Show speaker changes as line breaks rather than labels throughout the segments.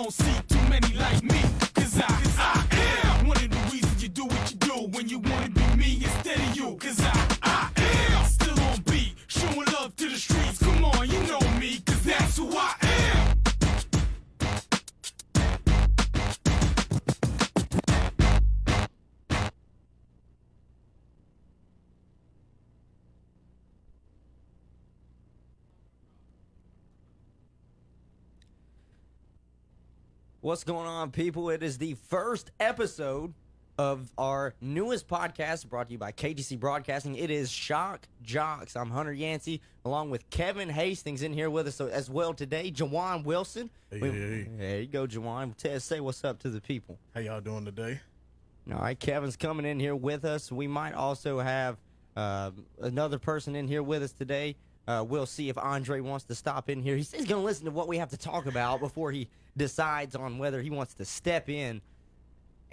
don't see too many like me. Cause I am one of the reasons you do what you do when you wanna be me instead of you. Cause I am still on beat, showing love to the streets. Come on, you know me, cause that's who I am.
What's going on, people? It is the first episode of our newest podcast brought to you by KGC Broadcasting. It is Shock Joxx. I'm Hunter Yancey, along with Kevin Hastings in here with us as well today. Jawan Wilson.
Hey.
There you go, Jawan. Say what's up to the people.
How y'all doing today?
All right, Kevin's coming in here with us. We might also have another person in here with us today. We'll see if Andre wants to stop in here. He's going to listen to what we have to talk about before he decides on whether he wants to step in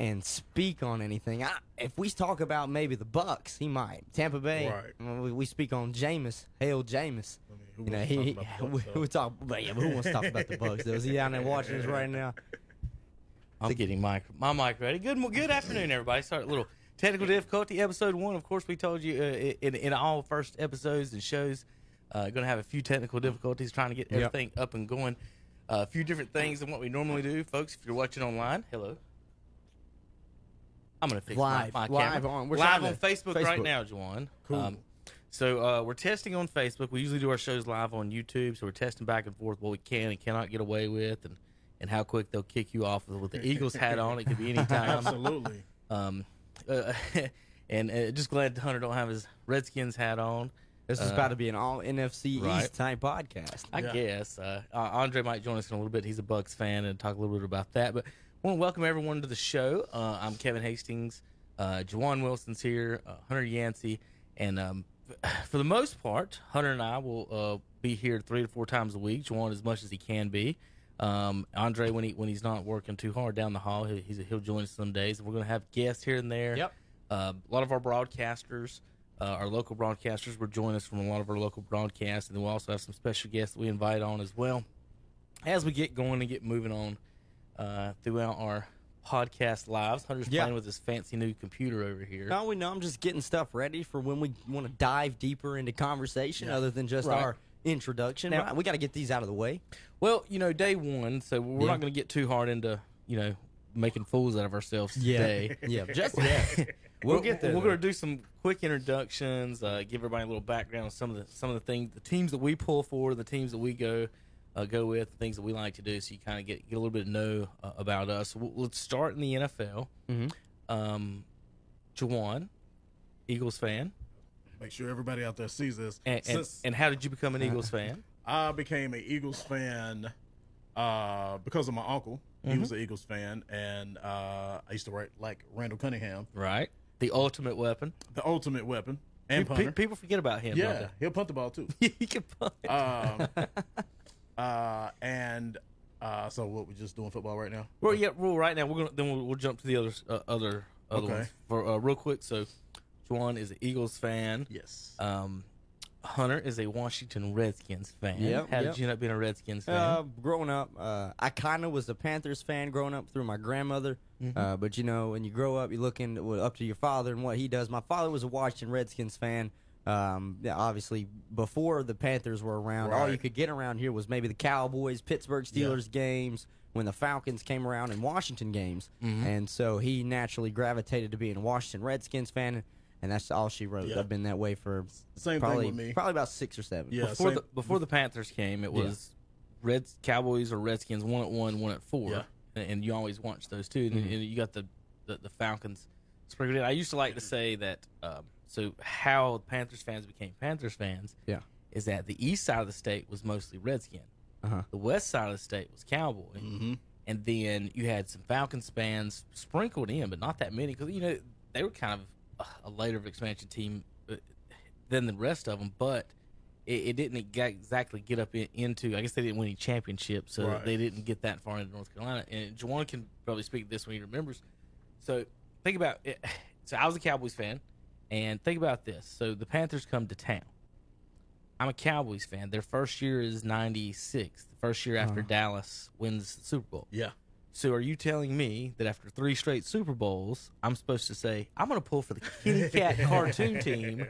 and speak on anything. If we talk about maybe the Bucks, he might. Tampa Bay,
right.
We speak on Jameis. Hail Jameis.
I mean,
who wants to talk about the Bucks, though? Is he down there watching us right now?
I'm getting my mic ready. Good afternoon, everybody. Sorry, a little technical difficulty. Episode 1, of course, we told you in all first episodes and shows, going to have a few technical difficulties trying to get everything up and going. A few different things than what we normally do, folks. If you're watching online, hello. I'm going to fix my camera.
We're
live on Facebook right now, Juwan.
Cool.
So we're testing on Facebook. We usually do our shows live on YouTube, so we're testing back and forth what we can and cannot get away with, and how quick they'll kick you off with the Eagles hat on. It could be any time.
Absolutely.
And just glad Hunter don't have his Redskins hat on.
This is about to be an all NFC
right.
East type podcast.
I guess. Andre might join us in a little bit. He's a Bucks fan, and talk a little bit about that. But I want to welcome everyone to the show. I'm Kevin Hastings. Jawan Wilson's here. Hunter Yancey. And for the most part, Hunter and I will be here 3 to 4 times a week. Jawan as much as he can be. Andre, when he's not working too hard down the hall, he'll join us some days. And we're going to have guests here and there.
Yep.
A lot of our broadcasters. Our local broadcasters will join us from a lot of our local broadcasts, and then we'll also have some special guests that we invite on as well as we get going and get moving on throughout our podcast lives. Hunter's playing with his fancy new computer over here.
No, we know. I'm just getting stuff ready for when we want to dive deeper into conversation other than just our introduction.
Now,
we got to get these out of the way.
Well, day one, so we're not going to get too hard into, making fools out of ourselves today.
Just we'll get there.
We're going to do some quick introductions, give everybody a little background on some of the things, the teams that we pull for, the teams that we go with, the things that we like to do, so you kind of get a little bit of know about us. So let's start in the NFL.
Mm-hmm.
Jawan, Eagles fan.
Make sure everybody out there sees this.
And how did you become an Eagles fan?
I became an Eagles fan because of my uncle. He was an Eagles fan, and I used to like Randall Cunningham.
Right. The ultimate weapon.
The ultimate weapon. And punter.
People forget about him.
Yeah, he'll punt the ball, too.
He can punt.
So what, we just doing football right now?
Well, yeah. Well, right now we'll jump to the other ones for real quick. So, Juwan is an Eagles fan.
Yes.
Hunter is a Washington Redskins fan. How did you end up being a Redskins fan?
Growing up, I kind of was a Panthers fan growing up through my grandmother. But, when you grow up, you look up to your father and what he does. My father was a Washington Redskins fan. Obviously, before the Panthers were around, all you could get around here was maybe the Cowboys, Pittsburgh Steelers games, when the Falcons came around, and Washington games. And so he naturally gravitated to being a Washington Redskins fan. And that's all she wrote. I've been that way for probably about 6 or 7.
Yeah,
before the Panthers came, it was Cowboys or Redskins 1 at 1, 1 at 4, and you always watch those two. And you got the Falcons sprinkled in. I used to like to say that. So how Panthers fans became Panthers fans, is that the east side of the state was mostly Redskin, the west side of the sate was Cowboy, and then you had some Falcons fans sprinkled in, but not that many because they were kind of a later expansion team than the rest of them, but it didn't exactly get up into. I guess they didn't win any championships, so they didn't get that far into North Carolina. And Jawan can probably speak to this when he remembers. So think about it. So I was a Cowboys fan, and think about this. So the Panthers come to town. I'm a Cowboys fan. Their first year is '96, the first year after Dallas wins the Super Bowl.
Yeah.
So are you telling me that after 3 straight Super Bowls, I'm supposed to say I'm going to pull for the Kitty Cat cartoon team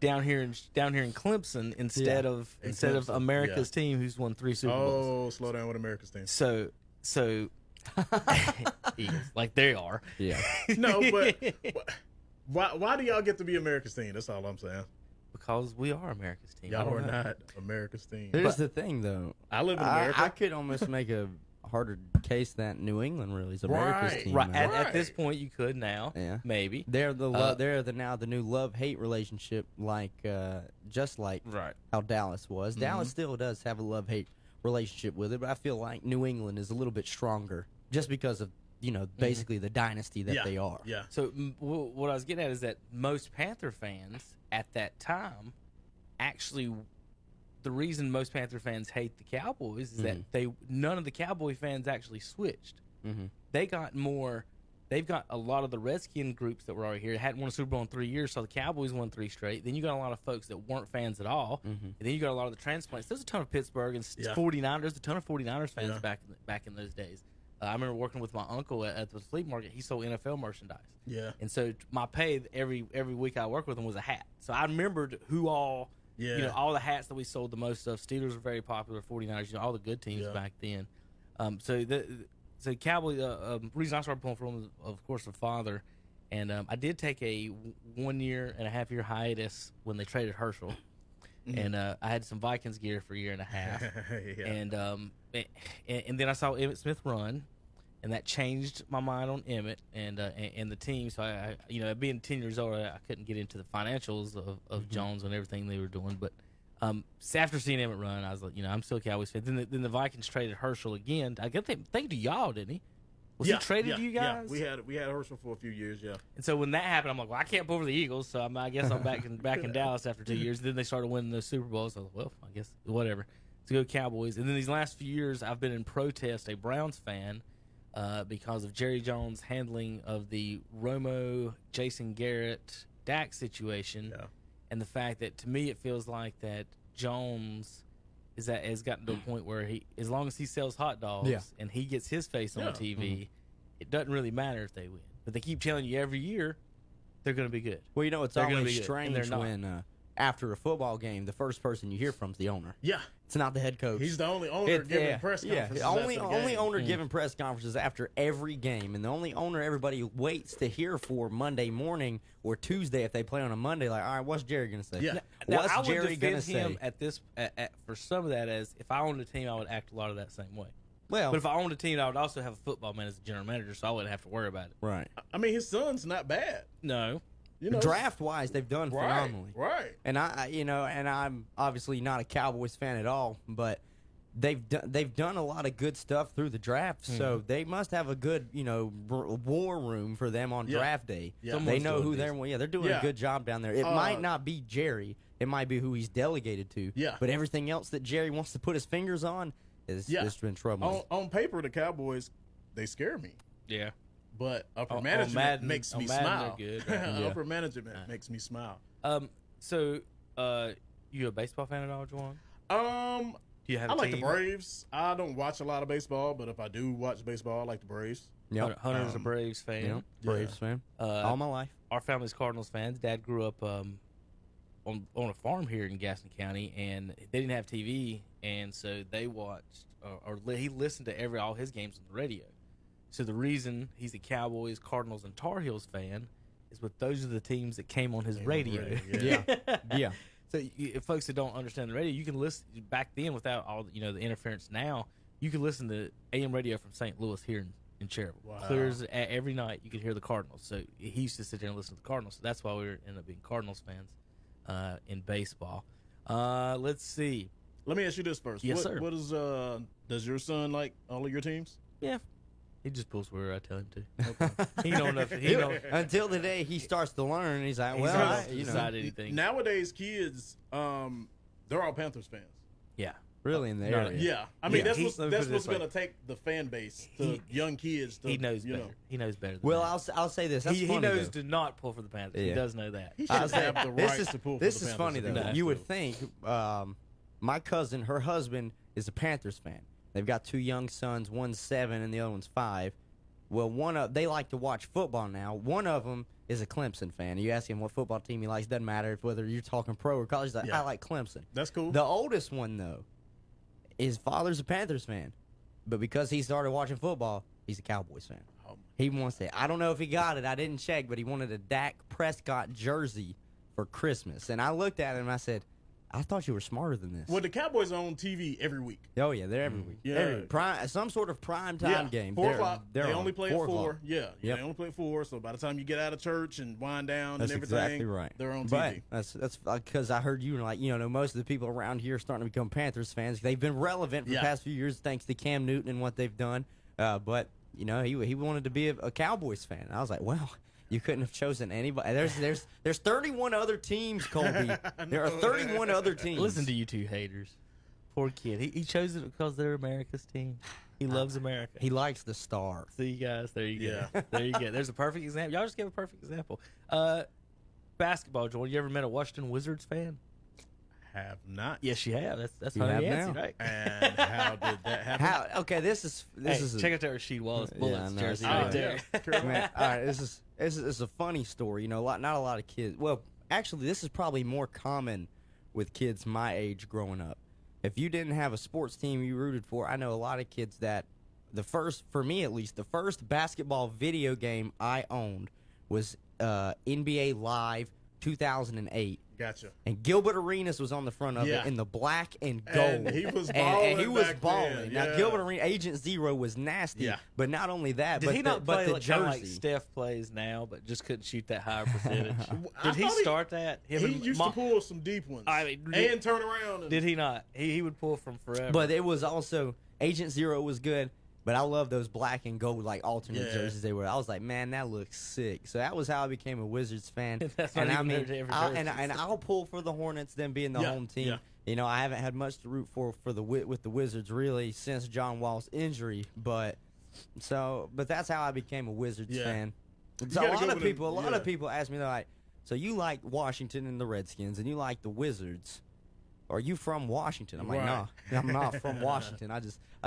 down here in Clemson instead of America's team who's won 3 Super Bowls?
Oh, slow down with America's team.
So Eagles, like they are.
Yeah.
No, but why do y'all get to be America's team? That's all I'm saying.
Because we are America's team.
Y'all are not America's team.
Here's the thing, though.
I live in America.
I could almost make a harder case that New England really is America's team.
Right.
now.
At this point, you could now.
Yeah.
Maybe.
They're now the new love-hate relationship, just like how Dallas was. Dallas still does have a love-hate relationship with it, but I feel like New England is a little bit stronger just because of basically the dynasty that they are.
Yeah.
So what I was getting at is that most Panther fans at that time, actually, the reason most Panther fans hate the Cowboys is that none of the Cowboy fans actually switched. They've got a lot of the Redskin groups that were already here hadn't won a Super Bowl in 3 years, so the Cowboys won 3 straight. Then you got a lot of folks that weren't fans at all, and then you got a lot of the transplants. There's a ton of Pittsburgh and 49ers. There's a ton of 49ers fans back in those days. I remember working with my uncle at the flea market. He sold NFL merchandise. Yeah. And so my pay every week I worked with him was a hat. So I remembered who all, all the hats that we sold the most of. Steelers were very popular, 49ers, all the good teams back then. So Cowboys, reason I started pulling for him was, of course, the father. And I did take a 1 year and a half year hiatus when they traded Herschel. And I had some Vikings gear for a year and a half. And then I saw Emmitt Smith run. And that changed my mind on Emmitt and the team. So I being 10 years old, I couldn't get into the financials of Jones and everything they were doing. But after seeing Emmitt run, I was like, I'm still a Cowboys fan. Then the Vikings traded Herschel again. I guess they to y'all, didn't he? Was he traded to you guys?
Yeah, we had Herschel for a few years. Yeah.
And so when that happened, I'm like, well, I can't pull for the Eagles, so I guess I'm back in Dallas after 2 years. Then they started winning those Super Bowls. So I was like, well, I guess whatever. To go Cowboys. And then these last few years, I've been in protest, a Browns fan. Because of Jerry Jones' handling of the Romo, Jason Garrett, Dak situation, and the fact that to me it feels like that Jones has gotten to a point where as long as he sells hot dogs and he gets his face on TV, it doesn't really matter if they win. But they keep telling you every year they're going to be good.
Well, it's always strange when after a football game, the first person you hear from is the owner.
Yeah.
It's not the head coach.
He's the only owner giving press conferences.
Only owner giving press conferences after every game, and the only owner everybody waits to hear for Monday morning or Tuesday if they play on a Monday. Like, all right, what's Jerry gonna say?
Yeah.
What's
I would
Jerry gonna
defend him
say?
for some of that as if I owned a team, I would act a lot of that same way.
Well,
but if I owned a team, I would also have a football man as a general manager, so I wouldn't have to worry about it.
Right.
I mean, his son's not bad.
No.
Draft wise, they've done phenomenally.
Right.
And I'm obviously not a Cowboys fan at all, but they've done a lot of good stuff through the draft, so they must have a good war room for them on draft day. Yeah. They know who they're doing a good job down there. It might not be Jerry, it might be who he's delegated to. Yeah. But everything else that Jerry wants to put his fingers on is been trouble.
On paper, the Cowboys, they scare me.
Yeah.
But upper management makes me smile.
Good, right?
Upper management makes me smile.
So you a baseball fan at all, Juwan? Do you have
I like the Braves. I don't watch a lot of baseball, but if I do watch baseball, I like the Braves.
Yep.
Hunter's a Braves fan.
Yep. Braves fan. All my life.
Our family's Cardinals fans. Dad grew up on a farm here in Gaston County, and they didn't have TV, and so they watched or he listened to all his games on the radio. So the reason he's a Cowboys, Cardinals, and Tar Heels fan is those are the teams that came on his radio.
Yeah.
So if folks that don't understand the radio, you can listen back then without all the interference. Now you can listen to AM radio from St. Louis here in Cherryville.
Wow.
Clears every night. You can hear the Cardinals. So he used to sit there and listen to the Cardinals. So that's why we ended up being Cardinals fans in baseball. Let's see.
Let me ask you this first.
Yes, sir.
What is does your son like all of your teams?
Yeah. He just pulls wherever I tell him to. Okay. He know enough.
Until the day he starts to learn, he's like,
decide anything.
Nowadays, kids, they're all Panthers fans.
Yeah.
Really in the area.
Yeah. I mean, that's what's going to take the fan base to young kids.
He knows better. He knows better.
Well, I'll say this. That's
he
funny,
knows
though.
to not pull for the Panthers. Yeah. He does know that.
He should have the right to pull for the Panthers.
This is funny, though. You would think my cousin, her husband, is a Panthers fan. They've got 2 young sons. One's 7 and the other one's 5. Well, they like to watch football now. One of them is a Clemson fan. You ask him what football team he likes. Doesn't matter whether you're talking pro or college. He's like, I like Clemson.
That's cool.
The oldest one, though, his father's a Panthers fan. But because he started watching football, he's a Cowboys fan.
Oh.
He wants it. I don't know if he got it. I didn't check, but he wanted a Dak Prescott jersey for Christmas. And I looked at him and I said, I thought you were smarter than this.
Well, the Cowboys are on TV every week.
Oh, yeah, they're every week.
Yeah.
Some sort of prime time game.
4 o'clock. They
They're
only
on.
play at 4. Yeah,
Yep.
they only play at 4. So by the time you get out of church and wind down
That's
and everything,
exactly right.
they're on
But
TV.
that's because I heard you like, most of the people around here are starting to become Panthers fans. They've been relevant for the past few years thanks to Cam Newton and what they've done. But he wanted to be a Cowboys fan. I was like, well, you couldn't have chosen anybody. There's 31 other teams, Colby. There are 31 other teams.
Listen to you two haters. Poor kid. He chose it because they're America's team. He loves America.
He likes the star.
See, you guys, there you go.
Yeah.
There you go. There's a perfect example. Y'all just gave a perfect example. Basketball, Jordan. You ever met a Washington Wizards fan?
Have not.
Yes, you have. That's
You
Hunter
have
Yancey,
now.
right?
And how did that happen?
Okay, this is
Check out that Rasheed Wallace Bullets
I know.
jersey
Oh,
right there.
Man, all right, this is a funny story. Not a lot of kids. Well, actually, this is probably more common with kids my age growing up. If you didn't have a sports team you rooted for, I know a lot of kids that for me at least, the first basketball video game I owned was NBA Live 2008.
Gotcha.
And Gilbert Arenas was on the front of it in the black and gold.
And he was
and he was
back
balling.
then,
Now
yeah.
Gilbert Arenas, Agent Zero was nasty.
Yeah.
But not only that,
Did
but
he not play
the
like, kind of like
jersey.
Steph plays now, but just couldn't shoot that higher percentage?
I
Did he
thought
start that? Him
He
and
used to pull some deep ones.
I mean,
and turn around. And,
Did he not? He would pull from forever.
But it was also Agent Zero was good. But I love those black and gold like alternate jerseys they were. I was like, man, that looks sick. So that was how I became a Wizards fan.
That's not even their every jersey.
and I'll pull for the Hornets, them being the home team.
Yeah.
I haven't had much to root for with the Wizards really since John Wall's injury. But that's how I became a Wizards fan. So a lot of people ask me, they're like, so you like Washington and the Redskins, and you like the Wizards. Are you from Washington? I'm like,
Right.
no, I'm not from Washington. I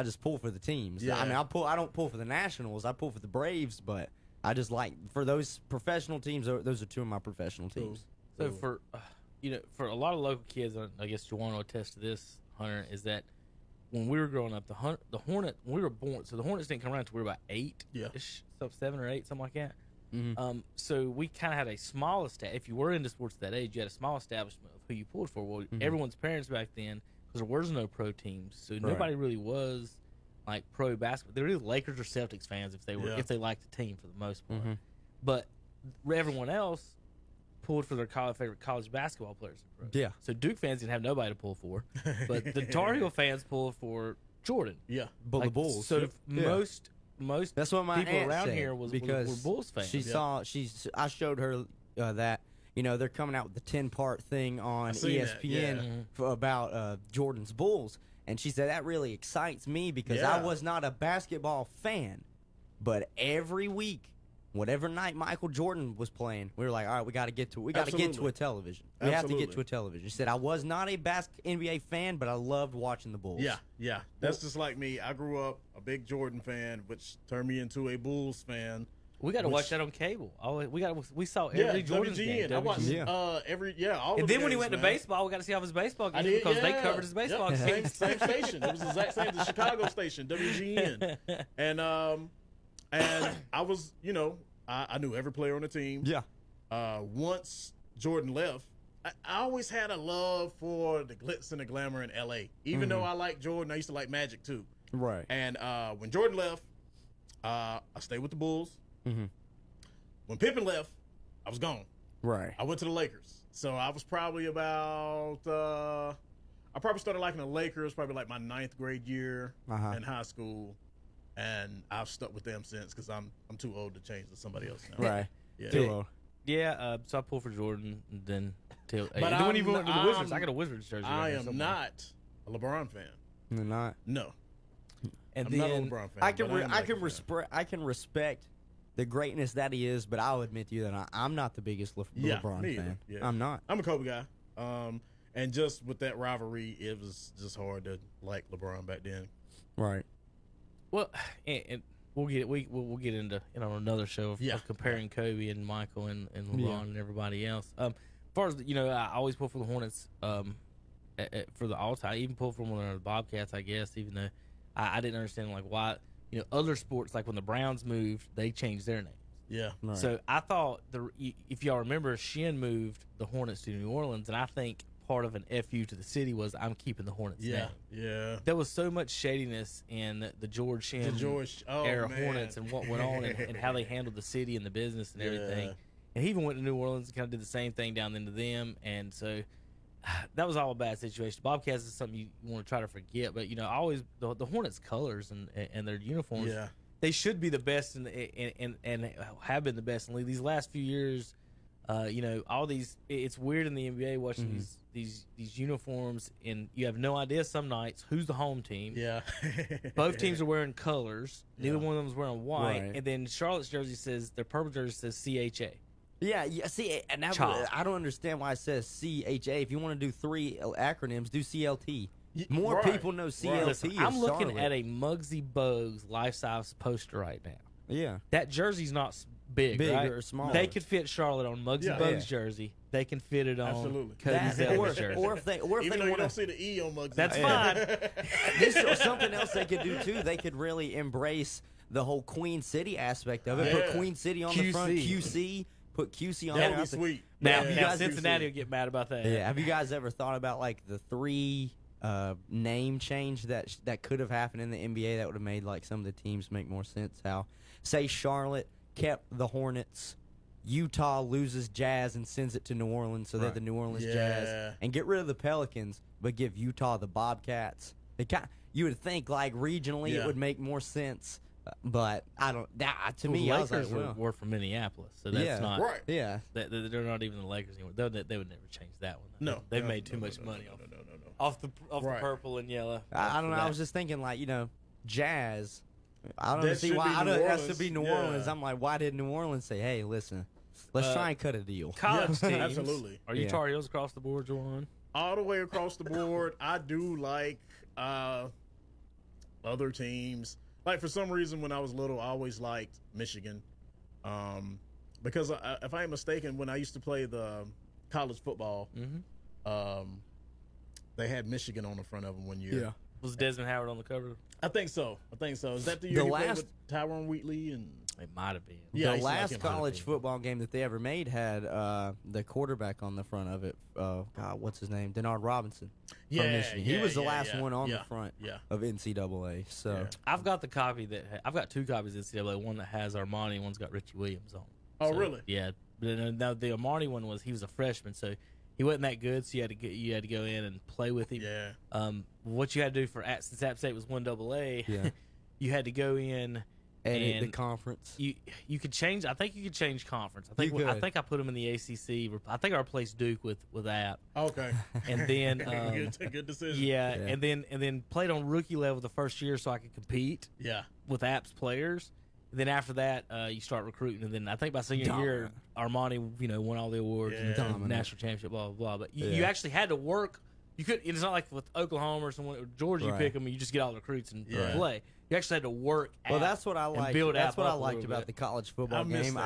just pull for the teams.
Yeah.
I mean, I don't pull for the Nationals. I pull for the Braves, but I just like for those professional teams. Those are 2 of my professional teams.
So for for a lot of local kids, I guess Juwan will attest to this, Hunter, is that when we were growing up, the Hornet, when we were born, so the Hornets didn't come around until we were about 8, so 7 or 8, something like that.
Mm-hmm.
So we kind of had a small if you were into sports at that age, you had a small establishment of who you pulled for. Well, everyone's parents back then, because there was no pro teams, so nobody really was like pro basketball. They were either Lakers or Celtics fans if they liked the team for the most part. But everyone else pulled for their favorite college basketball players.
Yeah.
So Duke fans didn't have nobody to pull for, but the Tar Heel fans pulled for Jordan.
Yeah.
The Bulls.
So most
that's what my
people
aunt
around
said,
here were Bulls fans.
I showed her that they're coming out with the 10-part thing on ESPN about Jordan's Bulls, and she said that really excites me because I was not a basketball fan, but every week, whatever night Michael Jordan was playing, we were like, all right, we got to get to a television. We have to get to a television. She said I was not a NBA fan, but I loved watching the Bulls.
Yeah. That's just like me. I grew up a big Jordan fan, which turned me into a Bulls fan.
We got to watch that on cable. We saw every Jordan's game.
I watched all
and then when he went to baseball, we got to see all his baseball games because they covered his baseball games.
Same station. It was the exact same, the Chicago station, WGN. And I was, I knew every player on the team.
Yeah.
Once Jordan left, I always had a love for the glitz and the glamour in L.A. Even though I liked Jordan, I used to like Magic too.
Right.
And when Jordan left, I stayed with the Bulls. When Pippen left, I was gone.
Right.
I went to the Lakers. So I was probably about I probably started liking the Lakers probably like my 9th grade year in high school, and I've stuck with them since because I'm too old to change to somebody else now.
Right.
Yeah.
Too old.
Yeah. So I pulled for Jordan, and then then
I'm
when he went to the Wizards, I got a Wizards jersey.
I am not a LeBron fan.
You're not.
No.
And
I'm
then
not a LeBron fan.
I can respect the greatness that he is, but I'll admit to you that I'm not the biggest LeBron fan.
Yeah.
I'm not.
I'm a Kobe guy. And just with that rivalry, it was just hard to like LeBron back then.
Right.
Well, and we'll get into another show of comparing Kobe and Michael and LeBron and everybody else. As far as I always pull for the Hornets for the all-time. I even pull from one of the Bobcats, I guess. Even though I didn't understand why other sports, like when the Browns moved, they changed their name.
Yeah.
Right.
So I thought if y'all remember, Shin moved the Hornets to New Orleans, and I think part of an FU to the city was I'm keeping the Hornets name.
Yeah.
There was so much shadiness in the George Shin era Hornets and what went on and how they handled the city and the business and everything. And he even went to New Orleans and kind of did the same thing down into them. And so that was all a bad situation. Bobcats is something you want to try to forget. But, always the Hornets' colors and their uniforms, they should be the best and have been the best in the league. These last few years, all these, it's weird in the NBA watching these uniforms, and you have no idea some nights who's the home team.
Yeah.
Both teams are wearing colors. Neither one of them is wearing white. Right. And then Charlotte's jersey says, their purple jersey says CHA.
Yeah. See, and I don't understand why it says CHA. If you want to do 3 acronyms, do CLT. More people know CLT. Listen,
I'm looking at a Muggsy Bogues life-size poster right now.
Yeah.
That jersey's not big right?
or small.
They could fit Charlotte on Muggsy Bogues' jersey. They can fit it on Cody Zeller's jersey.
Or if they
Even though you don't see the E on Muggsy.
That's fine.
Something else they could do, too. They could really embrace the whole Queen City aspect of it. Put Queen City on the front. QC. Put QC on
there. That would be sweet.
Now Cincinnati will get mad about that.
Yeah. Have you guys ever thought about the 3 name change that could have happened in the NBA that would have made some of the teams make more sense? How, say, Charlotte kept the Hornets, Utah loses Jazz and sends it to New Orleans, so they're the New Orleans Jazz, and get rid of the Pelicans, but give Utah the Bobcats. You would think regionally it would make more sense. But I don't. To me,
Lakers
I was like,
were from Minneapolis, so that's not
right.
Yeah,
they're not even the Lakers anymore. They would never change that one.
No,
they've made too much money off the purple and yellow.
I don't know. I was just thinking Jazz. I don't see why it has to be New Orleans. I'm like, why did New Orleans say, hey, listen, let's try and cut a deal?
College teams,
absolutely.
Are you Tar Heels across the board, Juwan?
All the way across the board. I do like other teams. For some reason, when I was little, I always liked Michigan, because if I ain't mistaken, when I used to play the college football, they had Michigan on the front of them one year.
Yeah,
was Desmond Howard on the cover?
I think so. Is that the year he played with Tyrone Wheatley? And
it might have been.
Yeah, the last college football game that they ever made had the quarterback on the front of it. God, what's his name? Denard Robinson. From Michigan. He was the last one on the front of NCAA. So
I've got the copy I've got 2 copies of NCAA. One that has Armani, one's got Richie Williams on.
Oh, really?
Yeah. But now the Armani one he was a freshman, so he wasn't that good. So you had to go in and play with him.
Yeah.
What you had to do since App State was 1AA, you had to go in.
And the conference.
You could change. I think you could change conference. I think I put him in the ACC. I think I replaced Duke with App.
Okay.
And then
good decision.
Yeah, and then played on rookie level the first year so I could compete.
Yeah.
With App's players. And then after that, you start recruiting, and then I think by senior year, Armani, won all the awards and national championship, blah blah blah. But you actually had to work. You could. It's not like with Oklahoma or someone or Georgia. You pick them and you just get all the recruits and play. You actually had to work.
Well, that's what I liked. That's what I liked about the college football game.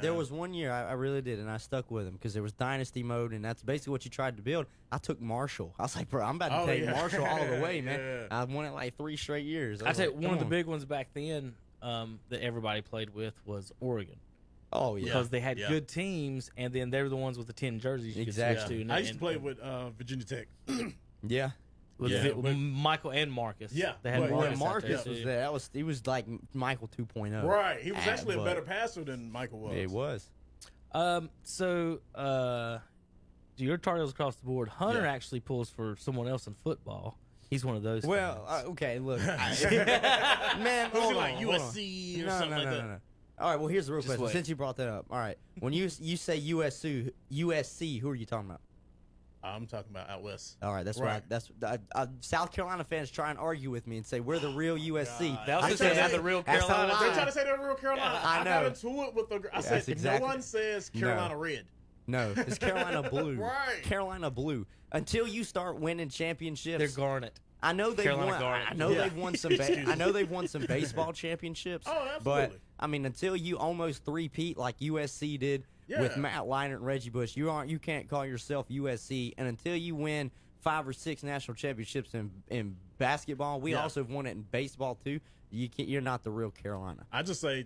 There was one year I really did, and I stuck with him because there was dynasty mode, and that's basically what you tried to build. I took Marshall. I was like, bro, I'm about to take Marshall all the way, man. I won it 3 straight years.
I tell you, one of the big ones back then that everybody played with was Oregon.
Oh yeah,
because they had good teams, and then they were the ones with the 10 jerseys. You could switch to.
I used to play with Virginia Tech.
Yeah.
With Michael and Marcus.
Yeah,
they had
Marcus was there. He was like Michael 2.0.
Right, he was actually a better passer than Michael was.
He was.
So your Tar Heels across the board. Hunter actually pulls for someone else in football. He's one of those.
Well, okay, look, man,
who's like USC or something like that?
No. All right, well, here's the real question. Since you brought that up, all right, when you say USC, who are you talking about?
I'm talking about out west.
All right, that's right. That's South Carolina fans try and argue with me and say we're the real USC.
They also say they're the real Carolina.
They're trying to say they're the real Carolina. I got into it with the. I said
exactly.
No one says Carolina red.
No, it's Carolina blue.
Right.
Carolina blue. Until you start winning championships,
they're garnet.
I know they've
Carolina
won.
guard.
I know
Yeah.
they've won some. I know they've won some baseball championships.
Oh,
But
absolutely.
I mean, until you almost three-peat like USC did with
Yeah.
Matt Leinart and Reggie Bush, you can't call yourself USC. And until you win 5 or 6 national championships in basketball, we
Yeah.
also have won it in baseball too. You're not the real Carolina.
I just say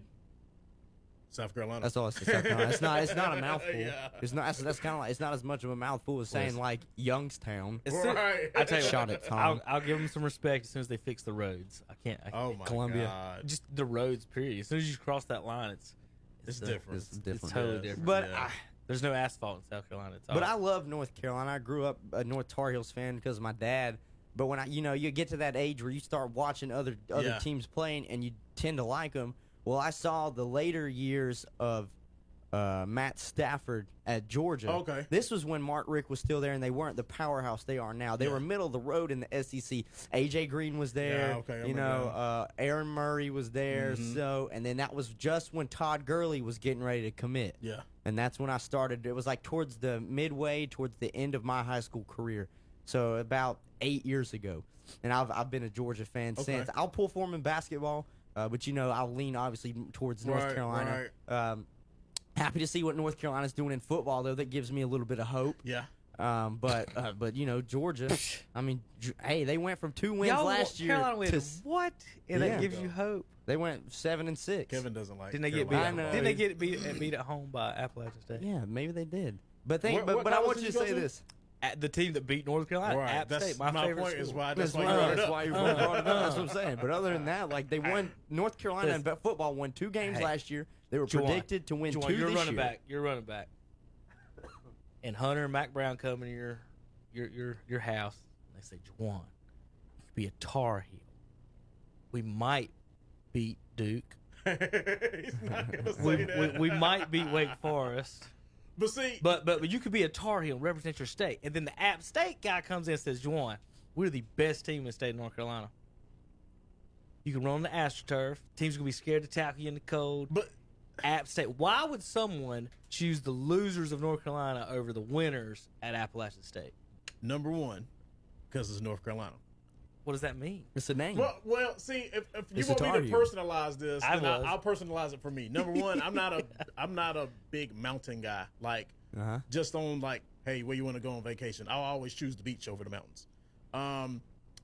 South Carolina.
That's all I say. South Carolina. It's not a mouthful.
Yeah.
It's not. That's kind of like it's not as much of a mouthful as saying like Youngstown.
Right.
I tell you
Shot
what,
at Tom.
I'll give them some respect as soon as they fix the roads. I can't.
Oh my
Columbia.
God.
Just the roads, period. As soon as you cross that line,
It's different.
It's different.
It's totally
Yes.
different.
But
Yeah.
There's no asphalt in South Carolina. It's
But
all-
I love North Carolina. I grew up a North Tar Heels fan because of my dad. But when you get to that age where you start watching other
Yeah.
teams playing and you tend to like them. Well, I saw the later years of Matt Stafford at Georgia.
Okay.
This was when Mark Richt was still there, and they weren't the powerhouse they are now. They
Yeah.
were middle of the road in the SEC. A.J. Green was there.
Yeah, okay, I
you
remember
know, Aaron Murray was there.
Mhm.
So, and then that was just when Todd Gurley was getting ready to commit.
Yeah.
And that's when I started. It was like towards the end of my high school career. So about 8 years ago. And I've been a Georgia fan
Okay.
since. I'll pull for them in basketball, but I'll lean obviously towards North
Right,
Carolina. Happy to see what North Carolina's doing in football, though. That gives me a little bit of hope.
Yeah.
But Georgia. I mean, hey, they went from 2 wins
Y'all
last year
Carolina win
to
what? And
Yeah.
that gives you hope.
they went 7-6.
Kevin doesn't like.
Didn't they get beat?
Carolina.
I know.
Didn't they get beat at home by Appalachian State?
Yeah, maybe they did. But
What
but I
college
want
did
you
you
to
go
say
to?
this.
At the team that beat North Carolina,
Right.
App
That's
State, my favorite
point. Is
school.
why.
That's
That's why you brought it up.
why you brought it up. That's what I'm saying. But other than that, like they won. North Carolina in football won 2 games
Hey,
last year. They were
Juwan,
predicted to win
Juwan,
2
you're
this
running
year.
back. You're running back. And Hunter and Mac Brown come in your house. And they say, Juwan, you could be a Tar Heel. We might beat Duke.
He's not gonna say that.
We might beat Wake Forest.
But see,
But you could be a Tar Heel and represent your state. And then the App State guy comes in and says, Juwan, we're the best team in the state of North Carolina. You can run on the AstroTurf. Teams going to be scared to tackle you in the cold.
but
App State. Why would someone choose the losers of North Carolina over the winners at Appalachian State?
number one, because it's North Carolina.
What does that mean?
It's a name.
Well, see, if you
It's
want
a
me
Tar
to
Heel.
personalize this,
I
then
was.
I'll personalize it for me. Number one, I'm not a big mountain guy. Like just on like, hey, where you want to go on vacation? I'll always choose the beach over the mountains.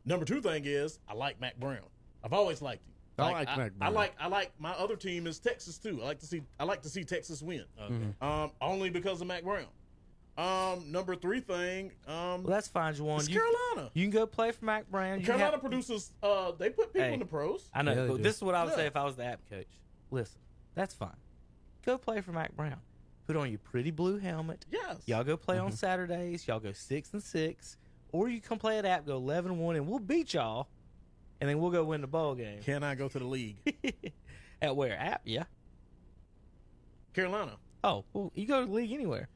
Number 2 thing is I like Mac Brown. I've always liked him.
I like Mac Brown.
I like my other team is Texas too. I like to see Texas win.
Okay.
Only because of Mac Brown. Number 3 thing,
Well, that's fine, Juwan.
it's Carolina.
You can go play for Mac Brown. You can
Carolina
have-
produces. They put people
Hey.
in the pros.
I know.
Yeah, they
but
do.
this is what I would
Yeah.
say if I was the app coach. Listen, that's fine. Go play for Mac Brown. Put on your pretty blue helmet.
Yes.
Y'all go play on Saturdays. Y'all go 6-6, or you come play at App. Go 11-1, and we'll beat y'all, and then we'll go win the bowl game.
Can I go to the league?
At where? App? Yeah.
Carolina.
Oh, well, you go to the league anywhere.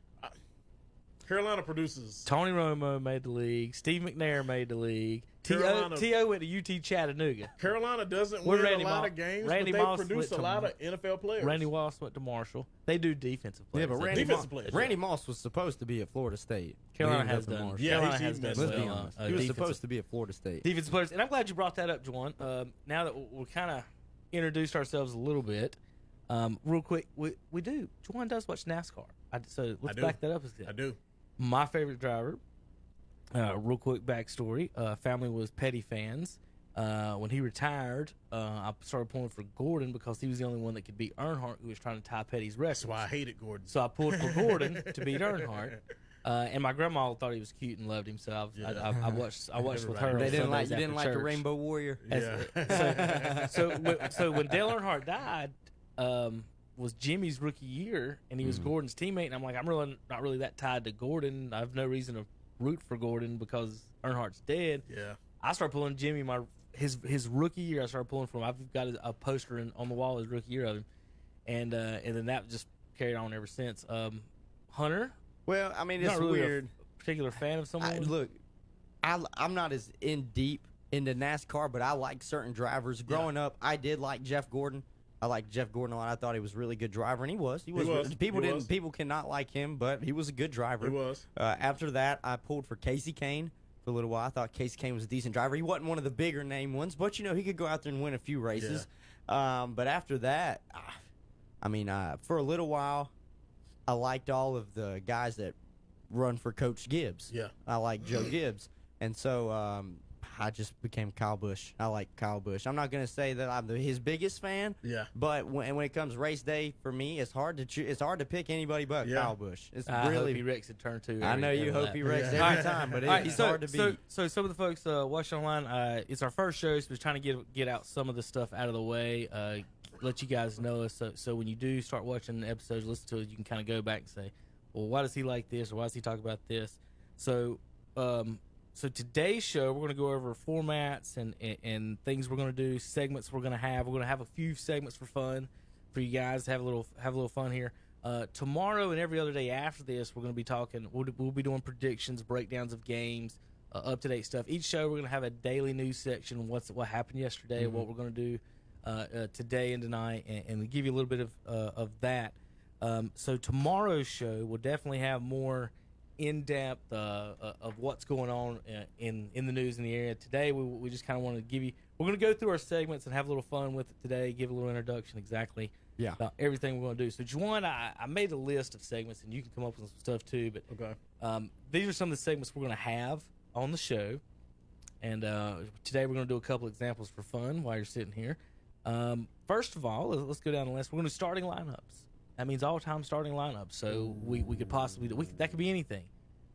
Carolina produces.
Tony Romo made the league. Steve McNair made the league.
Carolina-
T.O. went to UT Chattanooga.
Carolina doesn't
Where
win
Randy
a lot
Moss-
of games,
Randy
but they
Moss
produce a
went to-
lot of NFL players.
Randy Moss went to Marshall. They do defensive
Yeah,
players.
but
They
Randy
do-
defensive players.
Randy Moss was supposed to be at Florida State.
Carolina
He ended
has
up at
done.
Marshall.
Yeah,
Carolina
he's
has done
even
Let's
well.
be honest. He was
defensive-
supposed to be at Florida State.
defensive players. And I'm glad you brought that up, Juwan. Now that we kind of introduced ourselves a little bit, real quick, we do. Juwan does watch NASCAR. So let's
do.
back that up.
I do.
My favorite driver, real quick backstory, family was Petty fans. When he retired, I started pulling for Gordon because he was the only one that could beat Earnhardt, who was trying to tie Petty's record.
That's why I hated Gordon.
So I pulled for Gordon to beat Earnhardt. And my grandma thought he was cute and loved him, so I watched with her.
They
on
didn't like
Sundays
you didn't
after
like the
church.
Rainbow Warrior.
Yeah.
So when Dale Earnhardt died, was Jimmy's rookie year, and he was Gordon's teammate. And I'm like, I'm really not really that tied to Gordon. I have no reason to root for Gordon because Earnhardt's dead.
Yeah.
I started pulling Jimmy his rookie year. I started pulling for him. I've got a poster on the wall his rookie year of him, and then that just carried on ever since. Hunter,
Well, I mean,
you're
it's
not really
weird.
a particular fan of someone.
Look, I'm not as in deep into NASCAR, but I like certain drivers. Growing up, I did like Jeff Gordon. I liked Jeff Gordon a lot. I thought he was a really good driver, and he was.
was.
People
He
didn't.
was.
People cannot like him, but he was a good driver.
He was.
After that, I pulled for Casey Kane for a little while. I thought Case Kane was a decent driver. He wasn't one of the bigger name ones, but he could go out there and win a few races. But after that, for a little while, I liked all of the guys that run for Coach Gibbs.
Yeah.
I like Joe Gibbs. And so I just became Kyle Busch. I like Kyle Busch. I'm not going to say that I'm his biggest fan.
Yeah.
But when it comes race day for me, it's hard to pick anybody but Kyle Busch. It's
I
really
hope he wrecks at turn 2.
I know you hope he wrecks every time, but he's hard to beat.
So some of the folks watching online, it's our first show, so we're trying to get out some of the stuff out of the way. Let you guys know us, so when you do start watching the episodes, listen to it, you can kind of go back and say, well, why does he like this, or why does he talk about this? So today's show, we're going to go over formats and things we're going to do, segments we're going to have. We're going to have a few segments for fun for you guys to have a little fun here. Tomorrow and every other day after this, we're going to be talking. We'll be doing predictions, breakdowns of games, up to date stuff. Each show, we're going to have a daily news section. What happened yesterday? What we're going to do today and tonight, and give you a little bit of that. So tomorrow's show will definitely have more in-depth of what's going on in the news in the area. Today, we just kind of want to give you, we're going to go through our segments and have a little fun with it today, give a little introduction exactly about everything we're going to do. So, Juwan, I made a list of segments, and you can come up with some stuff too, but these are some of the segments we're going to have on the show. And today we're going to do a couple examples for fun while you're sitting here. First of all, let's go down the list. We're going to do starting lineups. That means all-time starting lineups. So we could possibly that could be anything.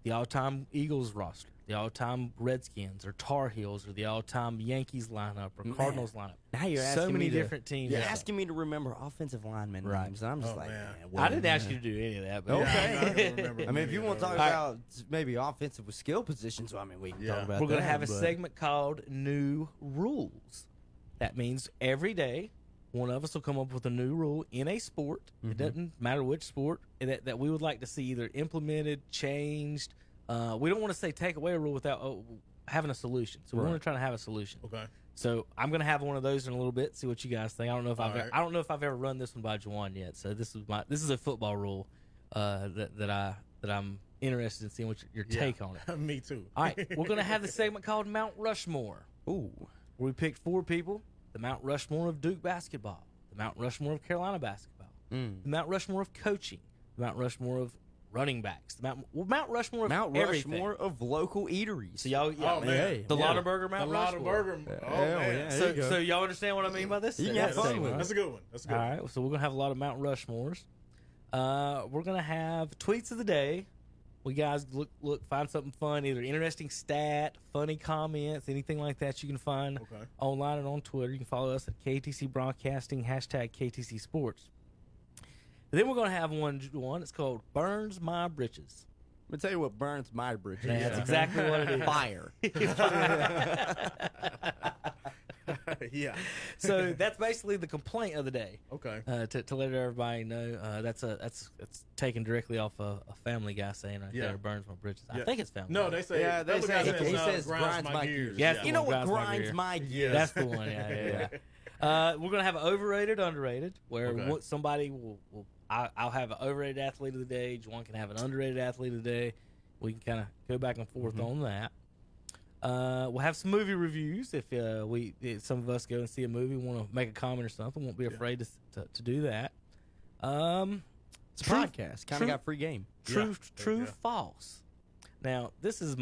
The all-time Eagles roster, the all-time Redskins or Tar Heels, or the all-time Yankees lineup or Cardinals lineup.
Now you're asking
so many
me
different teams.
You're asking me to remember offensive linemen names, and I'm just
I didn't ask you to do any of that. But
I mean, if you want to talk about maybe offensive with skill positions, we can talk about.
We're going to have a segment called New Rules. That means every day, one of us will come up with a new rule in a sport. It doesn't matter which sport that we would like to see either implemented, changed. We don't want to say take away a rule without having a solution. So we want to try to have a solution. Okay. So I'm going to have one of those in a little bit. See what you guys think. I don't know if I've ever run this one by Juwan yet. So this is a football rule that I'm interested in seeing what your take on it.
Me too.
All right, we're going to have the segment called Mount Rushmore.
Ooh.
Where we picked 4 people: the Mount Rushmore of Duke basketball, the Mount Rushmore of Carolina basketball, the Mount Rushmore of coaching, the Mount Rushmore of running backs, the Mount Rushmore of everything.
Rushmore of local eateries.
So y'all, the Lauderburger Mount Rushmore. So y'all understand what I mean by this?
You can have fun with it.
That's a good one.
All right, so we're gonna have a lot of Mount Rushmores. We're gonna have tweets of the day. We guys look find something fun, either interesting stat, funny comments, anything like that you can find online and on Twitter. You can follow us at KTC Broadcasting, #KTC Sports. And then we're going to have one. It's called Burns My Britches.
Let me tell you what burns my britches.
Yeah, that's exactly what it is.
Fire.
Yeah.
So that's basically the complaint of the day.
Okay.
To let everybody know, that's taken directly off a Family Guy saying right there, burns my britches. I think it's Family Guy.
No, they say
they say
he says grinds my gears.
You know what grinds my gears?
That's the one. Yeah. We're gonna have an overrated, underrated, where somebody will. I'll have an overrated athlete of the day. Juwan can have an underrated athlete of the day. We can kind of go back and forth on that. We'll have some movie reviews. If some of us go and see a movie, want to make a comment or something, won't be afraid to do that.
It's a podcast. Kind of got free game.
True, false. Now this is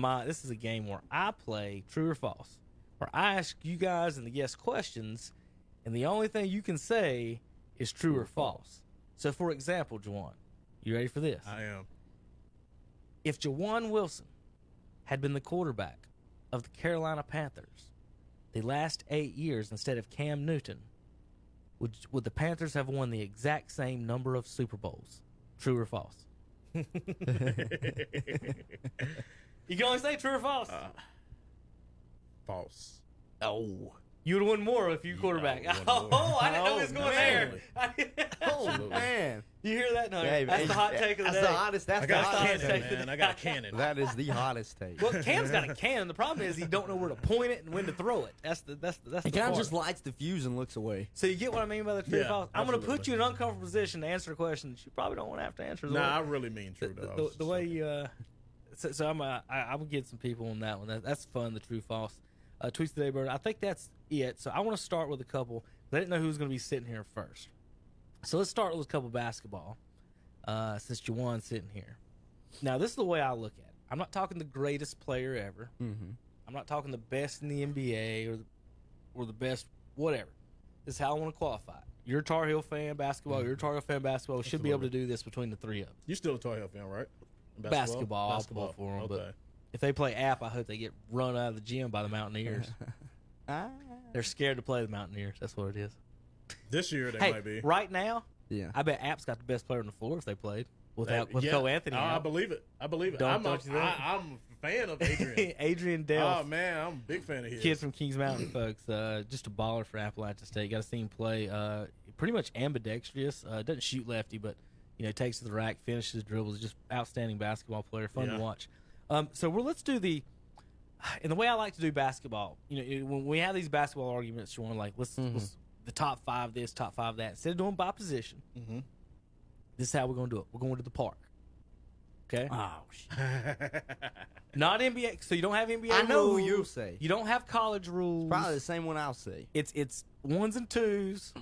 a game where I play true or false, where I ask you guys and the guests questions, and the only thing you can say is true or false. So, for example, Juwan, you ready for this?
I am.
If Juwan Wilson had been the quarterback of the Carolina Panthers the last 8 years instead of Cam Newton, would the Panthers have won the exact same number of Super Bowls? True or false? You can only say true or false.
False.
Oh. You would have won more if you quarterback. I didn't know he was going there.
Oh, man.
You hear that? No, that's the hot take of the day.
That's the hottest
take, man. I got a cannon.
That is the hottest take.
Well, Cam's got a cannon. The problem is he don't know where to point it and when to throw it. That's the
He kind of just lights the fuse and looks away.
So you get what I mean by the true or false? I'm going to put you in an uncomfortable position to answer a question that you probably don't want to have to answer.
I really mean true, though.
The way So I'm gonna get some people on that one. That's fun. The true false tweets today, Bird. I think that's it. So I want to start with a couple. I didn't know who was going to be sitting here first. So let's start with a couple basketball. Since Juwan's sitting here. Now this is the way I look at it. I'm not talking the greatest player ever.
Mm-hmm.
I'm not talking the best in the NBA or the best whatever. This is how I want to qualify it. You're a Tar Heel fan basketball. You're a Tar Heel fan basketball. We should be able to do this between the three of them.
You still a Tar Heel fan, right?
Basketball. I'll pull for them.
Okay.
But if they play App, I hope they get run out of the gym by the Mountaineers. They're scared to play the Mountaineers. That's what it is.
This year they might be.
Right now,
Yeah.
I bet App's got the best player on the floor if they played with Cole Anthony.
I
out.
believe it. I believe it.
Don't
I'm
you think?
a fan of Adrian.
Adrian Delph.
Oh man, I'm a big fan of his.
Kid from Kings Mountain, folks. Just a baller for Appalachian State. Got to see him play. Pretty much ambidextrous. Doesn't shoot lefty, but takes to the rack, finishes dribbles. Just outstanding basketball player. Fun to watch. So let's do the. And the way I like to do basketball, when we have these basketball arguments, you want like let's the top five this, top five that. Instead of doing by position, this is how we're gonna do it. We're going to the park. Okay.
Oh shit.
Not NBA. So you don't have NBA.
I know
rules.
who you'll say.
You don't have college rules.
Probably the same one I'll say.
It's ones and twos,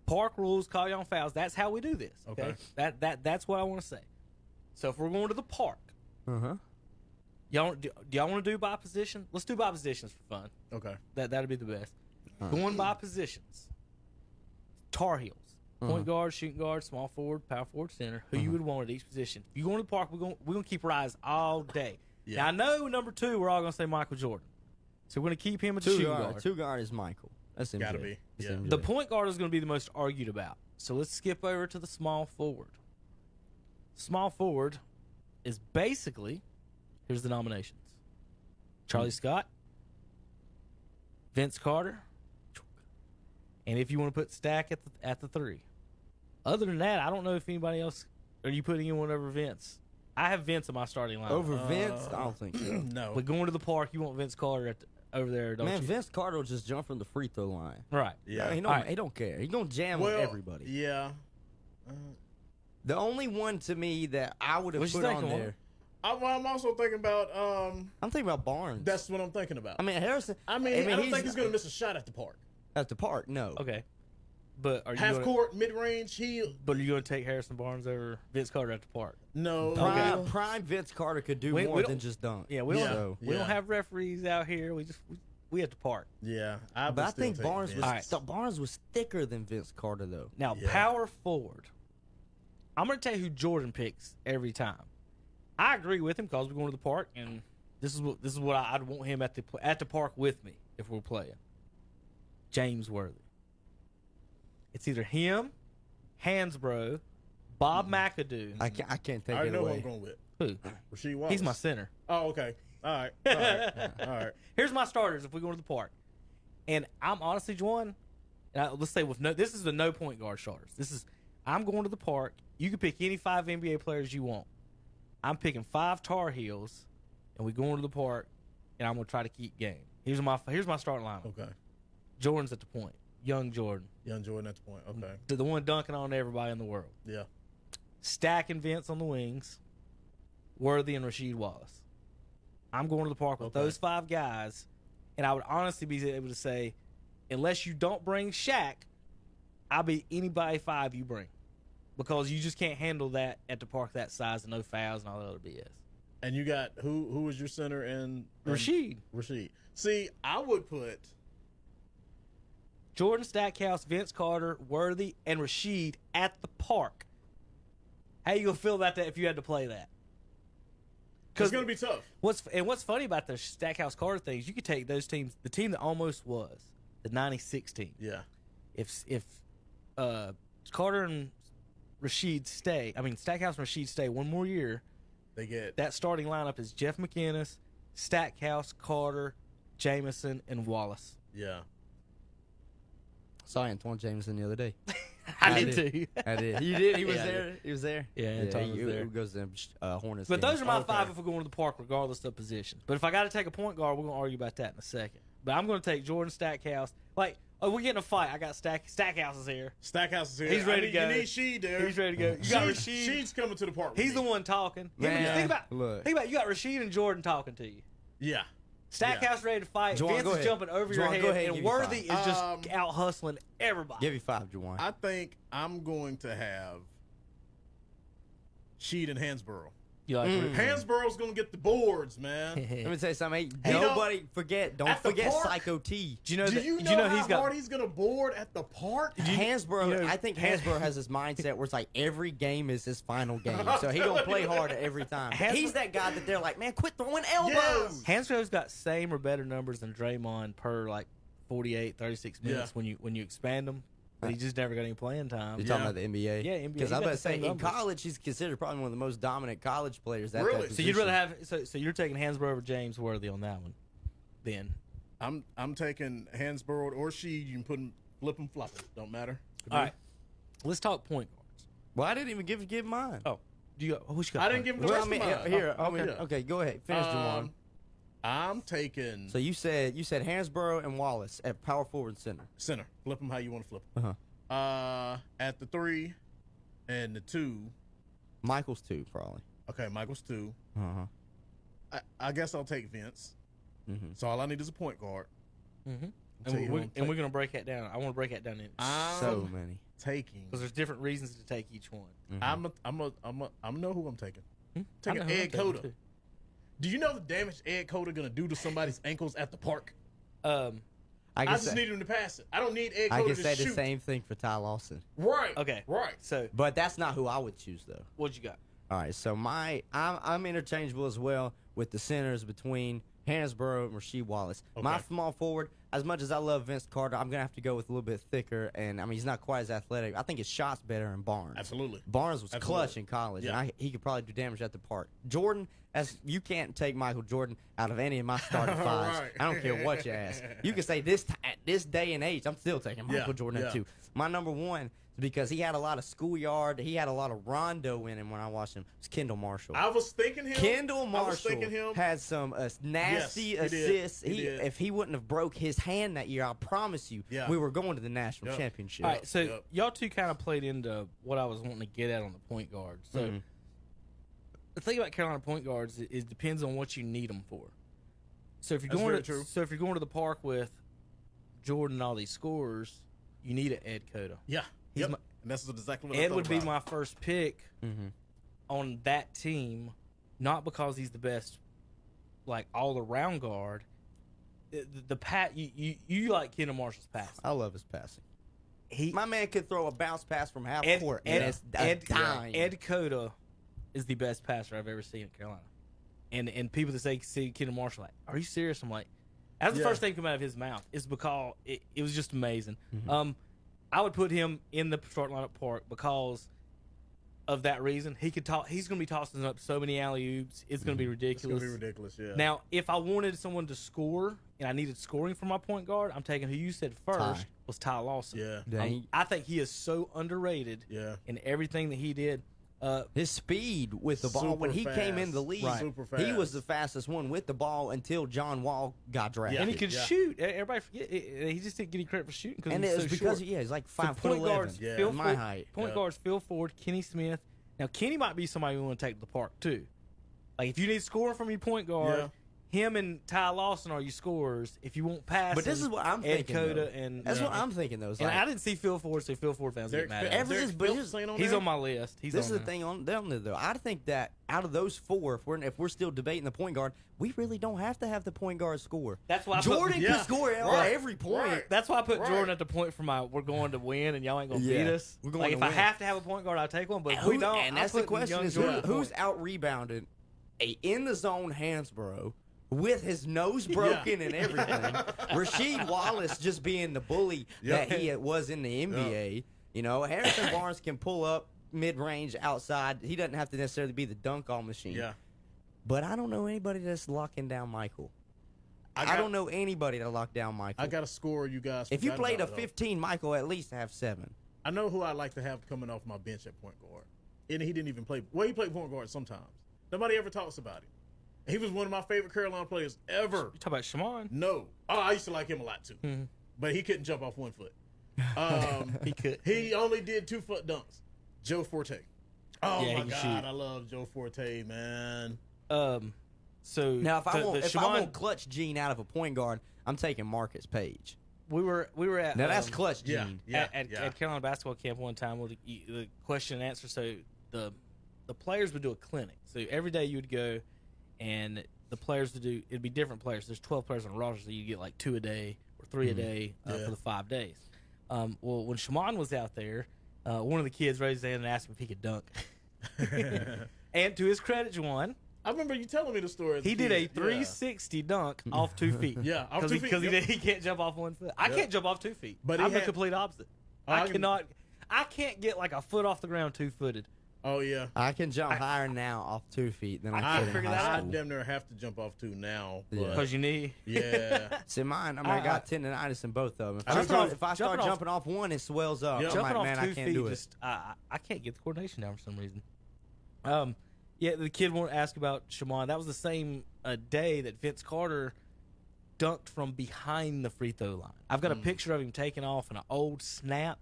park rules, call you on fouls. That's how we do this. Okay. That's what I want to say. So if we're going to the park, do y'all want to do by position? Let's do by positions for fun.
Okay.
That'd be the best. Going by positions. Tar Heels. Point guard, shooting guard, small forward, power forward, center. Who you would want at each position. If you go to the park, we're gonna keep our eyes all day. Yeah. Now I know number 2, we're all gonna say Michael Jordan. So we're gonna keep him at the shooting guard.
Two guard is Michael. That's MJ.
Gotta be. Yeah.
MJ.
The point guard is gonna be the most argued about. So let's skip over to the small forward. Small forward is basically, here's the nominations: Charlie Scott, Vince Carter, and if you want to put Stack at the 3. Other than that, I don't know if anybody else. Are you putting anyone over Vince? I have Vince in my starting lineup.
Over Vince? I don't think so.
No.
But going to the park, you want Vince Carter over there, don't you?
Vince Carter will just jump from the free throw line.
Right.
Yeah.
He don't care. He's gonna jam on everybody.
Yeah.
The only one to me that I would have put on there.
I'm also thinking about.
I'm thinking about Barnes.
That's what I'm thinking about.
I mean Harrison.
I don't think he's gonna miss a shot at the park.
At the park, no.
Okay. But are you
half court, mid range?
But are you going to take Harrison Barnes over Vince Carter at the park?
No.
Prime Vince Carter could do more than just dunk.
Yeah, we don't have referees out here. We at the park.
Yeah,
but I think Barnes was thicker than Vince Carter though.
Now power forward. I'm going to tell you who Jordan picks every time. I agree with him because we're going to the park, and this is what I'd want him at the park with me if we're playing. James Worthy. It's either him, Hansbrough, Bob McAdoo.
I can't take it away.
I know who I'm going with.
Who?
Rasheed Wallace.
He's my center.
Oh, okay. All right. All right.
Here's my starters if we go to the park. And I'm honestly, Juwan, let's say this is the no point guard starters. I'm going to the park. You can pick any 5 NBA players you want. I'm picking 5 Tar Heels, and we're going to the park, and I'm going to try to keep game. Here's my starting lineup.
Okay.
Jordan's at the point. Young Jordan.
Young Jordan at the point. Okay.
The one dunking on everybody in the world.
Yeah.
Stack and Vince on the wings. Worthy and Rasheed Wallace. I'm going to the park with those 5 guys, and I would honestly be able to say, unless you don't bring Shaq, I'll be anybody 5 you bring. Because you just can't handle that at the park that size and no fouls and all that other BS.
And you got who was your center and
Rasheed.
See, I would put
Jordan, Stackhouse, Vince Carter, Worthy, and Rasheed at the park. How you gonna feel about that if you had to play that?
It's gonna be tough.
What's funny about the Stackhouse Carter things? You could take those teams. The team that almost was the '96 team.
Yeah.
If Carter and Stackhouse and Rasheed stay one more year,
they get
that starting lineup is Jeff McInnes, Stackhouse, Carter, Jameson, and Wallace.
Yeah.
Saw Antoine Jameson the other day.
I did too.
I did. You did? He was there? He was there?
Yeah, Antoine was there.
He goes to Hornets.
But those are my 5 if we're going to the park, regardless of position. But if I got to take a point guard, we're going to argue about that in a second. But I'm going to take Jordan Stackhouse. Like, Oh, we're getting a fight. I got Stackhouse is here.
Stackhouse is here.
He's ready to go.
You need Sheed there.
He's ready to go. You got Rasheed.
Sheed's coming to the park.
He's the one talking. Think about you got Rasheed and Jordan talking to you.
Yeah.
Stackhouse ready to fight.
Juwan,
Vince is jumping over your head, and Worthy is just out hustling everybody.
Give you 5, Juwan.
I think I'm going to have Sheed and Hansborough.
You like
Hansborough's going to get the boards, man.
Let me tell you something.
Hey,
Don't forget Psycho T.
Do you know
how hard he's going to board at the park?
Hansborough, I think Hansborough has this mindset where it's like every game is his final game. So he going to play hard at every time. He's that guy that they're like, man, quit throwing elbows.
Yes.
Hansborough's got same or better numbers than Draymond per like 48, 36 minutes when you expand them. But he just never got any playing time.
You're talking about the NBA?
Yeah, NBA.
Because I'm about to say, in college, he's considered probably one of the most dominant college players.
Really?
So you'd rather have so you're taking Hansborough over James Worthy on that one, then?
I'm taking Hansborough or Sheed. You can flip them, flop them. Don't matter.
All right, let's talk point guards.
Well, I didn't even give mine.
Oh, do you? What you got?
I didn't give him the rest of mine.
Here, okay, go ahead. Finish the one.
I'm taking.
So you said Hansborough and Wallace at power forward center.
Center. Flip them how you want to flip them. At the 3 and the 2.
Michael's 2 probably.
Okay, Michael's 2. I guess I'll take Vince. So all I need is a point guard.
And we're gonna break that down. I want to break that down in
so many
taking
because there's different reasons to take each one.
I'm know who I'm taking. Taking Ed Cota. Do you know the damage Ed Cota gonna do to somebody's ankles at the park?
I
just need him to pass it. I don't need Ed Cota to shoot.
I can say the same thing for Ty Lawson.
Right.
Okay.
Right.
So,
but that's not who I would choose though.
What you got?
All right. So I'm interchangeable as well with the centers between Hansborough and Rasheed Wallace. Okay. My small forward, as much as I love Vince Carter, I'm gonna have to go with a little bit thicker. And I mean, he's not quite as athletic. I think his shot's better in Barnes.
Absolutely.
Barnes was clutch in college, and he could probably do damage at the park. Jordan, you can't take Michael Jordan out of any of my starting fives.
Right.
I don't care what you ask. You can say at this day and age, I'm still taking Michael Jordan at 2. My number 1. Because he had a lot of schoolyard, he had a lot of rondo in him when I watched him. It was Kendall Marshall.
I was thinking him.
Kendall Marshall had some nasty assists. If he wouldn't have broke his hand that year, I promise you, we were going to the national championship.
All right, so y'all two kind of played into what I was wanting to get at on the point guard. So the thing about Carolina point guards is it depends on what you need them for. So if you're going to the park with Jordan and all these scorers, you need an Ed Cota.
Yeah. And that's exactly what
Ed would be my first pick on that team, not because he's the best, like all around guard. You like Kendall Marshall's passing.
I love his passing. My man could throw a bounce pass from half court.
Ed Cota is the best passer I've ever seen in Carolina. And people that see Kendall Marshall like, are you serious? I'm like, that's the first thing to come out of his mouth. Is because it was just amazing. I would put him in the starting lineup park because of that reason. He's going to be tossing up so many alley-oops. It's going to be ridiculous.
It's going to be ridiculous, yeah.
Now, if I wanted someone to score and I needed scoring for my point guard, I'm taking who you said first was Ty Lawson.
Yeah.
I think he is so underrated in everything that he did.
His speed with the ball when he came in the league, he was the fastest one with the ball until John Wall got drafted.
And he could shoot. Everybody forget he just didn't get any credit for shooting because he's so
because
short.
He's like 5'11".
My height. Point guards Phil Ford, Kenny Smith. Now Kenny might be somebody we want to take to the park too. Like if you need scoring from your point guard. Him and Ty Lawson are your scorers. If you won't pass,
but this is what I'm thinking.
Ed Cota and
that's what I'm thinking. Though,
and I didn't see Phil Ford, so Phil Ford fans get mad at him. He's on my list.
This is the thing on them though. I think that out of those 4, if we're still debating the point guard, we really don't have to have the point guard score.
That's why
Jordan can score at every point.
Right. That's why I put Jordan at the point for we're going to win, and y'all ain't gonna beat us.
We're going
like
to
if
win.
I have to have a point guard, I'll take one. But if we don't,
and that's the question: is who's out rebounded a in the zone Hansborough with his nose broken and everything. Rasheed Wallace just being the bully that he was in the NBA. You know, Harrison Barnes can pull up mid-range outside. He doesn't have to necessarily be the dunk-on machine. But I don't know anybody that's locking down Michael. I don't know anybody to lock down Michael.
I got a score, you guys.
If you played a 15, Michael at least have 7.
I know who I'd like to have coming off my bench at point guard. And he didn't even play. Well, he played point guard sometimes. Nobody ever talks about him. He was one of my favorite Carolina players ever.
You talk about Shimon?
No. Oh, I used to like him a lot, too. but he couldn't jump off 1 foot.
He could.
He only did 2-foot dunks. Joe Forte. Oh
Yeah,
my
he can
God,
shoot.
I love Joe Forte, man.
So
Now, if I
Shimon,
want clutch Gene out of a point guard, I'm taking Marcus Page.
we were at
Now that's clutch
Yeah,
Gene.
yeah,
at
yeah.
Carolina basketball camp one time with the question and answer. So the players would do a clinic. So every day you would go, and the players would do. It'd be different players. There's 12 players on the roster, so you get like 2 a day or 3 a day for the 5 days. Well, when Shimon was out there, one of the kids raised his hand and asked him if he could dunk. And to his credit, Juwan,
I remember you telling me the story.
he did a 360 dunk off 2 feet.
Yeah, off 2 feet.
Because
Yep.
he can't jump off 1 foot. I can't jump off 2 feet.
But
I'm
he
the
had-
complete opposite.
I
I can't get like a foot off the ground 2-footed.
Oh yeah.
I can jump higher now off 2 feet than I could in
figured
high
that
I
out.
school.
damn near have to jump off 2 now. But
Because you need.
yeah.
See, mine, I got tendonitis in both of them. If I
Jumping
start,
off-
if I start
jumping off-
jumping off one, it swells up.
Yep.
I'm
Jumping
like,
off
man,
2
I can't
feet,
do it.
just I can't get the coordination down for some reason. Yeah, the kid wanted to ask about Shimon. That was the same day that Vince Carter dunked from behind the free throw line. I've got a picture of him taken off in an old Snap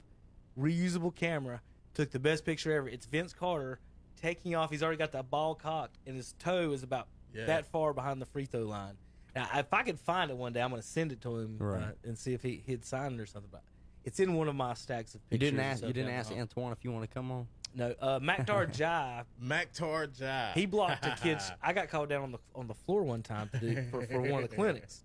reusable camera. Took the best picture ever. It's Vince Carter taking off. He's already got that ball cocked, and his toe is about that far behind the free throw line. Now, if I could find it one day, I'm going to send it to him and see if he'd sign it or something. But it's in one of my stacks of
You
pictures.
didn't ask Antoine if you want to come on.
No, Maktar Jai.
Maktar Jai.
He blocked a kid. I got called down on the floor one time to do for one of the clinics.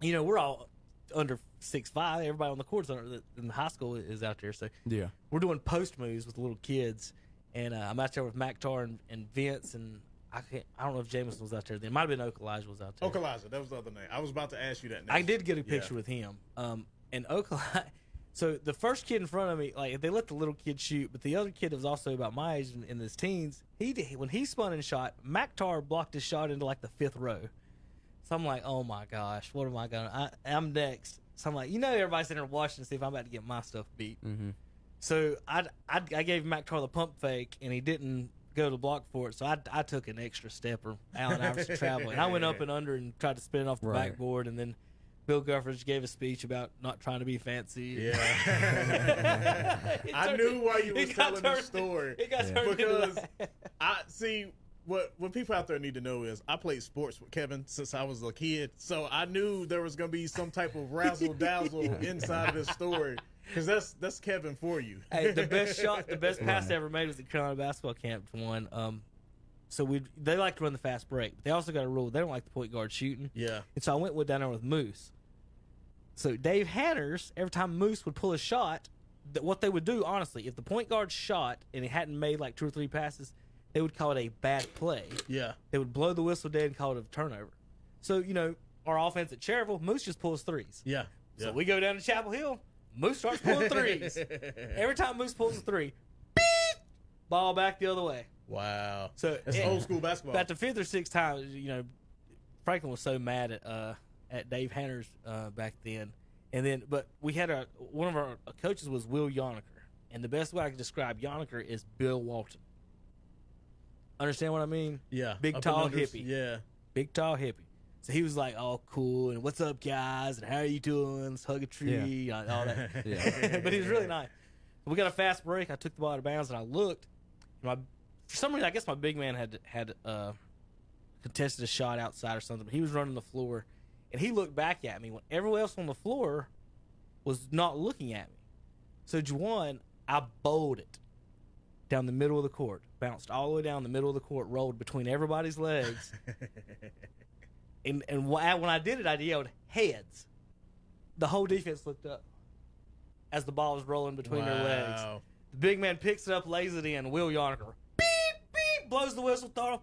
You know, we're all under 6'5". Everybody on the courts in the high school is out there. So
Yeah.
we're doing post moves with little kids, and I'm out there with Maktar and Vince, and I don't know if Jameson was out there. Then it might have been Okalaja was out there.
Okalaja, that was the other name. I was about to ask you that next.
I did get a picture with him. And Okalaja. So the first kid in front of me, like they let the little kid shoot, but the other kid was also about my age in his teens. When he spun and shot, Maktar blocked his shot into like the 5th row. So I'm like, oh my gosh, what am I gonna? I'm next. So I'm like, everybody's sitting there watching to see if I'm about to get my stuff beat.
Mm-hmm.
So I gave Maktar the pump fake, and he didn't go to block for it. So I took an extra step, or Allen Iverson travel, and I went up and under and tried to spin it off the backboard, and then Bill Guthridge gave a speech about not trying to be fancy.
Yeah. I knew why you was telling the story.
It got turned
Because
into that.
I see what people out there need to know is I played sports with Kevin since I was a kid, so I knew there was gonna be some type of razzle dazzle inside of this story. Because that's Kevin for you.
Hey, the best pass I ever made was at Carolina basketball camp to one. So they like to run the fast break, but they also got a rule they don't like the point guard shooting.
Yeah.
And so I went down there with Moose. So Dave Hanners, every time Moose would pull a shot, what they would do, honestly, if the point guard shot and he hadn't made like 2 or 3 passes, they would call it a bad play.
Yeah.
They would blow the whistle dead and call it a turnover. So, our offense at Cherryville, Moose just pulls threes.
Yeah.
So we go down to Chapel Hill, Moose starts pulling threes. Every time Moose pulls a 3, beep, ball back the other way.
Wow.
So
it's old school basketball.
About the 5th or 6th time, Franklin was so mad at Dave Hanners back then. And then, but we had one of our coaches was Will Yoniker, and the best way I can describe Yoniker is Bill Walton. Understand what I mean?
Yeah.
Big
Up
tall
and under-
hippie.
Yeah.
Big tall hippie. So he was like, "Oh, cool, and what's up, guys? And how are you doing? Let's hug a tree, all that."
Yeah.
But he was really nice. We got a fast break. I took the ball out of bounds, and I looked. For some reason, I guess my big man had contested a shot outside or something. But he was running the floor, and he looked back at me when everyone else on the floor was not looking at me. So Juwan, I bowled it down the middle of the court, bounced all the way down the middle of the court, rolled between everybody's legs. And when I did it, I yelled, "Heads." The whole defense looked up as the ball was rolling between their legs. The big man picks it up, lays it in. Will Yoniker, beep, beep, blows the whistle, thought,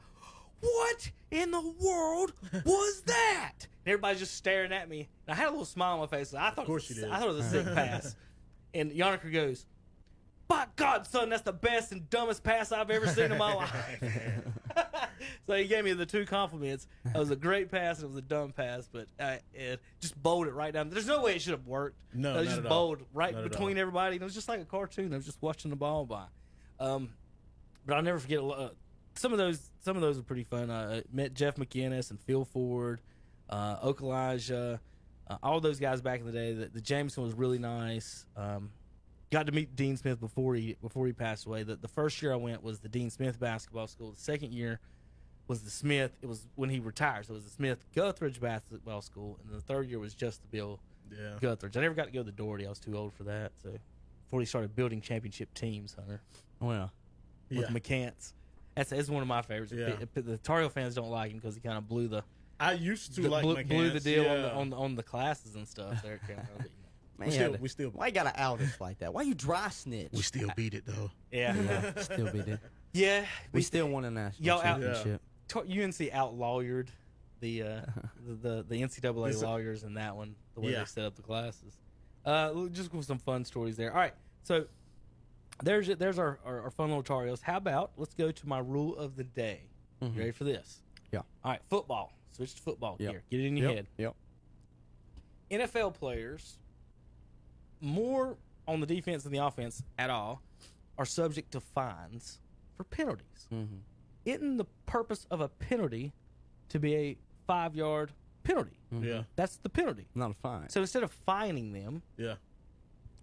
"What in the world was that?" And everybody's just staring at me. And I had a little smile on my face. I thought,
Of course you did.
I thought it was a sick pass. And Yoniker goes, "By God, son, that's the best and dumbest pass I've ever seen in my life." So he gave me the 2 compliments. It was a great pass and it was a dumb pass, but it just bowled it right down. There's no way it should have worked.
No,
it was
not
just
at all.
bowled right
Not at
between
all.
everybody. And it was just like a cartoon. I was just watching the ball by. But I'll never forget some of those were pretty fun. I met Jeff McInnes and Phil Ford, Okalaja, all those guys back in the day. The Jameson was really nice. Got to meet Dean Smith before he passed away. The first year I went was the Dean Smith basketball school. The second year was the Smith. It was when he retired, so it was the Smith Guthridge basketball school, and the third year was just the Bill Guthridge. I never got to go to the Doherty. I was too old for that. So before he started building championship teams, Hunter.
Well,
with McCants. That's one of my favorites.
Yeah.
The Tar Heel fans don't like him because he kind of blew the.
I used to like McCants.
Blew the deal on the classes and stuff. There,
man,
we still.
Why you gotta out us like that? Why you dry snitch?
We still beat it though.
Yeah,
still beat it.
Yeah,
we still won a national championship.
UNC outlawyered the NCAA lawyers in that one. The way they set up the classes. Just with some fun stories there. All right, so there's our fun little Tar Heels. How about let's go to my rule of the day. You ready for this?
Yeah.
All right, football. Switch to football here. Get it in your head.
Yep.
NFL players, more on the defense than the offense at all, are subject to fines for penalties. Isn't the purpose of a penalty to be a 5-yard penalty?
Yeah.
That's the penalty.
Not a fine.
So instead of fining them,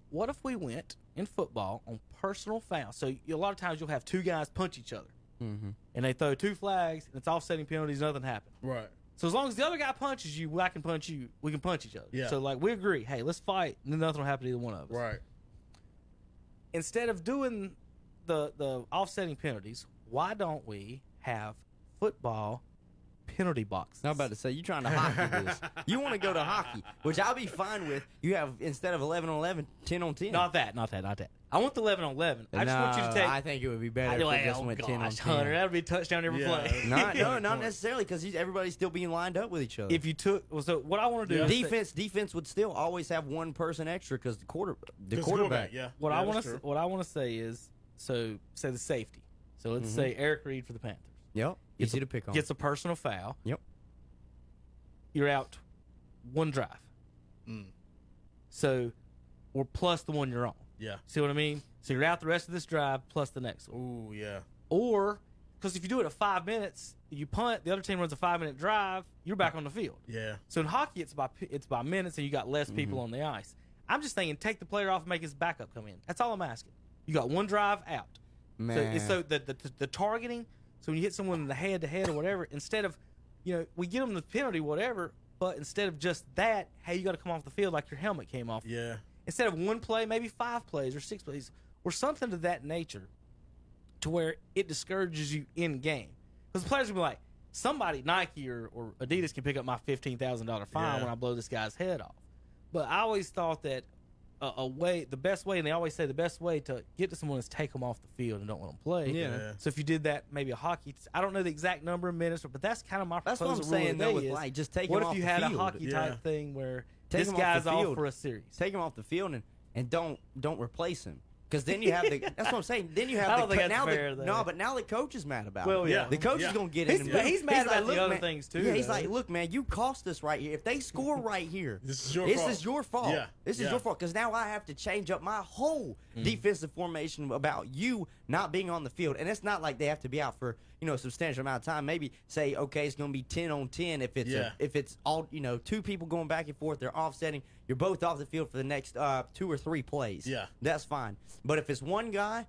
what if we went in football on personal fouls? So a lot of times you'll have two guys punch each other. And they throw two flags, and it's offsetting penalties, nothing happened.
Right.
So as long as the other guy punches you, I can punch you, we can punch each other.
Yeah.
So, like, we agree, hey, let's fight, and then nothing will happen to either one of us.
Right.
Instead of doing the offsetting penalties, why don't we have football penalty boxes?
I'm about to say, you trying to hockey this. You want to go to hockey, which I'll be fine with. You have, instead of 11 on 11, 10 on 10.
Not that. I want the 11 on 11. I just want you to take.
I think it would be better if we just went 10 on 10.
Hunter, that would be a touchdown every play.
No, not necessarily, because everybody's still being lined up with each other.
If you took, so what I want to do is
defense would still always have one person extra because the quarterback.
Yeah.
What I want to say is, so say the safety. So let's say Eric Reed for the Panthers.
Yep. Easy to pick on.
Gets a personal foul.
Yep.
You're out one drive. So, or plus the one you're on.
Yeah.
See what I mean? So you're out the rest of this drive plus the next one.
Ooh, yeah.
Or, because if you do it at 5 minutes, you punt, the other team runs a 5-minute drive, you're back on the field.
Yeah.
So in hockey, it's by minutes, and you got less people on the ice. I'm just thinking, take the player off and make his backup come in. That's all I'm asking. You got one drive out.
Man.
So the targeting. So when you hit someone in the head to head or whatever, instead of, we get them the penalty, whatever. But instead of just that, hey, you got to come off the field like your helmet came off.
Yeah.
Instead of one play, maybe 5 plays or 6 plays or something to that nature, to where it discourages you in game. Because the players will be like, somebody, Nike or Adidas, can pick up my $15,000 fine when I blow this guy's head off. But I always thought that the best way, and they always say the best way to get to someone is take them off the field and don't let them play.
Yeah.
So if you did that, maybe a hockey, I don't know the exact number of minutes, but that's kind of my proposal.
That's what I'm saying, though, with
is,
like, just take them off the field.
What if you had a hockey type thing where
Take
this
him off
guy's
the
off
field.
for a series?
Take him off the field and don't replace him. Because then you have the. That's what I'm saying. Then you have
I don't think that's
now
fair,
the
though.
but now the coach is mad about
Well,
it.
yeah.
The coach is gonna get in.
He's mad about
like,
the other
man,
things too.
Yeah, he's
though.
like, look, man, you cost us right here. If they score right here,
This is your fault.
Yeah,
This
is your fault. Because now I have to change up my whole defensive formation about you not being on the field. And it's not like they have to be out for a substantial amount of time. Maybe say, okay, it's gonna be 10 on 10 if it's all 2 people going back and forth. They're offsetting. You're both off the field for the next 2 or 3 plays.
Yeah,
that's fine. But if it's one guy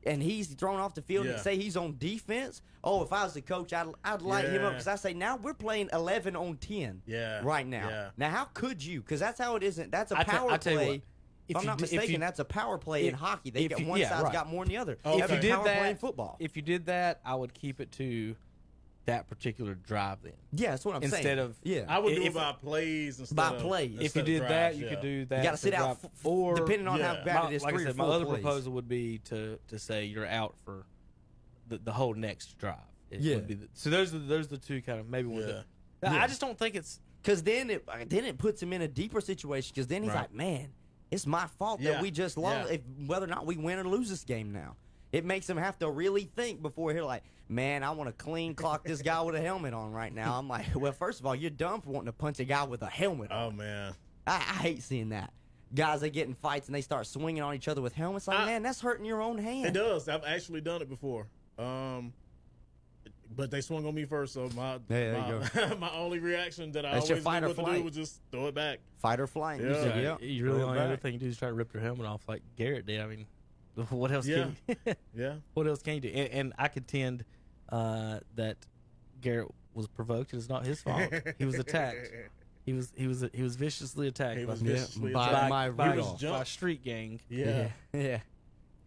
and he's thrown off the field and say he's on defense, if I was the coach, I'd light him up, because I say, now we're playing 11 on 10 right now.
Yeah.
Now, how could you? Because that's how it isn't. That's a power play. If I'm not mistaken, that's a power play in hockey. They got one side's got more than the other.
If you did
power play in
that,
football.
If you did that, I would keep it to that particular drive then.
Yeah, that's what I'm saying.
Instead of
I would do it by plays instead of
plays.
If you did that, you could do that.
You got to sit out, or depending on how bad it is.
Like
3
I said,
or 4
my other
plays.
proposal would be to say you're out for the whole next drive. Would be so those are the 2 kind of maybe one. I just don't think it's
because then it puts him in a deeper situation, because then he's like, man, it's my fault that we just lost. Whether or not we win or lose this game now, it makes him have to really think before he's like, man, I want to clean clock this guy with a helmet on right now. I'm like, well, first of all, you're dumb for wanting to punch a guy with a helmet on.
Oh, man.
I hate seeing that. Guys, they get in fights and they start swinging on each other with helmets. Like, man, that's hurting your own hand.
It does. I've actually done it before. But they swung on me first, so my only reaction that I
That's your
always
fight
knew
or
what to
flight.
do was just throw it back.
Fight or flight.
Yeah.
You really only other thing you do is try to rip their helmet off like Garrett did. I mean, what else can you
Yeah.
What else can you do? And I contend that Garrett was provoked. It's not his fault. He was attacked. He was viciously attacked
He was
by,
viciously
by
attacked.
my
by
Rudolph.
a street gang.
Yeah.
Yeah.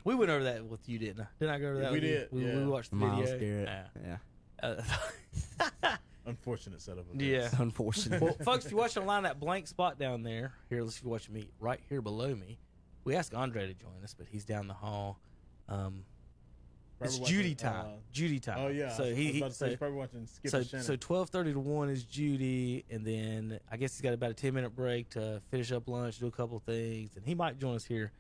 We went over that with you, didn't I? Didn't I go over that
We
with you?
did,
We
yeah.
watched the
Miles
video.
Garrett. Yeah.
Unfortunate setup of
Yeah.
this.
Unfortunate.
Well, folks, if you're watching online, that blank spot down there, here, let's see if you're watching me, right here below me. We asked Andre to join us, but he's down the hall. It's
Probably
Judy
watching,
time. Judy time.
Oh yeah.
So
I was about to say, he's probably watching Skip
so
and Shannon.
so 12:30 to 1 is Judy, and then I guess he's got about a 10-minute break to finish up lunch, do a couple of things, and he might join us here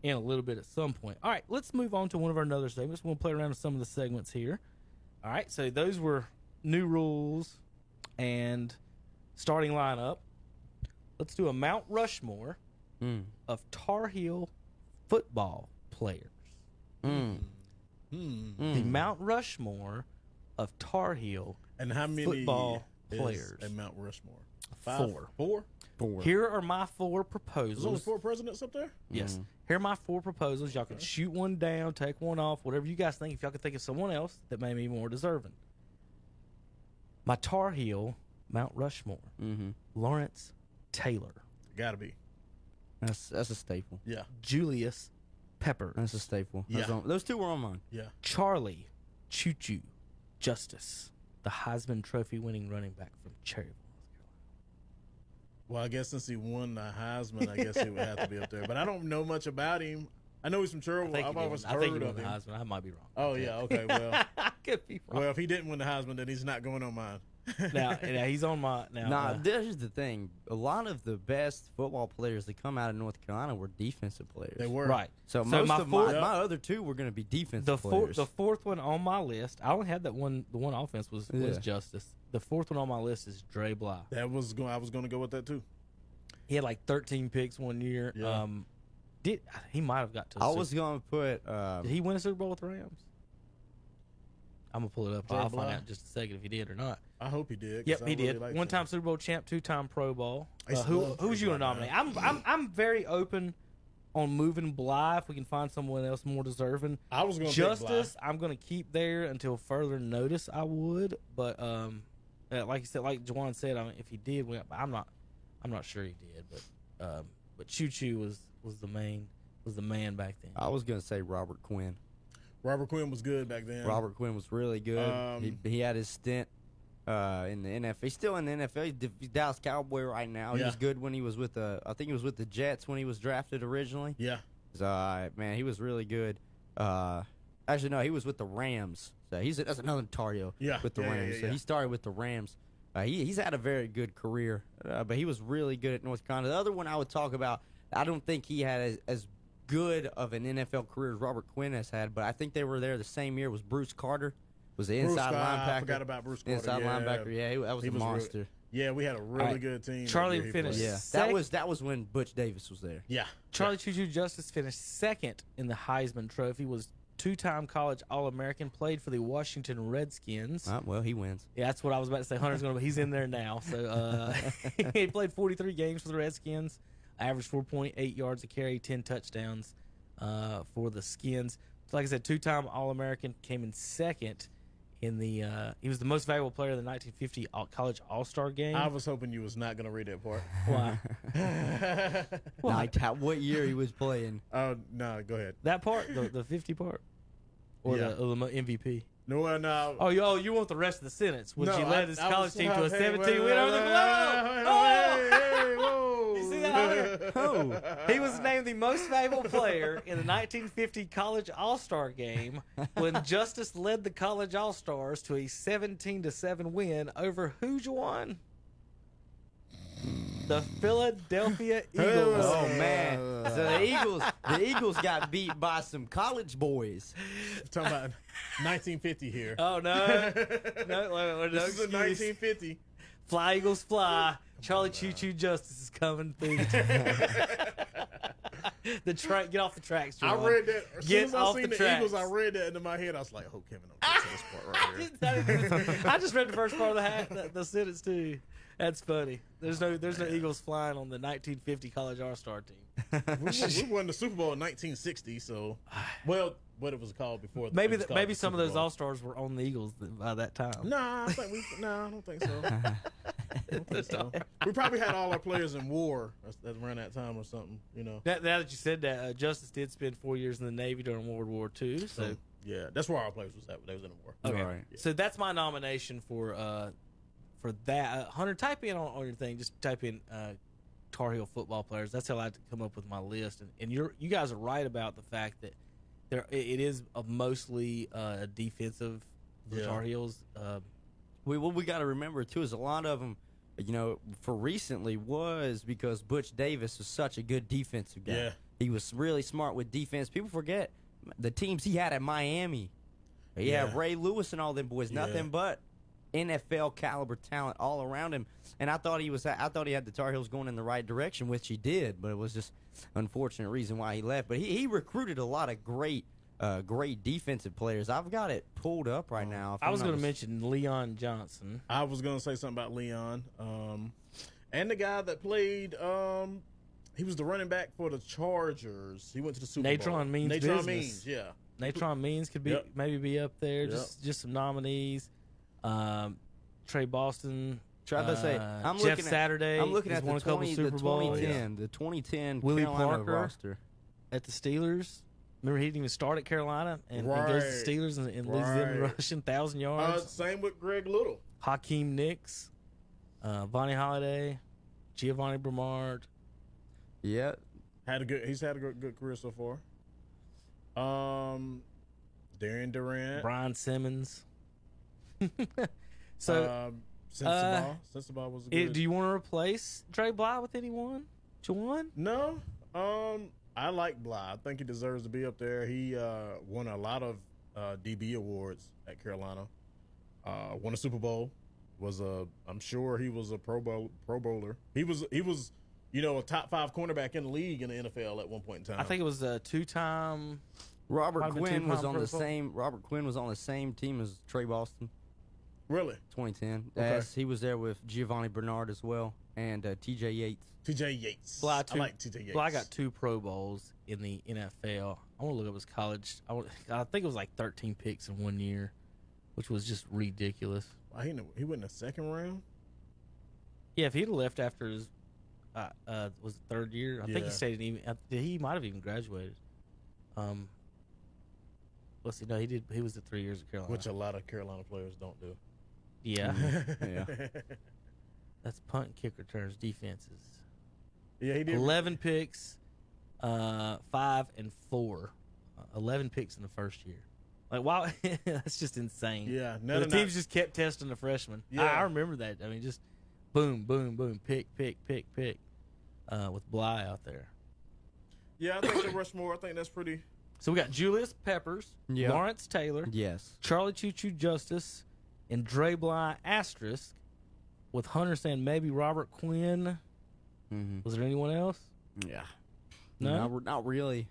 in a little bit at some point. All right, let's move on to one of our other segments. We'll play around with some of the segments here. All right, so those were new rules and starting lineup. Let's do a Mount Rushmore of Tar Heel football players. The Mount Rushmore of Tar Heel
and how many
football
is
players.
at Mount Rushmore?
4.
4?
Here are my 4
There's only
proposals.
4 presidents up there?
Yes. Here are my 4 proposals. Y'all can shoot one down, take one off, whatever you guys think. If y'all can think of someone else that may be more deserving. My Tar Heel Mount Rushmore. Lawrence Taylor.
Gotta be.
That's a staple.
Yeah.
Julius Peppers.
That's a staple.
Yeah.
Those two were on mine.
Yeah.
Charlie Choo Choo Justice, the Heisman Trophy winning running back from Cherryville.
Well, I guess since he won the Heisman, I guess he would have to be up there. But I don't know much about him. I know he's from Cherryville. I've always
I think he
heard
won
of
the
him.
Heisman. I might be wrong.
Oh, yeah. Okay. Well,
I could be wrong.
well, if he didn't win the Heisman, then he's not going on mine.
now he's on my
Here's the thing. A lot of the best football players that come out of North Carolina were defensive players.
They were.
right.
So
my
most of
fourth-
my other two were going to be defensive
The
players.
fourth one on my list, I only had that one. The one offense was Justice. The fourth one on my list is Dre Bly.
I was going to go with that too.
He had like 13 picks one year.
Yeah.
He might have got to.
I was going to put.
Did he win a Super Bowl with the Rams? I'm gonna pull it up.
Dre
I'll
Bly?
find out in just a second if he did or not.
I hope he did. 'cause
Yep,
I
he
really
did.
liked
One-time
him.
Super Bowl champ, 2-time Pro Bowl.
I used to love
Who's
Dre
you gonna
Bly,
nominate?
man.
I'm very open on moving Bly if we can find someone else more deserving.
I was going to
Justice, I'm gonna keep there until further notice. I would, but like you said, like Juwan said, I mean, if he did win, I'm not sure he did, but Choo Choo was the man back then.
I was going to say Robert Quinn.
Robert Quinn was good back then.
Robert Quinn was really good. He had his stint in the NFL. He's still in the NFL. He's Dallas Cowboy right now. He
Yeah.
was good when he was with I think he was with the Jets when he was drafted originally.
Yeah.
Man, he was really good. Actually, no, he was with the Rams. So that's another Tar Heel with the Rams. So he started with the Rams. He's had a very good career, but he was really good at North Carolina. The other one I would talk about, I don't think he had as good of an NFL career as Robert Quinn has had, but I think they were there the same year. Was Bruce Carter? Was the inside linebacker?
I forgot about Bruce Carter.
Inside linebacker. Yeah, that was a monster.
Yeah, we had a really good team.
Charlie
that year he
finished-
played.
Yeah, that was when Butch Davis was there.
Yeah.
Charlie Choo Choo Justice finished second in the Heisman Trophy. Was 2-time college All-American. Played for the Washington Redskins.
Well, he wins.
Yeah, that's what I was about to say. Hunter's gonna. He's in there now. So he played 43 games for the Redskins. Averaged 4.8 yards a carry, 10 touchdowns for the Skins. Like I said, 2-time All-American. Came in second in the. He was the most valuable player in the 1950 college All-Star game.
I was hoping you was not going to read that part.
Why?
What year he was playing?
Oh, no, go ahead.
That part, the 50 part, or
Yeah.
the MVP.
No, no.
Oh, you want the rest of the sentence? When
No,
he led his
I
college
was-
team to a
hey,
17
wait,
win over the
wait,
Globe.
hey, whoa.
You see that, Hunter?
Oh,
He was named the most valuable player in the 1950 College All-Star game when Justice led the College All-Stars to a 17-7 win over who's won? The Philadelphia Eagles.
oh man! So the Eagles got beat by some college boys.
I'm talking about 1950 here.
Oh no! No,
This is a
excuse.
1950.
Fly Eagles fly. Charlie Choo Choo Justice is coming through. Get off the tracks,
I
Juwan.
read that. As soon as I
off
seen
the
the
tracks.
Eagles, I read that into my head. I was like, "Oh, Kevin, don't get to this part right here."
I just read the first part of the sentence too. That's funny. There's no Eagles flying on the 1950 College All-Star team.
we won the Super Bowl in 1960, so well, what it was called before.
Maybe some of those All-Stars were on the Eagles by that time.
Nah, I don't think so. I don't think so. We probably had all our players in war around that time or something, you know.
Now that you said that, Justice did spend 4 years in the Navy during World War II. So
yeah, that's where our players was at. They was in the war.
okay,
Right.
yeah. So that's my nomination for that. Hunter, type in on your thing. Just type in Tar Heel football players. That's how I come up with my list. And you guys are right about the fact that it is mostly defensive. The Tar Heels.
What we got to remember too is a lot of them, you know, for recently was because Butch Davis was such a good defensive guy.
Yeah.
He was really smart with defense. People forget the teams he had at Miami. He had Ray Lewis and all them boys. Nothing but NFL caliber talent all around him. And I thought he had the Tar Heels going in the right direction, which he did, but it was just unfortunate reason why he left. But he recruited a lot of great defensive players. I've got it pulled up right now.
I was going to mention Leon Johnson.
I was going to say something about Leon. And the guy that played, he was the running back for the Chargers. He went to the Super Bowl.
Natron Means
Natron
Business.
Means, yeah.
Natron Means could maybe be up there. Just some nominees. Trey Boston.
Try to say,
Jeff Saturday.
I'm looking
He's
at
won a couple Super Bowls.
the 2010
Willie
Carolina
Parker.
roster.
At the Steelers. Remember, he didn't even start at Carolina and goes to the Steelers and leads them rushing 1,000 yards.
Same with Greg Little.
Hakeem Nicks, Vonnie Holiday, Giovanni Bernard.
Yeah.
He's had a good career so far. Darian Durant.
Brian Simmons. So,
Sensabaugh was good.
do you want to replace Trey Bly with anyone? Juwan?
No. I like Bly. I think he deserves to be up there. He won a lot of DB awards at Carolina. Won a Super Bowl. I'm sure he was a Pro Bowler. He was a top 5 cornerback in the league in the NFL at one point in time.
I think it was a 2-time.
Robert Quinn was on the same team as Trey Boston.
Really?
2010.
Okay.
He was there with Giovanni Bernard as well and T.J. Yates.
T.J. Yates.
Bly,
I like T.J. Yates.
Bly got 2 Pro Bowls in the NFL. I want to look up his college. I think it was like 13 picks in 1 year, which was just ridiculous.
He went in the second round?
Yeah, if he'd have left after his was the 3rd year, I think he stayed in he might have even graduated. Let's see. No, he did. He was at 3 years at Carolina,
Which a lot of Carolina players don't do.
Yeah.
Yeah.
That's punt and kick returns, defenses.
Yeah, he did.
11 picks, 5 and 4. 11 picks in the first year. Like, wow, that's just insane.
Yeah.
The teams just kept testing the freshmen.
Yeah.
I remember that. I mean, just boom, boom, boom, pick, with Bly out there.
Yeah, I think the Rushmore, I think that's pretty.
So we got Julius Peppers,
Yep.
Lawrence Taylor,
Yes.
Charlie Choo-Choo Justice, and Dre Bly asterisk, with Hunter saying maybe Robert Quinn.
Mm-hmm.
Was there anyone else?
Yeah.
No?
Not really.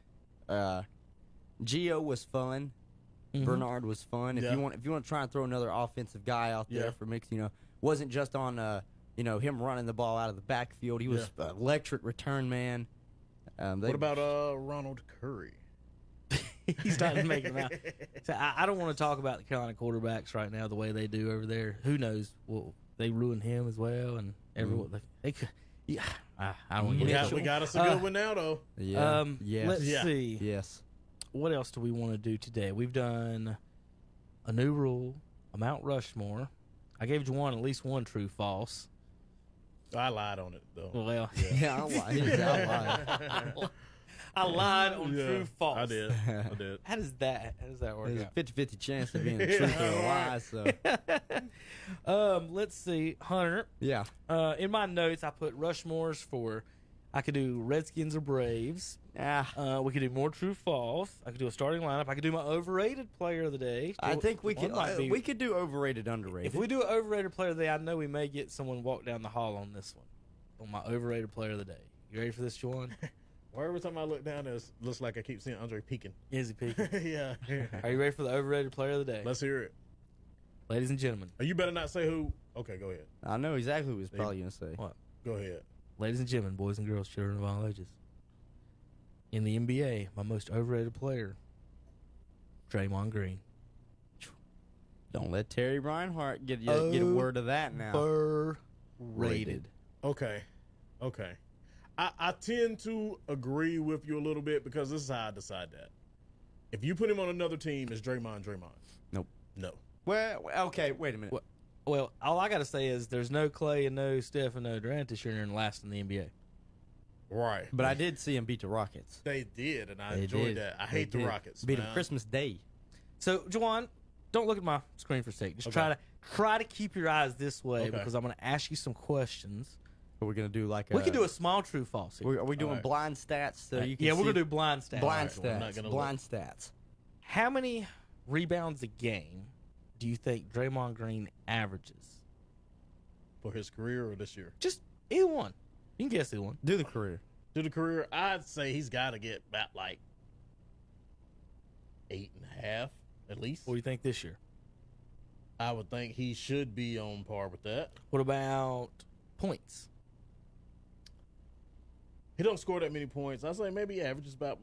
Gio was fun.
Mhm.
Bernard was fun. If
Yeah.
you want to try and throw another offensive guy out there for mix, wasn't just on him running the ball out of the backfield. He was an electric return man.
What about Ronald Curry?
He's starting to make them out. So I don't want to talk about the Carolina quarterbacks right now the way they do over there. Who knows? Well, they ruined him as well, and everyone they could. Yeah, I don't want to get
We got us a good one now, though.
Yeah. Yes.
Let's see.
Yes.
What else do we want to do today? We've done a new rule, a Mount Rushmore. I gave Juwan at least one true false.
I lied on it, though.
Well,
Yeah, I lied.
I lied on
Yeah,
true false.
I did.
How does that work
There's
out?
a 50-50 chance of being the truth or a lie. So
Let's see, Hunter.
yeah.
In my notes, I put Rushmores for. I could do Redskins or Braves. We could do more true false. I could do a starting lineup. I could do my overrated player of the day.
I think we could.
might be-
We could do overrated, underrated.
If we do an overrated player of the day, I know we may get someone walk down the hall on this one. On my overrated player of the day. You ready for this, Juwan?
Why every time I look down, it looks like I keep seeing Andre peeking.
Is he peeking?
Yeah.
Are you ready for the overrated player of the day?
Let's hear it.
Ladies and gentlemen.
You better not say who. Okay, go ahead.
I know exactly what he's probably going to say.
What?
Go ahead.
Ladies and gentlemen, boys and girls, children of all ages. In the NBA, my most overrated player, Draymond Green.
Don't let Terry Reinhart get a word of that now.
Overrated.
Okay. I tend to agree with you a little bit because this is how I decide that. If you put him on another team, it's Draymond.
Nope.
No.
Well, okay, wait a minute.
Well, all I got to say is there's no Clay and no Steph and no Durant this year and last in the NBA.
Right.
But I did see him beat the Rockets.
They did, and I enjoyed that. I hate the Rockets.
Beat them Christmas Day.
So, Juwan, don't look at my screen for a sec. Just try to keep your eyes this way because I'm going to ask you some questions.
But we're going to do like
we can do a small true false here.
Are we doing blind stats so you can
we're
see?
going to do blind stats.
Blind stats. Blind stats.
How many rebounds a game do you think Draymond Green averages?
For his career or this year?
Just either one. You can guess either one.
Do the career.
I'd say he's got to get about like 8.5 at least.
What do you think this year?
I would think he should be on par with that.
What about points?
He don't score that many points. I'd say maybe he averages about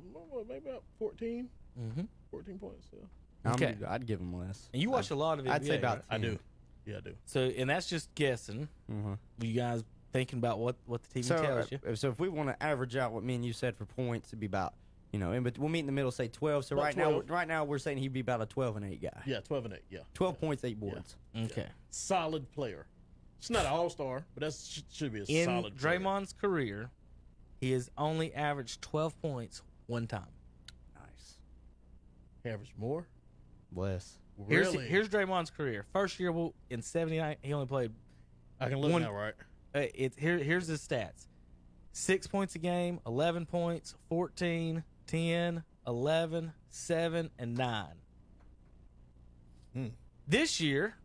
14.
Mm-hmm.
14 points. Yeah.
Okay.
I'd give him less.
And you watch a lot of it.
I'd say about 10.
I do. Yeah, I do.
So, and that's just guessing.
Mm-hmm.
You guys thinking about what the TV tells you?
So if we want to average out what me and you said for points, it'd be about, but we'll meet in the middle, say 12. So
about
right now we're saying he'd be about a 12 and 8 guy.
Yeah, 12 and 8. Yeah.
12 points, 8 boards.
Yeah. Okay.
Solid player. It's not an all-star, but that should be a
in
solid player.
Draymond's career, he has only averaged 12 points one time.
Nice.
He averaged more?
Less.
Really?
Here's Draymond's career. First year in 79, he only played.
I can look now, right?
Here's his stats: 6 points a game, 11 points, 14, 10, 11, 7, and 9. This year,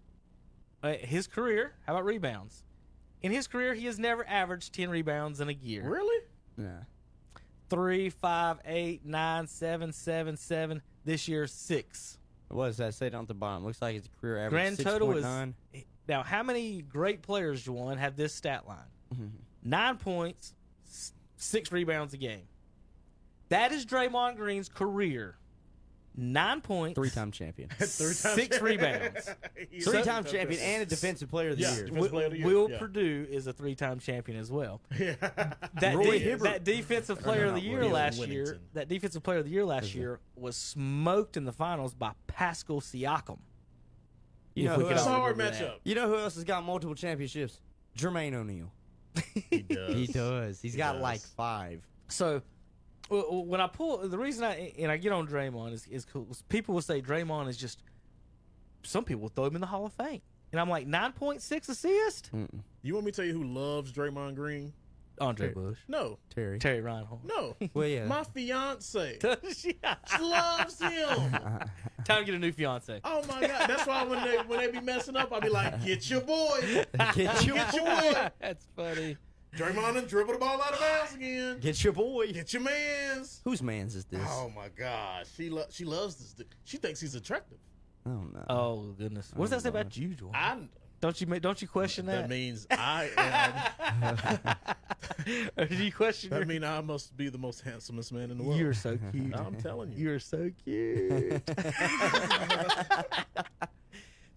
his career. How about rebounds? In his career, he has never averaged 10 rebounds in a year.
Really?
Yeah.
3, 5, 8, 9, 7, 7, 7. This year, 6.
What does that say down at the bottom? Looks like his career average
Grand total is
6.9.
now. How many great players, Juwan, have this stat line? 9 points, 6 rebounds a game. That is Draymond Green's career. 9 points,
3-time champion,
6 rebounds,
3-time champion, and a defensive player of the year.
Will Purdue is a 3-time champion as well.
Yeah.
That defensive player of the year last year. That defensive player of the year last year was smoked in the finals by Pascal Siakam.
It's a
hard matchup.
You know who else has got multiple championships? Jermaine O'Neal.
He does.
He does. He's got like 5.
So when I pull, the reason I get on Draymond is cool. People will say Draymond is just. Some people will throw him in the Hall of Fame, and I'm like 9.6 assist.
You want me to tell you who loves Draymond Green?
Andre Bush.
No.
Terry
Reinhold.
No.
Well, yeah.
My fiance
She
loves him.
Time to get a new fiance.
Oh my God! That's why when they be messing up, I be like, "Get your boy,
Get your
boy."
That's funny.
Draymond and dribble the ball out of bounds again.
Get your boy.
Get your man's.
Whose man's is this?
Oh my gosh, she loves this dude. She thinks he's attractive.
Oh no.
Oh goodness. What does that say about you, Jordan? Don't you question that?
That means I am.
Or do you question?
That means I must be the most handsomest man in the world.
You're so cute.
I'm telling you.
You're so cute.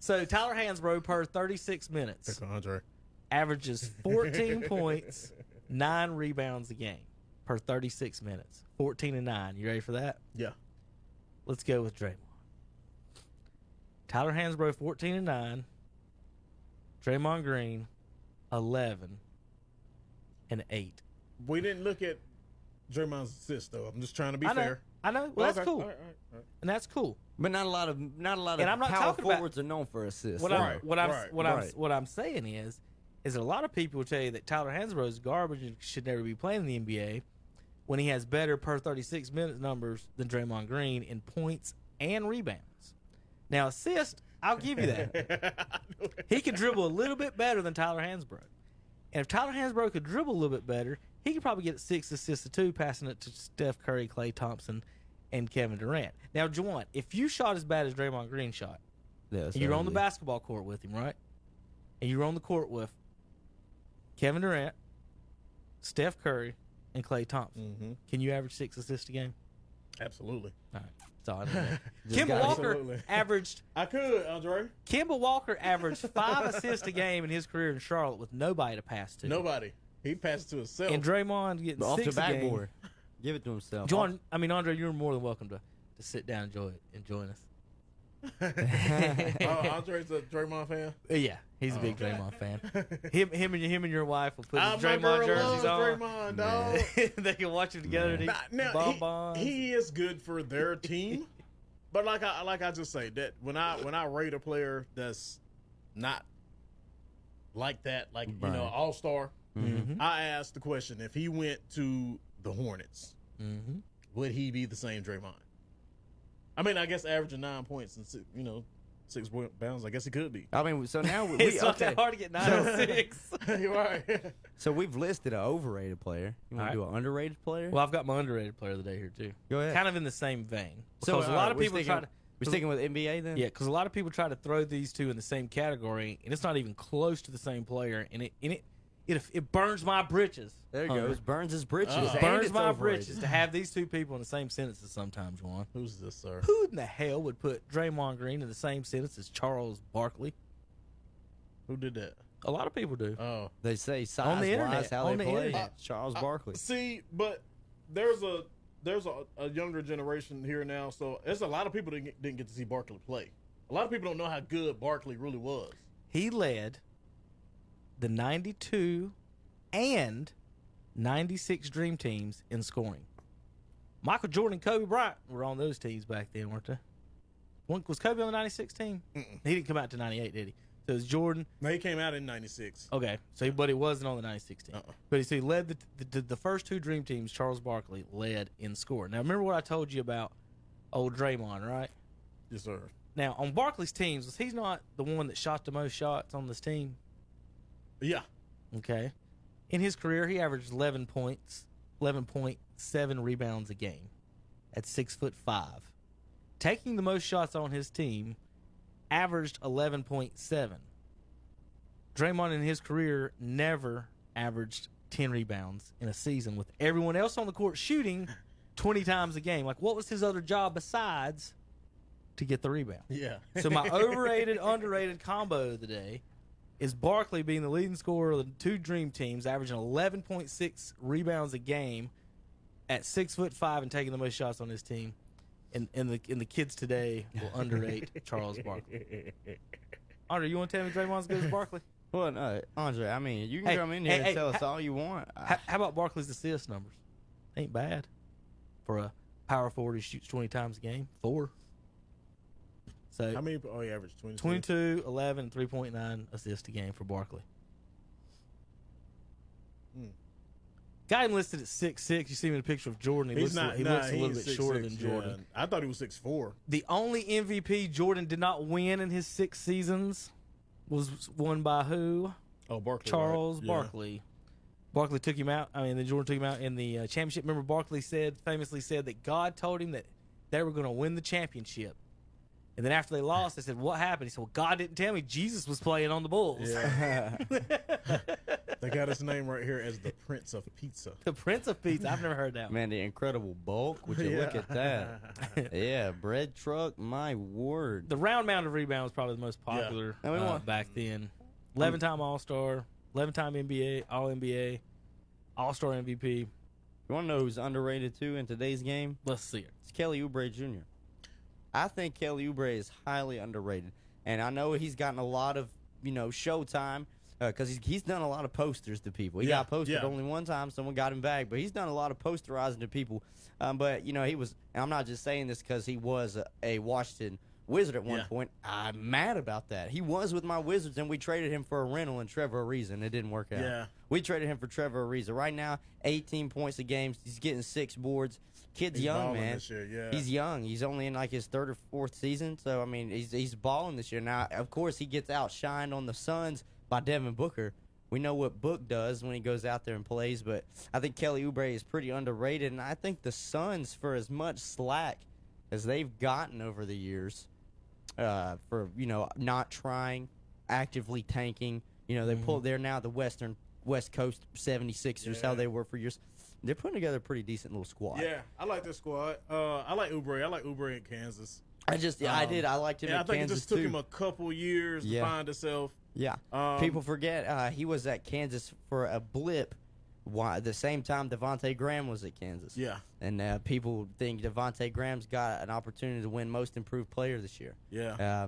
So Tyler Hansbrough per 36 minutes
Pick on Andre.
averages 14 points, 9 rebounds a game per 36 minutes. 14 and 9. You ready for that?
Yeah.
Let's go with Draymond. Tyler Hansbrough 14 and 9. Draymond Green 11 and 8.
We didn't look at Draymond's assist though. I'm just trying to be fair.
I know. Well, that's cool.
All right.
And that's cool.
But not a lot of
And I'm not
power
talking about-
forwards are known for assists.
What
Right.
I'm saying is that a lot of people will tell you that Tyler Hansbrough is garbage and should never be playing in the NBA when he has better per 36 minute numbers than Draymond Green in points and rebounds. Now, assist, I'll give you that. He can dribble a little bit better than Tyler Hansbrough. And if Tyler Hansbrough could dribble a little bit better, he could probably get 6 assists too, passing it to Steph Curry, Klay Thompson, and Kevin Durant. Now, Juwan, if you shot as bad as Draymond Green shot, and you're on the basketball court with him, right? And you're on the court with Kevin Durant, Steph Curry, and Klay Thompson. Can you average 6 assists a game?
Absolutely.
All right. That's all I know. Kemba Walker
Absolutely.
averaged.
I could, Andre.
Kemba Walker averaged 5 assists a game in his career in Charlotte with nobody to pass to.
Nobody. He passed it to himself.
And Draymond getting
off
6
the
a game.
backboard. Give it to himself.
Andre, you're more than welcome to sit down and join us.
Andre's a Draymond fan?
Yeah, he's a big Draymond fan. Him and your wife will put his
My girl
Draymond jerseys
loves
on.
Draymond, dog.
They can watch it together and eat
Now,
bonbons.
he is good for their team, but like I just say that when I rate a player that's not like that, like you know, all-star, I ask the question: if he went to the Hornets, would he be the same Draymond? I mean, I guess averaging 9 points and 6 bounds. I guess it could be.
I mean, so now
It's not that hard to get 9 and 6.
You're right.
So we've listed an overrated player. You want to do an underrated player?
Well, I've got my underrated player of the day here too.
Go ahead.
Kind of in the same vein.
So
Because a lot of people try to.
We're sticking with NBA then.
Yeah, because a lot of people try to throw these two in the same category, and it's not even close to the same player, and it burns my britches.
There it goes. Burns his britches.
It
And
burns
it's
my
overrated.
britches to have these two people in the same sentences sometimes, Juan.
Who's this, sir?
Who in the hell would put Draymond Green in the same sentence as Charles Barkley?
Who did that?
A lot of people do.
Oh,
They say
On
size
the
wise
internet.
how
On
they
the
play.
internet.
Charles Barkley.
see, but there's a younger generation here now, so there's a lot of people that didn't get to see Barkley play. A lot of people don't know how good Barkley really was.
He led the 92 and 96 Dream Teams in scoring. Michael Jordan and Kobe Bryant were on those teams back then, weren't they? Was Kobe on the 96 team? He didn't come out to 98, did he? So it was Jordan.
No, he came out in '96.
Okay, but he wasn't on the 96 team. But he led the first 2 Dream Teams. Charles Barkley led in score. Now, remember what I told you about old Draymond, right?
Yes, sir.
Now, on Barkley's teams, was he not the one that shot the most shots on this team?
Yeah.
Okay. In his career, he averaged 11 points, 11.7 rebounds a game at 6'5". Taking the most shots on his team, averaged 11.7. Draymond in his career never averaged 10 rebounds in a season with everyone else on the court shooting 20 times a game. Like, what was his other job besides to get the rebound?
Yeah.
So my overrated, underrated combo of the day is Barkley being the leading scorer of the 2 Dream Teams, averaging 11.6 rebounds a game at 6'5" and taking the most shots on his team. And the kids today will underrate Charles Barkley. Andre, you want to tell me Draymond's good as Barkley?
Well, no, Andre, I mean, you can come in here and tell us all you want.
How about Barkley's assist numbers? Ain't bad for a power forward who shoots 20 times a game. 4. So
How many? Oh, he averaged 22.
22, 11, 3.9 assists a game for Barkley. Guy enlisted at 6'6". You see him in a picture of Jordan. He looks a little bit shorter than Jordan.
I thought he was 6'4".
The only MVP Jordan did not win in his 6 seasons was won by who?
Oh, Barkley.
Charles
right?
Barkley. Barkley took him out. Then Jordan took him out in the championship. Remember, Barkley famously said that God told him that they were going to win the championship. And then after they lost, they said, "What happened?" He said, "Well, God didn't tell me Jesus was playing on the Bulls."
Yeah. They got his name right here as the Prince of Pizza.
The Prince of Pizza. I've never heard that one.
Man, the incredible bulk. Would you look at that? Yeah, bread truck. My word.
The round mound of rebound was probably the most popular back then. 11-time All-Star, 11-time NBA, All-NBA, All-Star MVP.
You want to know who's underrated too in today's game?
Let's see it.
It's Kelly Oubre Jr. I think Kelly Oubre is highly underrated, and I know he's gotten a lot of showtime because he's done a lot of posters to people. He got posted only one time, someone got him back, but he's done a lot of posterizing to people. But he was. And I'm not just saying this because he was a Washington Wizard at one point. I'm mad about that. He was with my Wizards, and we traded him for a rental and Trevor Ariza, and it didn't work out.
Yeah.
We traded him for Trevor Ariza. Right now, 18 points a game. He's getting 6 boards. Kid's young, man.
This year, yeah.
He's young. He's only in like his 3rd or 4th season. So, I mean, he's balling this year. Now, of course, he gets outshined on the Suns by Devin Booker. We know what Book does when he goes out there and plays, but I think Kelly Oubre is pretty underrated, and I think the Suns, for as much slack as they've gotten over the years, for not trying, actively tanking, they're now the West Coast 76ers, how they were for years. They're putting together a pretty decent little squad.
Yeah, I like this squad. I like Oubre. I like Oubre in Kansas.
I did. I liked him in Kansas,
I think it just took him a couple years to find himself.
Yeah. People forget he was at Kansas for a blip the same time Devontae Graham was at Kansas.
Yeah.
And people think Devontae Graham's got an opportunity to win Most Improved Player this year.
Yeah.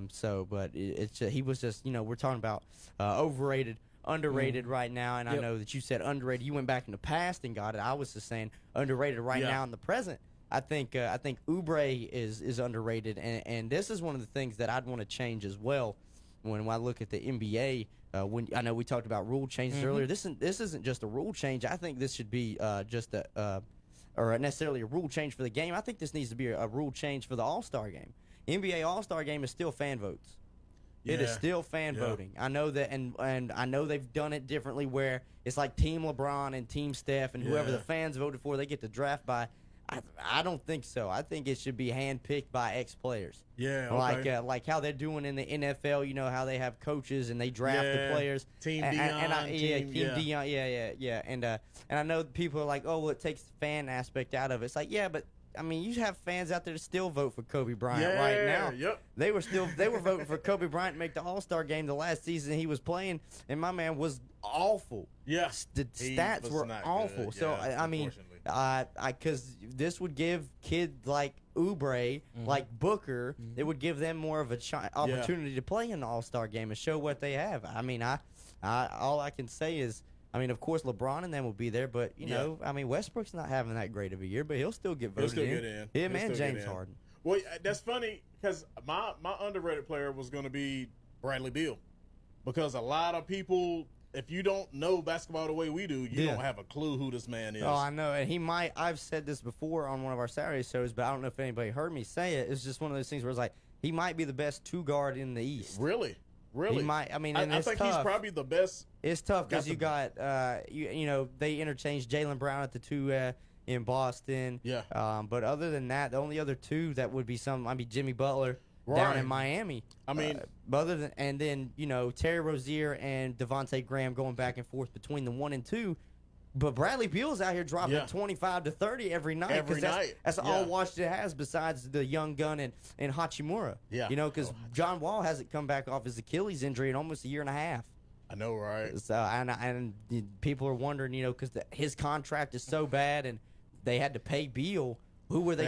But he was just, we're talking about overrated, underrated right now, and I know that you said underrated. You went back in the past and got it. I was just saying underrated right now in the present. I think Oubre is underrated, and this is one of the things that I'd want to change as well. When I look at the NBA, when I know we talked about rule changes earlier, this isn't just a rule change. I think this should be just or necessarily a rule change for the game. I think this needs to be a rule change for the All-Star game. NBA All-Star game is still fan votes. Yeah. It is still fan voting. I know that, and I know they've done it differently where it's like Team LeBron and Team Steph, and whoever the fans voted for, they get to draft by. I don't think so. I think it should be handpicked by ex-players.
Yeah,
okay. Like how they're doing in the NFL. You know how they have coaches and they draft the players.
Team Dion.
Team Dion. Yeah. And I know people are like, oh, well, it takes the fan aspect out of it. It's like, yeah, but I mean, you have fans out there that still vote for Kobe Bryant right now.
Yep.
They were voting for Kobe Bryant to make the All-Star game the last season he was playing, and my man was awful.
Yeah.
The stats were awful. So I mean, because this would give kids like Oubre, like Booker, it would give them more of a opportunity to play in the All-Star game and show what they have. I mean, all I can say is, I mean, of course, LeBron and them will be there, but, I mean, Westbrook's not having that great of a year, but he'll still get voted in. Him and James Harden.
Well, that's funny because my underrated player was going to be Bradley Beal, because a lot of people, if you don't know basketball the way we do, you don't have a clue who this man is.
Oh, I know, and I've said this before on one of our Saturday shows, but I don't know if anybody heard me say it. It's just one of those things where it's like, he might be the best two-guard in the East.
Really?
He might. I mean,
I think he's probably the best.
It's tough because you got, they interchanged Jaylen Brown at the two in Boston.
Yeah.
But other than that, the only other two that would be Jimmy Butler down in Miami.
I mean,
and then Terry Rozier and Devontae Graham going back and forth between the 1 and 2. But Bradley Beal's out here dropping 25 to 30 every night. That's all Washington has besides the young gun and Hachimura.
Yeah.
Because John Wall hasn't come back off his Achilles injury in almost a year and a half.
I know, right?
So, and people are wondering, because his contract is so bad and they had to pay Beal. Who were they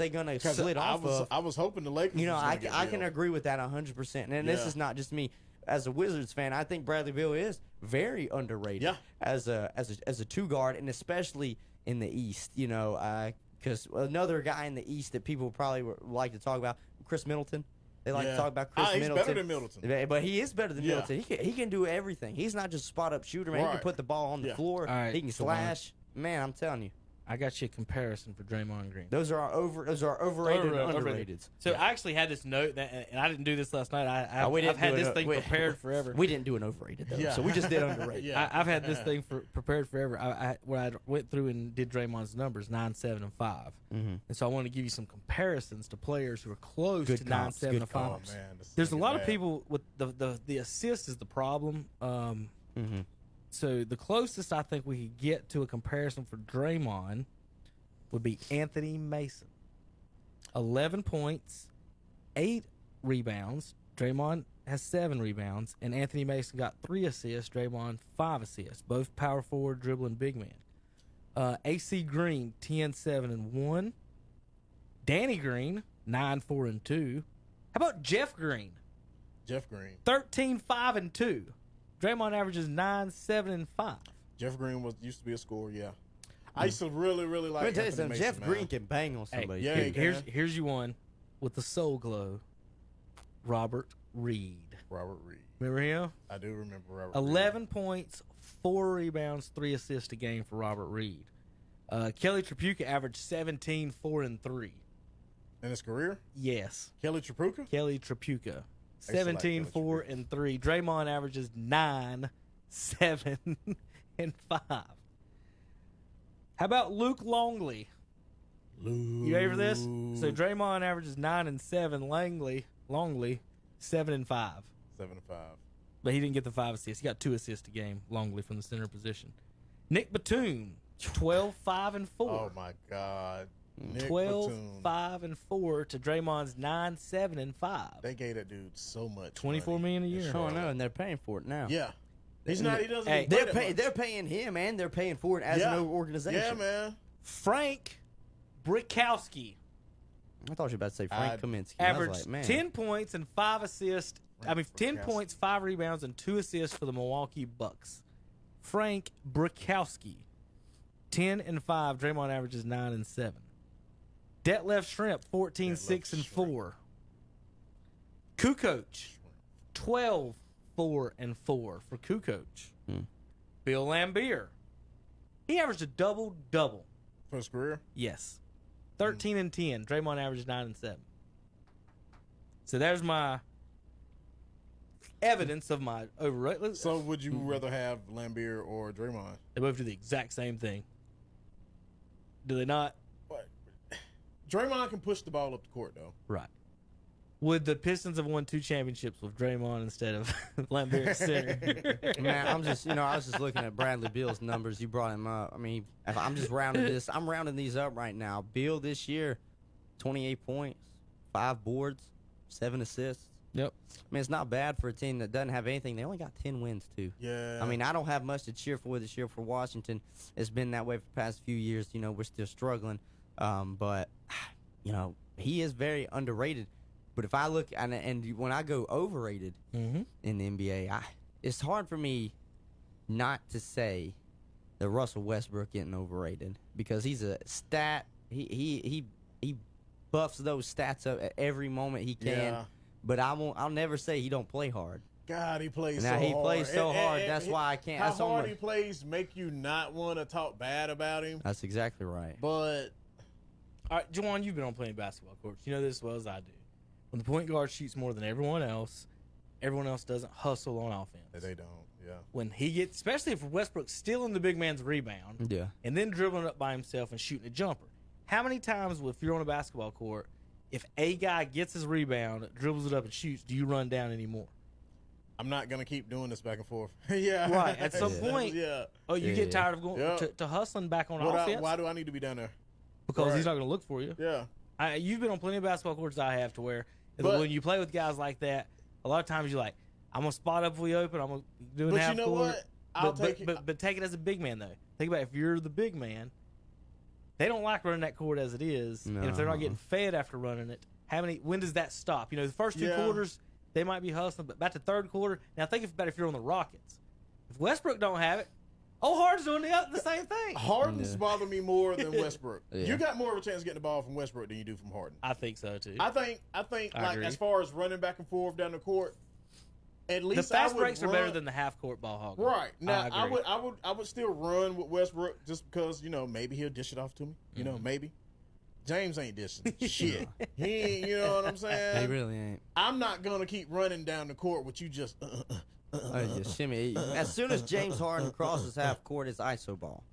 going to split off of?
I was hoping the Lakers.
I can agree with that 100%. And this is not just me. As a Wizards fan, I think Bradley Beal is very underrated as a two guard, and especially in the East. Because another guy in the East that people probably like to talk about, Chris Middleton. They like to talk about Chris Middleton.
He's better than Middleton.
But he is better than Middleton. He can do everything. He's not just a spot-up shooter, man. He can put the ball on the floor.
Right,
he can slash. Man, I'm telling you.
I got you a comparison for Draymond Green.
Those are overrated and underrated.
So I actually had this note, and I didn't do this last night. I've had this thing prepared forever.
We didn't do an overrated, though, so we just did underrated.
I've had this thing prepared forever. Where I went through and did Draymond's numbers, 9, 7, and 5. And so I want to give you some comparisons to players who are close to 9, 7, and 5.
Oh, man,
there's a lot of people with the assist is the problem. So the closest I think we could get to a comparison for Draymond would be Anthony Mason. 11 points, 8 rebounds. Draymond has 7 rebounds, and Anthony Mason got 3 assists. Draymond 5 assists. Both power forward, dribbling big man. AC Green 10, 7, and 1. Danny Green 9, 4, and 2. How about Jeff Green? 13, 5, and 2. Draymond averages 9, 7, and 5.
Jeff Green used to be a scorer, I used to really, really like.
Let me tell you something. Jeff Green can bang on somebody.
Here's
you one with the soul glow. Robert Reed. Remember him?
I do remember Robert.
11 points, 4 rebounds, 3 assists a game for Robert Reed. Kelly Tripucka averaged 17, 4, and 3.
In his career?
Yes.
Kelly Tripucka.
17, 4, and 3. Draymond averages 9, 7 and 5. How about Luke Longley? You ready for this? So Draymond averages 9 and 7. Longley 7 and 5.
7 and 5.
But he didn't get the 5 assists. He got 2 assists a game, Longley, from the center position. Nick Batum, 12, 5 and 4.
Oh my God. Nick
12,
Batum.
5 and 4 to Draymond's 9, 7 and 5.
They gave that dude so much.
$24 million a year.
Oh no, and they're paying for it now.
Yeah. He's not. He doesn't.
Hey,
Hey,
They're paying him, and they're paying for it as an organization.
Yeah, man.
Frank Brickowski
I thought you were about to say Frank Kaminsky.
averaged
I was like, man.
10 points and 5 assists. 10 points, 5 rebounds, and 2 assists for the Milwaukee Bucks. Frank Brickowski, 10 and 5. Draymond averages 9 and 7. Detlef Shrimp, 14, 6 and 4. Kukoc, 12, 4 and 4 for Kukoc. Bill Laimbeer, he averaged a double-double.
For his career?
Yes. 13 and 10. Draymond averages 9 and 7. So there's my evidence of my overrated.
So would you rather have Laimbeer or Draymond?
They both do the exact same thing. Do they not?
What? Draymond can push the ball up the court, though.
Right. Would the Pistons have won 2 championships with Draymond instead of Laimbeer at center?
Man, I was just looking at Bradley Beal's numbers. You brought him up. I mean, if I'm just I'm rounding these up right now. Beal this year, 28 points, 5 boards, 7 assists.
Yep.
I mean, it's not bad for a team that doesn't have anything. They only got 10 wins, too.
Yeah.
I mean, I don't have much to cheer for this year for Washington. It's been that way for the past few years. You know, we're still struggling. But, you know, he is very underrated. But if I look, and when I go overrated in the NBA, it's hard for me not to say that Russell Westbrook getting overrated because he's a stat. He buffs those stats up at every moment he can.
Yeah.
But I'll never say he don't play hard.
God, he plays
Now,
so
he
hard.
plays so hard. That's why I can't.
How
That's
hard
only-
he plays make you not want to talk bad about him.
That's exactly right.
But
All right, Juwan, you've been on plenty of basketball courts. You know this as well as I do. When the point guard shoots more than everyone else doesn't hustle on offense.
they don't. Yeah.
When he gets, especially if Westbrook's stealing the big man's rebound,
Yeah.
and then dribbling up by himself and shooting a jumper. How many times, if you're on a basketball court, if a guy gets his rebound, dribbles it up and shoots, do you run down anymore?
I'm not gonna keep doing this back and forth. Yeah.
Right. At some point,
Yeah.
you get tired of going
Yeah.
to hustling back on offense
Why do I need to be down there?
because
Right.
he's not going to look for you.
Yeah.
You've been on plenty of basketball courts I have to where
But-
when you play with guys like that, a lot of times you're like, I'm going to spot up if we open. I'm going to do it
But
half
you know
court.
what? I'll take it.
But take it as a big man, though. Think about it. If you're the big man, they don't like running that court as it is. And if they're not getting fed after running it, when does that stop? You know, the first 2 quarters, they might be hustling, but about the third quarter, now think about if you're on the Rockets. If Westbrook don't have it, Harden's doing the same thing.
Harden's bother me more than Westbrook.
Yeah.
You got more of a chance of getting the ball from Westbrook than you do from Harden.
I think so, too.
I think
I
like
agree.
as far as running back and forth down the court, at least
The fast
I would
breaks are better
run-
than the half court ball hog.
Right. Now
I agree.
I would still run with Westbrook just because, you know, maybe he'll dish it off to me. You know, maybe. James ain't dishing shit. He ain't, you know what I'm saying?
He really ain't.
I'm not gonna keep running down the court with you just
Just shimmy. As soon as James Harden crosses half court, it's ISO ball.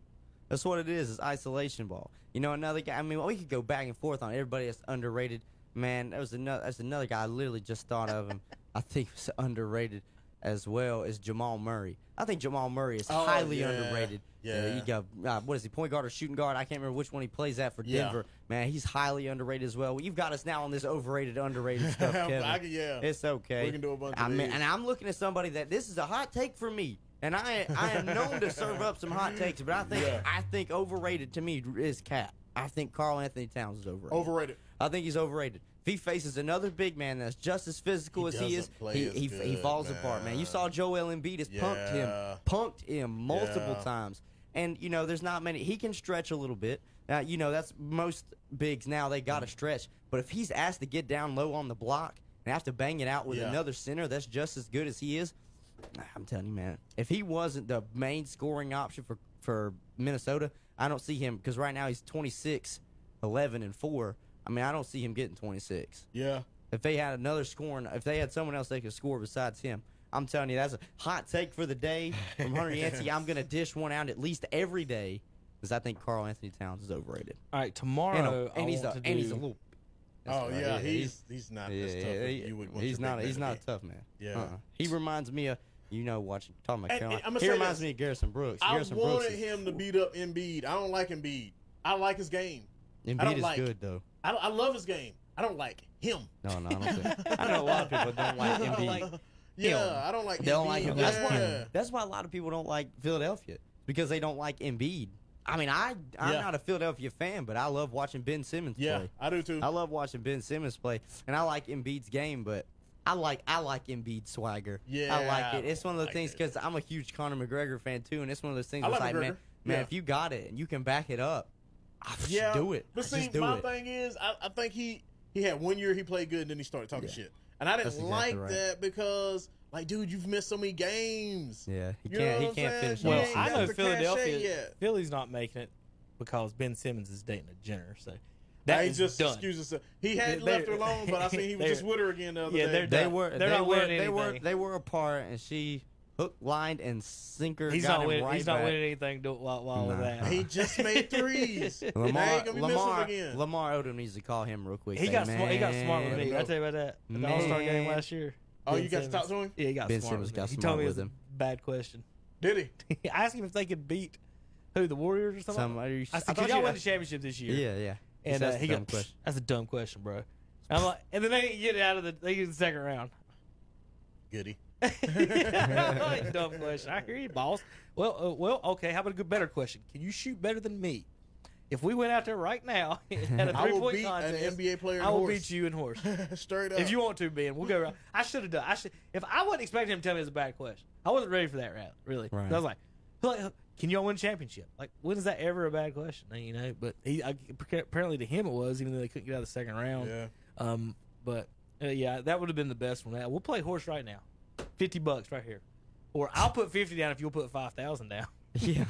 That's what it is. It's isolation ball. You know, another guy. I mean, we could go back and forth on everybody that's underrated. Man, that's another guy I literally just thought of him. I think was underrated as well as Jamal Murray. I think Jamal Murray is highly underrated.
Yeah.
You got what is he, point guard or shooting guard? I can't remember which one he plays at for Denver. Man, he's highly underrated as well. You've got us now on this overrated, underrated stuff, Kevin.
Yeah.
It's okay.
We can do a bunch of
and
these.
I'm looking at somebody that this is a hot take for me. And I am known to serve up some hot takes, but I think overrated to me is Cap. I think Karl Anthony Towns is overrated.
Overrated.
I think he's overrated. If he faces another big man that's just as physical as he is,
doesn't play as
he
good,
falls apart, man. You saw Joel Embiid has punked him multiple times. And, you know, there's not many. He can stretch a little bit. You know, that's most bigs now. They got to stretch. But if he's asked to get down low on the block and have to bang it out with another center that's just as good as he is, I'm telling you, man, if he wasn't the main scoring option for Minnesota, I don't see him. Because right now he's 26, 11, and 4. I mean, I don't see him getting 26.
Yeah.
If they had another scoring, if they had someone else they could score besides him, I'm telling you, that's a hot take for the day from Hunter Yancey. I'm gonna dish one out at least every day because I think Karl Anthony Towns is overrated.
All right, tomorrow
he's a little.
Oh yeah, he's not as tough as you would want.
He's not a tough man.
Yeah,
he reminds me of talking about Carolina.
And
he reminds me of Garrison Brooks.
I wanted him to beat up Embiid. I don't like Embiid. I like his game.
Embiid is good though.
I love his game. I don't like him.
No, I don't think. I know a lot of people don't like Embiid.
I don't like.
They don't like him.
Yeah.
That's why a lot of people don't like Philadelphia because they don't like Embiid. I mean, I'm not a Philadelphia fan, but I love watching Ben Simmons play.
Yeah, I do too.
I love watching Ben Simmons play, and I like Embiid's game, but I like Embiid's swagger.
Yeah,
I like it. It's one of those things because I'm a huge Conor McGregor fan too, and it's one of those things. It's like, man, if you got it and you can back it up, just do it.
But see, my thing is, I think he had 1 year he played good, and then he started talking shit, and I didn't like that because. Like, dude, you've missed so many games.
Yeah, he can't finish.
Well, I know Philly's not making it because Ben Simmons is dating a Jenner, so that is just done.
Excuses. He hadn't left her alone, but I seen he was just with her again the other day.
They're not winning anything. They were apart, and she hook, line, and sinker.
He's not winning anything while with that.
He just made threes.
Lamar Odom needs to call him real quick.
He got smart with me. I tell you about that. The All-Star game last year.
Oh, you got to talk to him?
Yeah, he got
Ben
smart
Simmons got
he
smart
told me
with
it was
him.
a bad question.
Did he?
He asked him if they could beat the Warriors or something. I said, "Could y'all win the championship this year?"
Yeah.
And he got, "That's a dumb question, bro." And I'm like, and then they didn't get it out of they get the second round.
Goody.
Dumb question. I hear you, boss. Well, okay. How about a better question? Can you shoot better than me? If we went out there right now at a 3-point contest,
an NBA player
I will beat you in horse.
Straight up.
If you want to, Ben, we'll go around. I should have done. If I wasn't expecting him to tell me it was a bad question, I wasn't ready for that round, really.
Right.
I was like, can y'all win a championship? Like, when is that ever a bad question? You know, but apparently to him it was, even though they couldn't get out of the second round.
Yeah.
But that would have been the best one. We'll play horse right now. $50 right here, or I'll put 50 down if you'll put 5,000 down.
Yeah.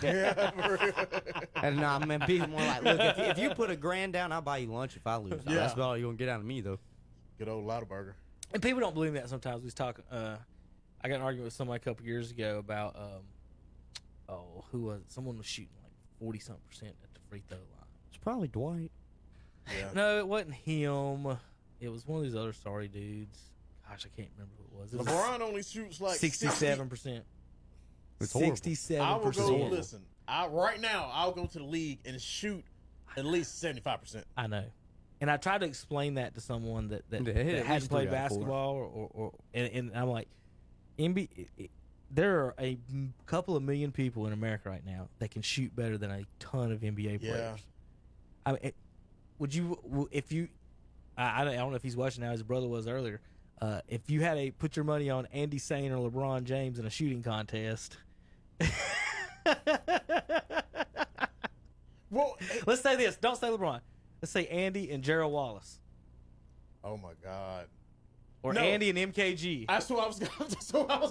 And man, be more like, look, if you put $1,000 down, I'll buy you lunch if I lose.
Yeah.
That's about all you're gonna get out of me, though.
Good old Loudburger.
And people don't believe that sometimes. We was talking. I got in an argument with somebody a couple years ago about who was it? Someone was shooting like 40-something% at the free throw line.
It's probably Dwight.
Yeah.
No, it wasn't him. It was one of these other sorry dudes. Gosh, I can't remember who it was.
LeBron only shoots like
67%.
67%.
I will go. Listen, right now I'll go to the league and shoot at least 75%.
I know, and I tried to explain that to someone that hadn't played basketball, and I'm like, NBA. There are a couple of million people in America right now that can shoot better than a ton of NBA players. I mean, would you if you? I don't know if he's watching now. His brother was earlier. If you had put your money on Andy Sain or LeBron James in a shooting contest,
well,
let's say this. Don't say LeBron. Let's say Andy and Gerald Wallace.
Oh my God.
Or Andy and MKG.
That's what I was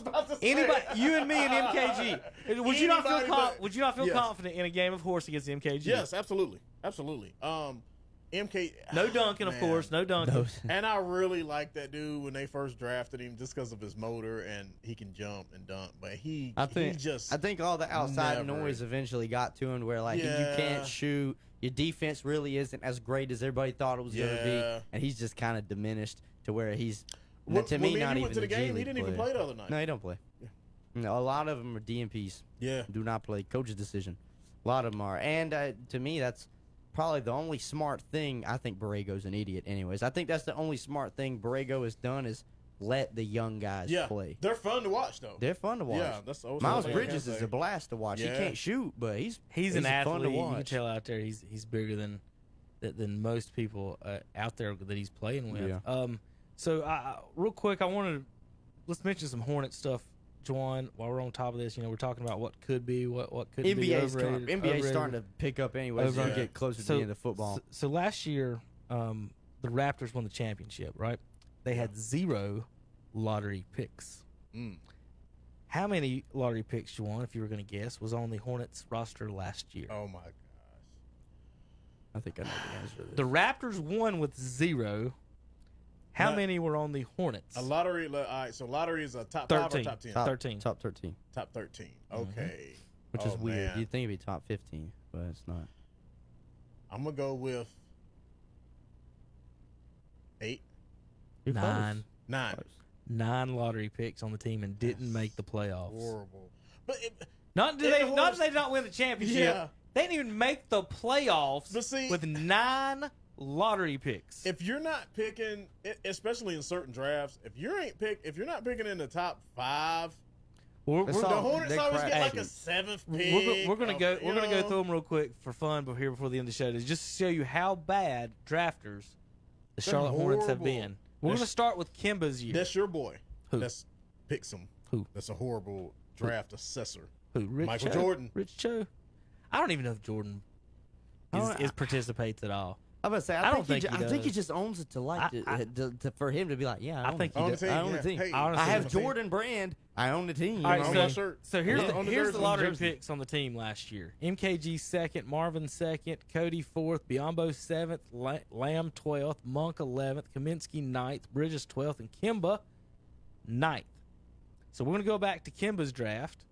about to say.
Anybody, you and me and MKG. Would you not feel confident in a game of horse against MKG?
Yes, absolutely, absolutely. MK,
no dunking, of course, no dunking.
And I really like that dude when they first drafted him, just because of his motor and he can jump and dunk. But I
think all the outside noise eventually got to him, where you can't shoot. Your defense really isn't as great as everybody thought it was going to be, and he's just kind of diminished to where he's. To me, not even
the game. He didn't even play the other night.
No, he don't play. Yeah. No, a lot of them are DMPs.
Yeah,
do not play. Coach's decision. A lot of them are, and to me, that's probably the only smart thing. I think Borrego's an idiot. Anyways, I think that's the only smart thing Borrego has done is let the young guys play.
They're fun to watch, though.
They're fun to watch.
Yeah, that's
Miles Bridges is a blast to watch.
Yeah.
He can't shoot, but he's
an athlete.
Fun to watch.
You can tell out there he's bigger than most people out there that he's playing with.
Yeah.
So real quick, let's mention some Hornet stuff, Juwan. While we're on top of this, we're talking about what could be, what couldn't be.
NBA's starting to pick up anyway. It's going to get closer to the end of football.
So last year, the Raptors won the championship, right? They had 0 lottery picks. How many lottery picks, Juwan, if you were going to guess, was on the Hornets roster last year?
Oh my gosh!
I think I know the answer to this.
The Raptors won with 0. How many were on the Hornets?
A lottery. All right, so lottery is a top
13.
5 or top 10?
Top
13.
Top 13.
Top 13. Okay.
Which is weird.
Man.
You'd think it'd be top 15, but it's not.
I'm going to go with 8.
You're close.
9.
Close.
9 lottery picks on the team and didn't make the playoffs.
Horrible. But
Not did they not win the championship.
Yeah.
They didn't even make the playoffs
But see-
with 9 lottery picks.
if you're not picking, especially in certain drafts, if you're not picking in the top 5,
We're
That's
the
all-
Hornets
they
always get like
crashing.
a 7th pick.
we're gonna go.
you
We're gonna go
know?
through them real quick for fun, but before the end of the show, to just show you how bad drafters the
They're
Charlotte Hornets have
horrible.
been. We're
That's-
gonna start with Kimba's year.
That's your boy.
Who?
That's Pixum.
Who?
That's a horrible draft assessor.
Who? Rich
Michael
Cho?
Jordan.
Rich Cho. I don't even know if Jordan is participates at all.
I'm about to say,
I don't
I
think he
think he
does.
just owns it to like for him to be like, yeah,
I think he
On
does.
the team.
I own
yeah.
the team.
Hey,
Honestly,
I have
on the team.
Jordan Brand. I own the team.
All right,
on my shirt.
so here's
Yeah.
On the
here's
jersey.
the lottery
Jersey.
picks on the team last year. MKG 2nd, Marvin 2nd, Cody 4th, Biombo 7th, Lamb 12th, Monk 11th, Kaminsky 9th, Bridges 12th, and Kimba 9th. So we're going to go back to Kimba's draft.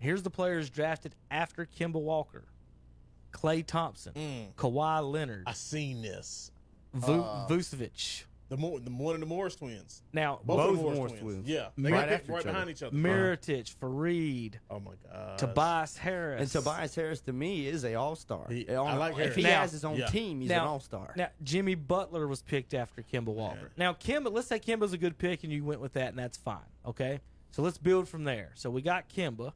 Here's the players drafted after Kimba Walker: Klay Thompson, Kawhi Leonard,
I seen this.
Vucevic.
One of the Morris twins.
Now,
Both
Both
of the Morris
Morris
twins.
twins.
Yeah. They
Right
got picked
after
right
each other.
behind each other.
Miritich, Fareed,
Oh my God.
Tobias Harris.
And Tobias Harris to me is a all-star.
I like
If
Harris.
he
Now-
has his own
yeah.
team, he's
Now-
an all-star.
Now, Jimmy Butler was picked after Kimba Walker. Now, Kimba, let's say Kimba's a good pick and you went with that, and that's fine. Okay? So let's build from there. So we got Kimba,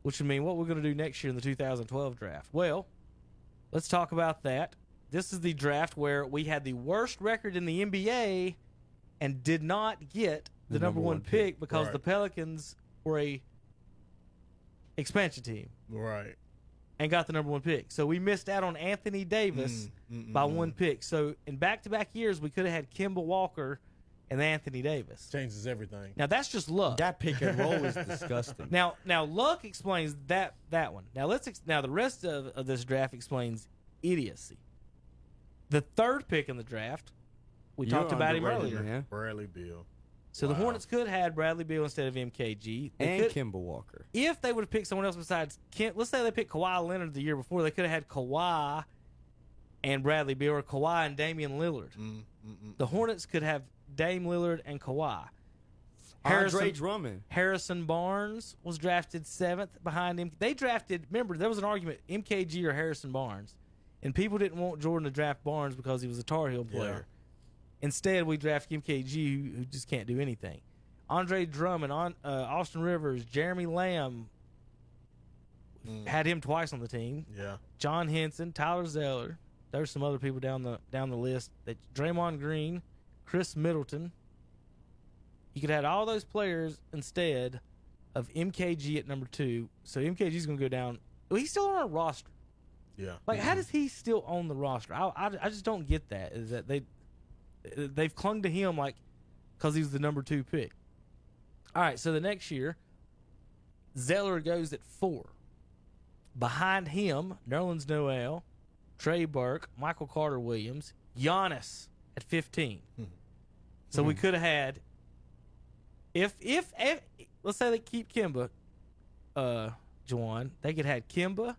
which would mean what we're going to do next year in the 2012 draft. Well, let's talk about that. This is the draft where we had the worst record in the NBA and did not get the number one pick because
Right.
the Pelicans were a expansion team
Right.
and got the number one pick. So we missed out on Anthony Davis by one pick. So in back-to-back years, we could have had Kimba Walker and Anthony Davis.
Changes everything.
Now that's just luck.
That pick and roll is disgusting.
Now luck explains that one. Now now the rest of this draft explains idiocy. The 3rd pick in the draft, we
You're
talked about him
underrated,
earlier.
man.
Bradley Beal.
So the
Wow.
Hornets could have had Bradley Beal instead of MKG. They
And
could-
Kimba Walker.
If they would have picked someone else besides Kim, let's say they picked Kawhi Leonard the year before, they could have had Kawhi and Bradley Beal, or Kawhi and Damian Lillard. The Hornets could have Dame Lillard and Kawhi.
Andre Drummond.
Harrison Barnes was drafted 7th behind him. They drafted, remember, there was an argument, MKG or Harrison Barnes. And people didn't want Jordan to draft Barnes because he was a Tar Heel player. Instead, we draft MKG, who just can't do anything. Andre Drummond, Austin Rivers, Jeremy Lamb, had him twice on the team.
Yeah.
John Henson, Tyler Zeller. There's some other people down the list. That Draymond Green, Chris Middleton. You could have had all those players instead of MKG at number 2. So MKG's going to go down. Well, he's still on our roster.
Yeah.
Like, how does he still own the roster? I just don't get that. Is that they've clung to him like because he's the number 2 pick. All right, so the next year, Zeller goes at 4. Behind him, Nerlens Noel, Trey Burke, Michael Carter Williams, Giannis at 15. So we could have had, if let's say they keep Kimba, Juwan, they could have had Kimba,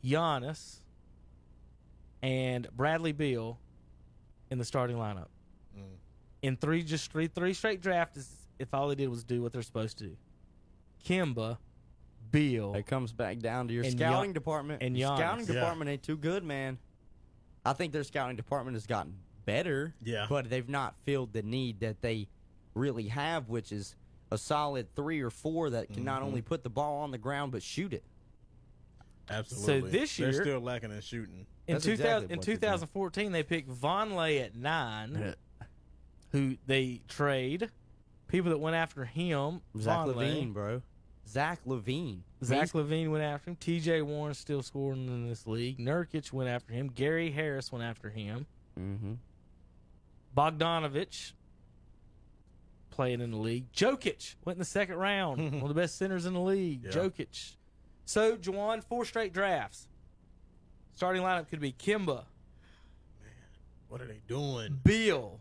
Giannis, and Bradley Beal in the starting lineup. In three straight drafts, if all they did was do what they're supposed to do. Kimba, Beal.
It comes back down to your
And
scouting department.
and
Your
Giannis.
scouting
Yeah.
department ain't too good, man. I think their scouting department has gotten better.
Yeah.
But they've not filled the need that they really have, which is a solid 3 or 4 that can not only put the ball on the ground but shoot it.
Absolutely.
So this year-
they're still lacking in shooting.
In
That's exactly what they're doing.
2014, they picked Vonleh at 9, who they trade. People that went after him,
Zach
Vonleh.
LaVine, bro. Zach LaVine.
Zach LaVine went after him. T.J. Warren still scoring in this league. Nurkic went after him. Gary Harris went after him.
Mm-hmm.
Bogdanovich playing in the league. Jokic went in the 2nd round. One of the best centers in the league.
Yeah.
Jokic. So, Juwan, 4 straight drafts. Starting lineup could be Kimba,
What are they doing?
Beal,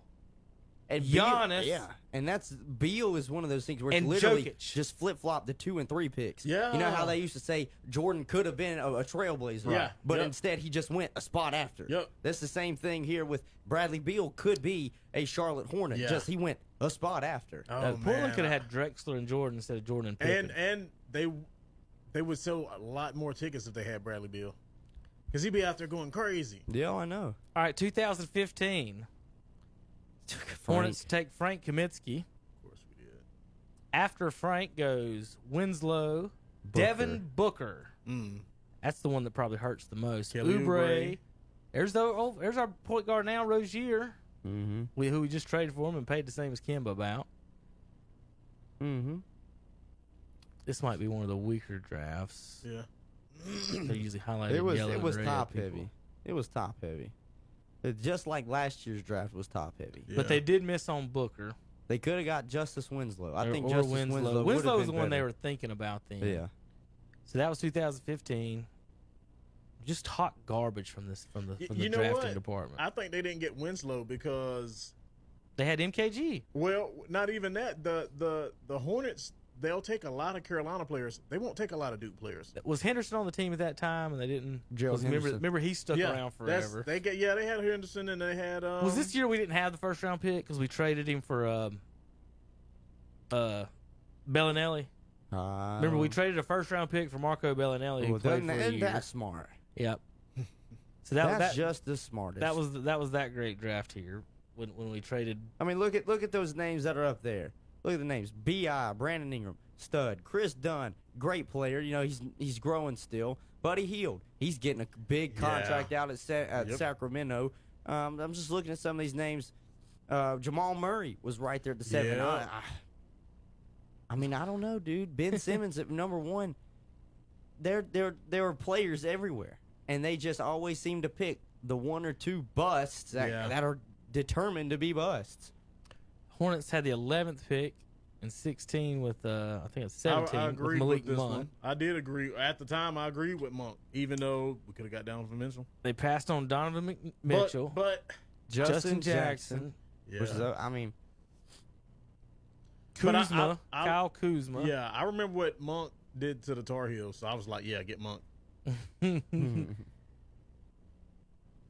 And
Giannis.
Beal, and that's Beal is one of those things where it's
And
literally
Jokic.
just flip flop the 2 and 3 picks.
Yeah.
You know how they used to say Jordan could have been a trailblazer,
Yeah.
but
Yep.
instead he just went a spot after.
Yep.
That's the same thing here with Bradley Beal. Could be a Charlotte Hornet,
Yeah.
just he went a spot after.
Oh,
Portland could have had Drexler and Jordan instead of Jordan and Pippen.
And they would sell a lot more tickets if they had Bradley Beal, because he'd be out there going crazy.
Yeah, I know.
All right, 2015. Hornets take Frank Kaminsky.
Of course we did.
After Frank goes Winslow, Devin Booker. That's the one that probably hurts the most.
Kelly
Oubre.
Oubre.
There's our point guard now, Rozier.
Mm-hmm.
Who we just traded for him and paid the same as Kemba about.
Mm-hmm.
This might be one of the weaker drafts.
Yeah.
They usually highlight
It was
yellow and red
top
people.
heavy. It was top heavy. Just like last year's draft was top heavy.
Yeah.
But they did miss on Booker.
They could have got Justice Winslow. I think
or
Justice
Winslow.
Winslow
Winslow was the one they were thinking about then.
Yeah.
So that was 2015. Just hot garbage from the
You know
drafting
what?
department.
I think they didn't get Winslow because,
They had MKG.
well, not even that. The Hornets, they'll take a lot of Carolina players. They won't take a lot of Duke players.
Was Henderson on the team at that time, and they didn't?
Gerald Henderson.
Remember he stuck around forever.
They had Henderson, and they had.
Was this year we didn't have the first round pick because we traded him for Bellinelli? Remember we traded a first round pick for Marco Bellinelli who played for a year.
That's smart.
Yep. So
That's just the smartest.
that was that great draft here when we traded.
I mean, look at those names that are up there. Look at the names: B.I., Brandon Ingram, stud. Chris Dunn, great player. You know he's growing still. Buddy Hield, he's getting a big contract out at Sacramento. I'm just looking at some of these names. Jamal Murray was right there at the 7.
Yeah.
I mean, I don't know, dude. Ben Simmons at number 1. There are players everywhere, and they just always seem to pick the 1 or 2 busts that are determined to be busts.
Hornets had the 11th pick and 16 with I think it's 17
I
with
agreed
Malik
with this
Monk.
one. I did agree at the time. I agreed with Monk, even though we could have got Donovan Mitchell.
They passed on Donovan Mitchell,
but
Justin Jackson,
yeah.
Which is, I mean,
But
Kuzma, Kyle Kuzma.
Yeah, I remember what Monk did to the Tar Heels, so I was like, yeah, get Monk.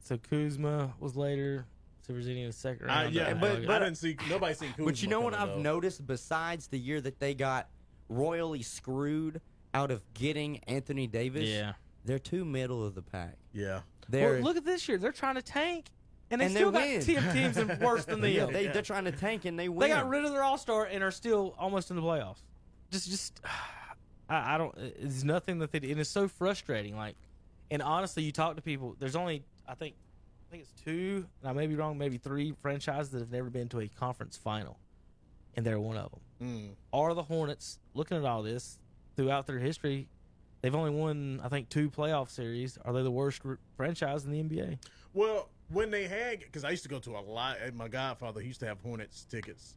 So Kuzma was later. Severzini in the second round.
But I didn't see nobody seen Kuzma.
but you know what
coming,
I've
though.
noticed besides the year that they got royally screwed out of getting Anthony Davis?
Yeah.
They're too middle of the pack.
Yeah.
They're
Look at this year. They're trying to tank, and they
And they
still got
win.
10 teams and worse than them.
yeah, they're trying to tank and they win.
They got rid of their All-Star and are still almost in the playoffs. I don't. It's nothing that they did, and it's so frustrating. Like, and honestly, you talk to people. There's only I think it's 2, and I may be wrong, maybe 3 franchises that have never been to a conference final, and they're one of them. Are the Hornets, looking at all this throughout their history, they've only won I think 2 playoff series. Are they the worst franchise in the NBA?
Well, when they had, because I used to go to a lot. My godfather, he used to have Hornets tickets.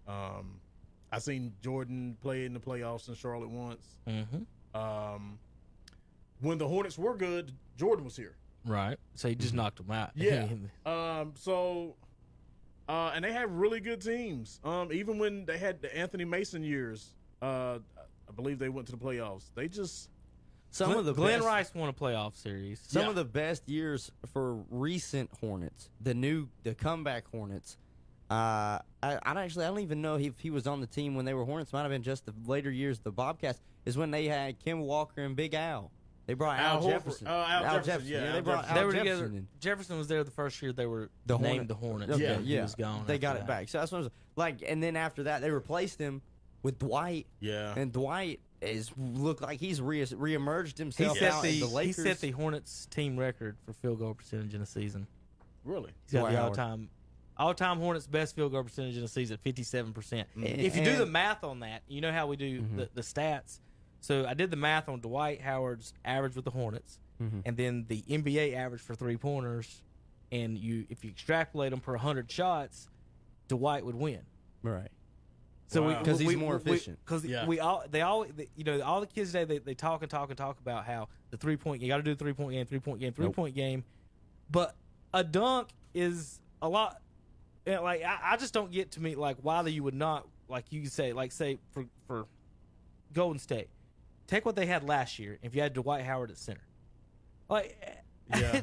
I seen Jordan play in the playoffs in Charlotte once. When the Hornets were good, Jordan was here.
Right. So he just knocked them out.
Yeah. And they had really good teams. Even when they had the Anthony Mason years, I believe they went to the playoffs. They just
Glenn Rice won a playoff series.
Some of the best years for recent Hornets, the comeback Hornets. I don't even know if he was on the team when they were Hornets. Might have been just the later years. The Bobcats is when they had Kim Walker and Big Al. They brought Al Jefferson.
Al Jefferson. Yeah,
they brought
They
Al
were
Jefferson
together.
in.
Jefferson was there the first year they were
The
named the Hornets.
Okay,
He was gone.
They
after
got
that.
it back. So that's what I was like. And then after that, they replaced him with Dwight.
Yeah.
And Dwight looked like he's reemerged
He
himself
set
out
the
in the Lakers.
he set the Hornets team record for field goal percentage in a season.
Really?
He's got
Dwight
the
Howard.
all-time Hornets best field goal percentage in a season, 57%. If you do the math on that, you know how we do the stats. So I did the math on Dwight Howard's average with the Hornets, and then the NBA average for 3-pointers, and if you extrapolate them per 100 shots, Dwight would win.
Right.
So
Wow.
Because he's more efficient.
Because all the kids today they talk about how the 3-point you got to do the 3-point game, 3-point game, 3-point game, but a dunk is a lot like I just don't get to me like why you would not like you say for Golden State, take what they had last year. If you had Dwight Howard at center, like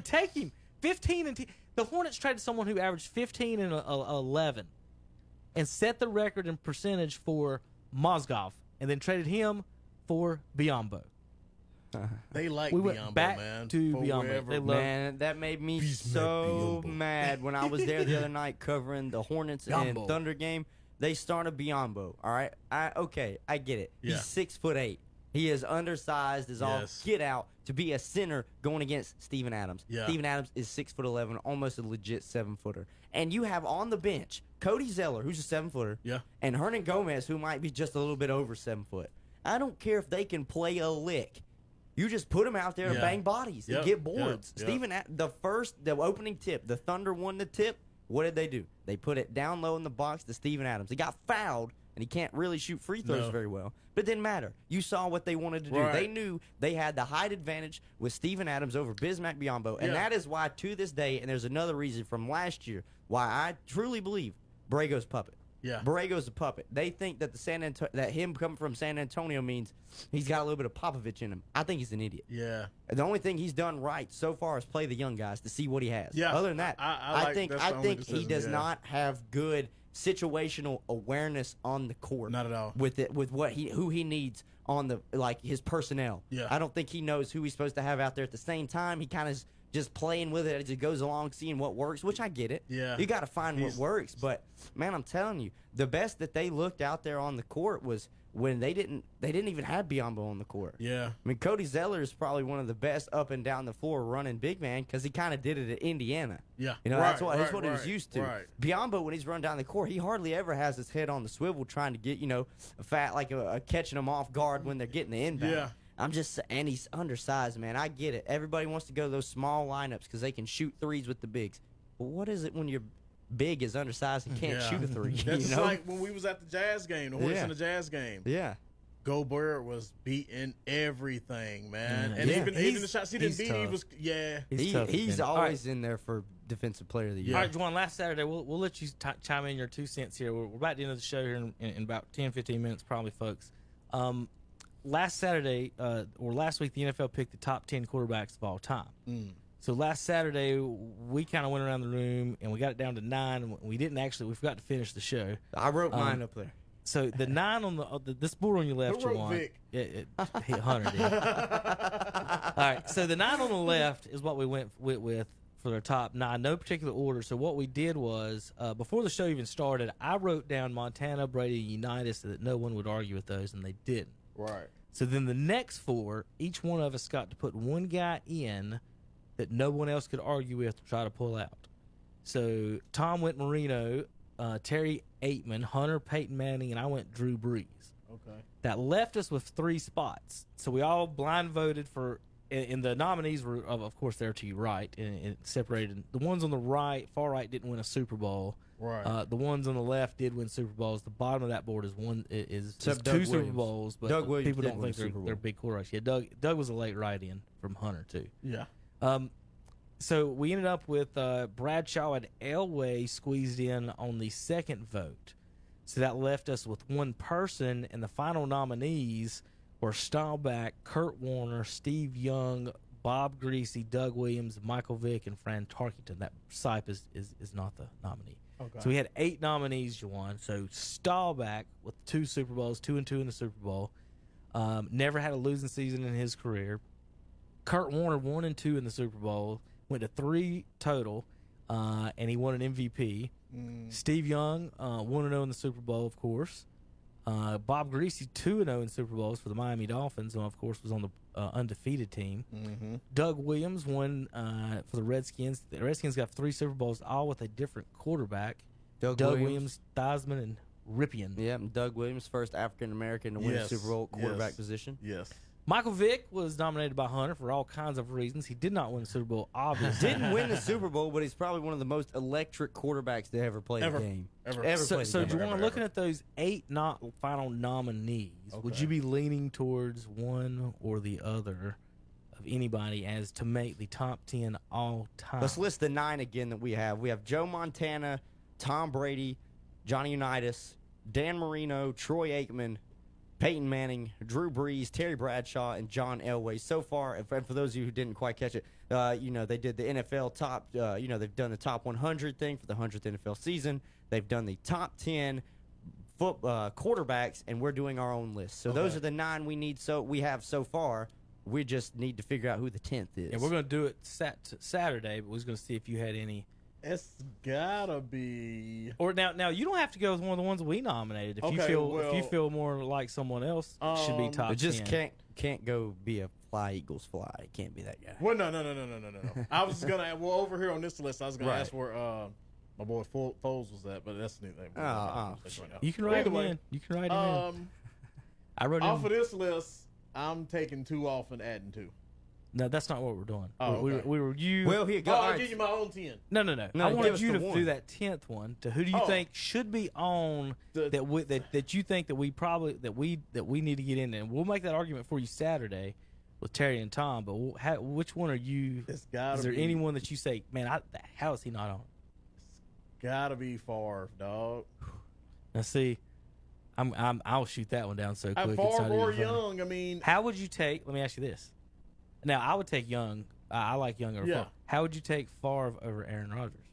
take him 15 and the Hornets traded someone who averaged 15 and 11, and set the record in percentage for Mozgov, and then traded him for Biyombo.
They like
we went
Biyombo,
back
man.
to Biyombo.
Man, that made me so mad when I was there the other night covering the Hornets and Thunder game. They started Biyombo. All right, I get it.
Yeah.
He's 6'8". He is undersized as all get out to be a center going against Steven Adams.
Yeah.
Steven Adams is 6'11", almost a legit 7-footer. And you have on the bench Cody Zeller, who's a 7-footer, and Hernan Gomez, who might be just a little bit over 7 foot. I don't care if they can play a lick. You just put them out there and bang bodies and get boards. Steven, the opening tip, the Thunder won the tip. What did they do? They put it down low in the box to Steven Adams. He got fouled, and he can't really shoot free throws very well. But it didn't matter. You saw what they wanted to do.
Right.
They knew they had the height advantage with Steven Adams over Bismack Biyombo. And that is why, to this day, and there's another reason from last year, why I truly believe Borrego's puppet.
Yeah.
Borrego's a puppet. They think that that him coming from San Antonio means he's got a little bit of Popovich in him. I think he's an idiot.
Yeah.
The only thing he's done right so far is play the young guys to see what he has.
Yeah.
Other than that, I think he does
decision,
not have good situational awareness on the court.
Not at all.
With who he needs on the his personnel.
Yeah.
I don't think he knows who he's supposed to have out there at the same time. He kind of just playing with it as it goes along, seeing what works, which I get it.
Yeah.
You got to find what works. But, man, I'm telling you, the best that they looked out there on the court was when they didn't even have Biyombo on the court.
Yeah.
I mean, Cody Zeller is probably one of the best up and down the floor running big man because he kind of did it at Indiana.
Yeah.
You know, that's what he was used to.
Right.
Biyombo, when he's run down the court, he hardly ever has his head on the swivel trying to get, a fat, catching them off guard when they're getting the inbound.
Yeah.
And he's undersized, man. I get it. Everybody wants to go to those small lineups because they can shoot threes with the bigs. But what is it when you're big is undersized and can't shoot a three?
That's just like when we was at the Jazz game, the Hornets in the Jazz game.
Yeah.
Gobert was beating everything, man.
Yeah.
And even the shots he didn't beat,
tough.
He's always in there for Defensive Player of the Year.
All right, Juwan, last Saturday, we'll let you chime in your 2 cents here. We're about to the end of the show here in about 10, 15 minutes probably, folks. Last Saturday, or last week, the NFL picked the top 10 quarterbacks of all time. So last Saturday, we kind of went around the room, and we got it down to 9. And we forgot to finish the show.
I wrote mine up there.
So the 9 on this board on your left,
Who wrote
Juwan.
Vic?
Hunter did. All right, so the 9 on the left is what we went with for the top 9, no particular order. So what we did was, before the show even started, I wrote down Montana, Brady, Unitas so that no one would argue with those, and they didn't.
Right.
So then the next 4, each one of us got to put one guy in that no one else could argue with to try to pull out. So Tom went Marino, Terry Aitman, Hunter, Peyton Manning, and I went Drew Brees.
Okay.
That left us with 3 spots. So we all blind voted for, and the nominees were, of course, there to your right, and it separated. The ones on the far right didn't win a Super Bowl.
Right.
The ones on the left did win Super Bowls. The bottom of that board is 2
Doug
Super
Williams.
Bowls, but
Doug Williams
people
did
don't
win
think
a Super
they're
Bowl.
big quarterbacks. Yeah, Doug was a late write-in from Hunter too.
Yeah.
So we ended up with Bradshaw and Elway squeezed in on the second vote. So that left us with one person, and the final nominees were Staubach, Kurt Warner, Steve Young, Bob Greasy, Doug Williams, Michael Vick, and Fran Tarkenton. That Sipe is not the nominee.
Okay.
So we had 8 nominees, Juwan. So Staubach with 2 Super Bowls, 2-2 in the Super Bowl, never had a losing season in his career. Kurt Warner 1-2 in the Super Bowl, went to 3 total, and he won an MVP. Steve Young 1-0 in the Super Bowl, of course. Bob Greasy 2-0 in Super Bowls for the Miami Dolphins, and of course was on the undefeated team.
Mm-hmm.
Doug Williams won for the Redskins. The Redskins got 3 Super Bowls, all with a different quarterback. Doug Williams, Theismann, and Ripien.
Yeah, and Doug Williams, first African American to win a Super Bowl quarterback position.
Yes.
Michael Vick was nominated by Hunter for all kinds of reasons. He did not win the Super Bowl, obviously.
Didn't win the Super Bowl, but he's probably one of the most electric quarterbacks to ever play the game.
So Juwan, looking at those 8 final nominees, would you be leaning towards one or the other of anybody as to make the top 10 all time?
Let's list the 9 again that we have. We have Joe Montana, Tom Brady, Johnny Unitas, Dan Marino, Troy Aikman, Peyton Manning, Drew Brees, Terry Bradshaw, and John Elway. So far, and for those of you who didn't quite catch it, they did the NFL top, they've done the top 100 thing for the 100th NFL season. They've done the top 10 quarterbacks, and we're doing our own list. So those are the 9 we have so far. We just need to figure out who the 10th is.
And we're going to do it Saturday, but we're going to see if you had any. It's
gotta be.
Or now you don't have to go with one of the ones we nominated. If you feel more like someone else should be top 10.
It just can't go be a fly Eagles fly. It can't be that guy.
Well, no. I was gonna over here on this list. I was gonna ask where my boy Foles was at, but that's neither thing.
You can write him in. You can write him in. I wrote
off of this list. I'm taking 2 off and adding 2.
No, that's not what we're doing.
Oh,
we were you.
Well, here go.
I'll give you my own 10.
No. I wanted you to do that 10th one. To who do you think should be on that you think that we need to get in, and we'll make that argument for you Saturday with Terry and Tom. But which one are you? Is there anyone that you say, man, how is he not on?
It's gotta be Favre, dog.
Now see. I'll shoot that one down so quick.
Favre or Young, I mean.
How would you take? Let me ask you this. Now, I would take Young. I like Young over Favre. How would you take Favre over Aaron Rodgers?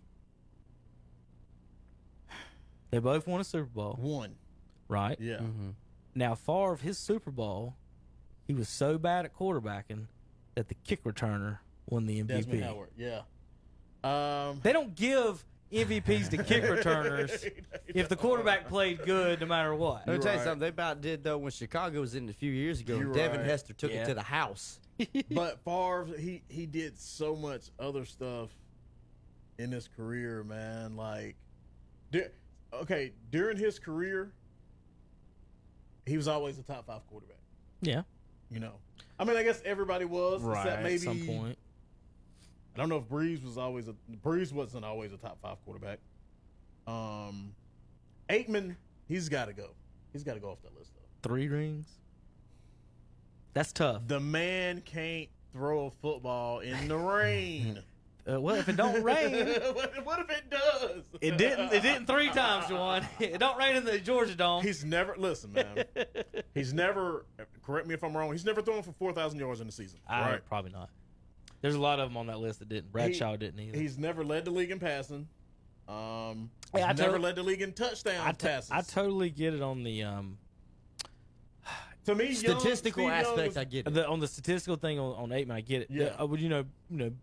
They both won a Super Bowl.
One.
Right?
Yeah.
Mm-hmm.
Now, Favre, his Super Bowl, he was so bad at quarterbacking that the kick returner won the MVP.
Desmond Howard, yeah.
They don't give MVPs to kick returners if the quarterback played good no matter what.
Let me tell you something they about did, though, when Chicago was in it a few years ago. Devin Hester took it to the house.
But Favre, he did so much other stuff in his career, man. Like, during his career, he was always a top 5 quarterback.
Yeah.
You know. I mean, I guess everybody was.
Right,
except maybe,
at some point.
I don't know if Breeze wasn't always a top 5 quarterback. Aikman, he's got to go. He's got to go off that list, though.
3 rings? That's tough.
The man can't throw a football in the rain.
Well, if it don't rain,
what if it does?
It didn't 3 times, Juwan. It don't rain in the Georgia Dome.
He's never man. He's never. Correct me if I'm wrong. He's never thrown for 4,000 yards in the season. Right?
Probably not. There's a lot of them on that list that didn't. Bradshaw didn't either.
He's never led the league in passing. He's never led the league in touchdown passes.
I totally get it on the
to me,
statistical aspect. I get it.
On the statistical thing on Aikman, I get it.
Yeah.
Would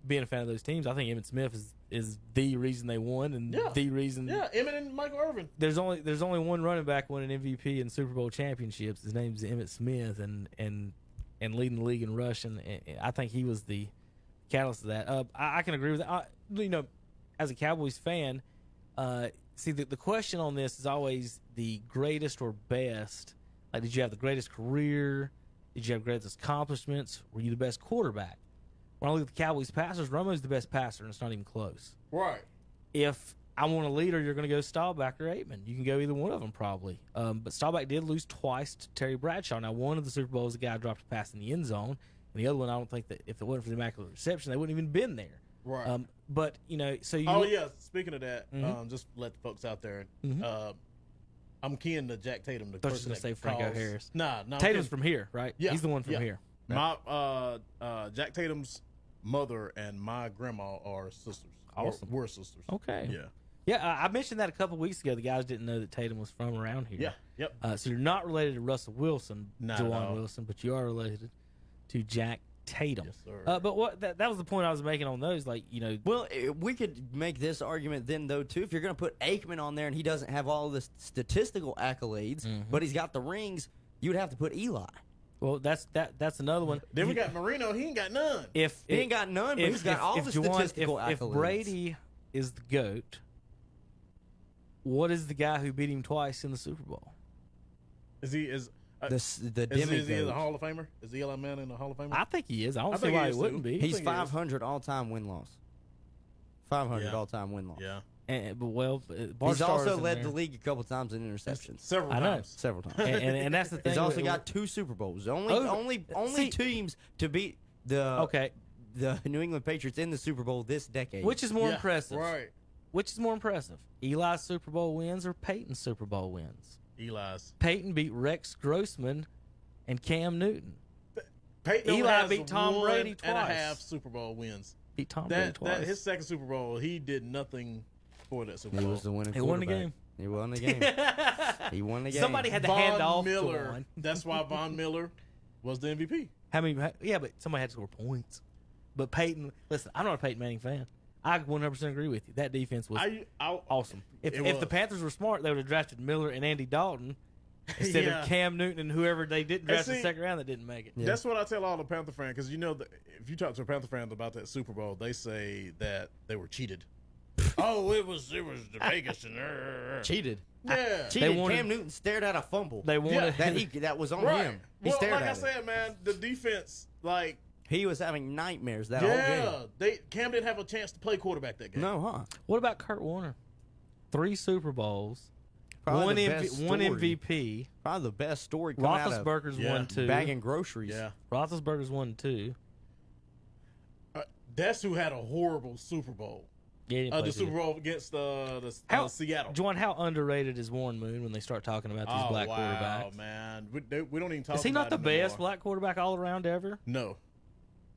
being a fan of those teams, I think Emmitt Smith is the reason they won and the reason.
Yeah, Emmitt and Michael Irvin.
There's only one running back winning MVP and Super Bowl championships. His name's Emmitt Smith, and leading the league in rushing. And I think he was the catalyst of that. I can agree with that. As a Cowboys fan, see the question on this is always the greatest or best. Like, did you have the greatest career? Did you have greatest accomplishments? Were you the best quarterback? When I look at the Cowboys passers, Romo's the best passer, and it's not even close.
Right.
If I want a leader, you're going to go Staubach or Aikman. You can go either one of them probably. But Staubach did lose twice to Terry Bradshaw. Now, one of the Super Bowls, the guy dropped a pass in the end zone. And the other one, I don't think that if it wasn't for the Immaculate Reception, they wouldn't even been there.
Right.
But, so you...
Oh, yeah. Speaking of that, just let the folks out there... I'm keying to Jack Tatum. The person
going to say Franco Harris.
Nah.
Tatum's from here, right?
Yeah.
He's the one from here.
My Jack Tatum's mother and my grandma are sisters.
Awesome.
We're sisters.
Okay.
Yeah.
Yeah, I mentioned that a couple weeks ago. The guys didn't know that Tatum was from around here.
Yeah. Yep.
So you're not related to Russell Wilson, Juwan Wilson, but you are related to Jack Tatum.
Yes, sir.
But what that was the point I was making on those. Like,
Well, we could make this argument then, though, too. If you're going to put Aikman on there and he doesn't have all the statistical accolades, but he's got the rings, you would have to put Eli.
Well, that's another one.
Then we got Marino. He ain't got none.
He ain't got none, but he's got all the statistical accolades.
If Brady is the GOAT, what is the guy who beat him twice in the Super Bowl?
Is he
the demigod?
Is he in the Hall of Famer? Is Eli Manning in the Hall of Famer?
I think he is. I don't see why he wouldn't be.
He's 500 all-time win-loss. 500 all-time win-loss.
Yeah.
He's also led the league a couple times in interceptions.
Several times.
And that's the thing.
He's also got 2 Super Bowls. Only teams to beat the New England Patriots in the Super Bowl this decade.
Which is more impressive?
Right.
which is more impressive? Eli's Super Bowl wins or Peyton's Super Bowl wins?
Eli's.
Peyton beat Rex Grossman and Cam Newton.
Peyton
Eli
has
beat Tom Brady
and a
twice.
half Super Bowl wins.
Beat Tom Brady twice.
His second Super Bowl, he did nothing for that Super
He
Bowl.
was the winning
He won the
quarterback.
game.
He won the game. He won the game.
Somebody had to hand off
Miller.
to one.
That's why Von Miller was the MVP.
Yeah, but somebody had to score points. But Peyton, listen, I'm not a Peyton Manning fan. I 100% agree with you. That defense was awesome. If the Panthers were smart, they would have drafted Miller and Andy Dalton instead of Cam Newton and whoever they didn't draft in the second round that didn't make it.
Yeah. That's what I tell all the Panther fans, because if you talk to a Panther fan about that Super Bowl, they say that they were cheated. Oh, it was the Vegas and
cheated.
Yeah,
cheated. Cam Newton stared at a fumble.
They wanted
that was on
right.
him. He
well,
stared
like
at
I said, man, the defense, like
he was having nightmares that whole game.
Cam didn't have a chance to play quarterback that game.
No, huh?
What about Kurt Warner? 3 Super Bowls, one
Probably the best story.
MVP.
Probably the best story coming out of
Roethlisberger's won 2.
bagging groceries.
Yeah,
Roethlisberger's won 2.
That's who had a horrible Super Bowl.
Yeah,
the Super Bowl against Seattle.
Juwan, how underrated is Warren Moon when they start talking about these black quarterbacks?
Oh, man. We don't even talk about it.
Is he not the best
anymore.
black quarterback all around ever?
No.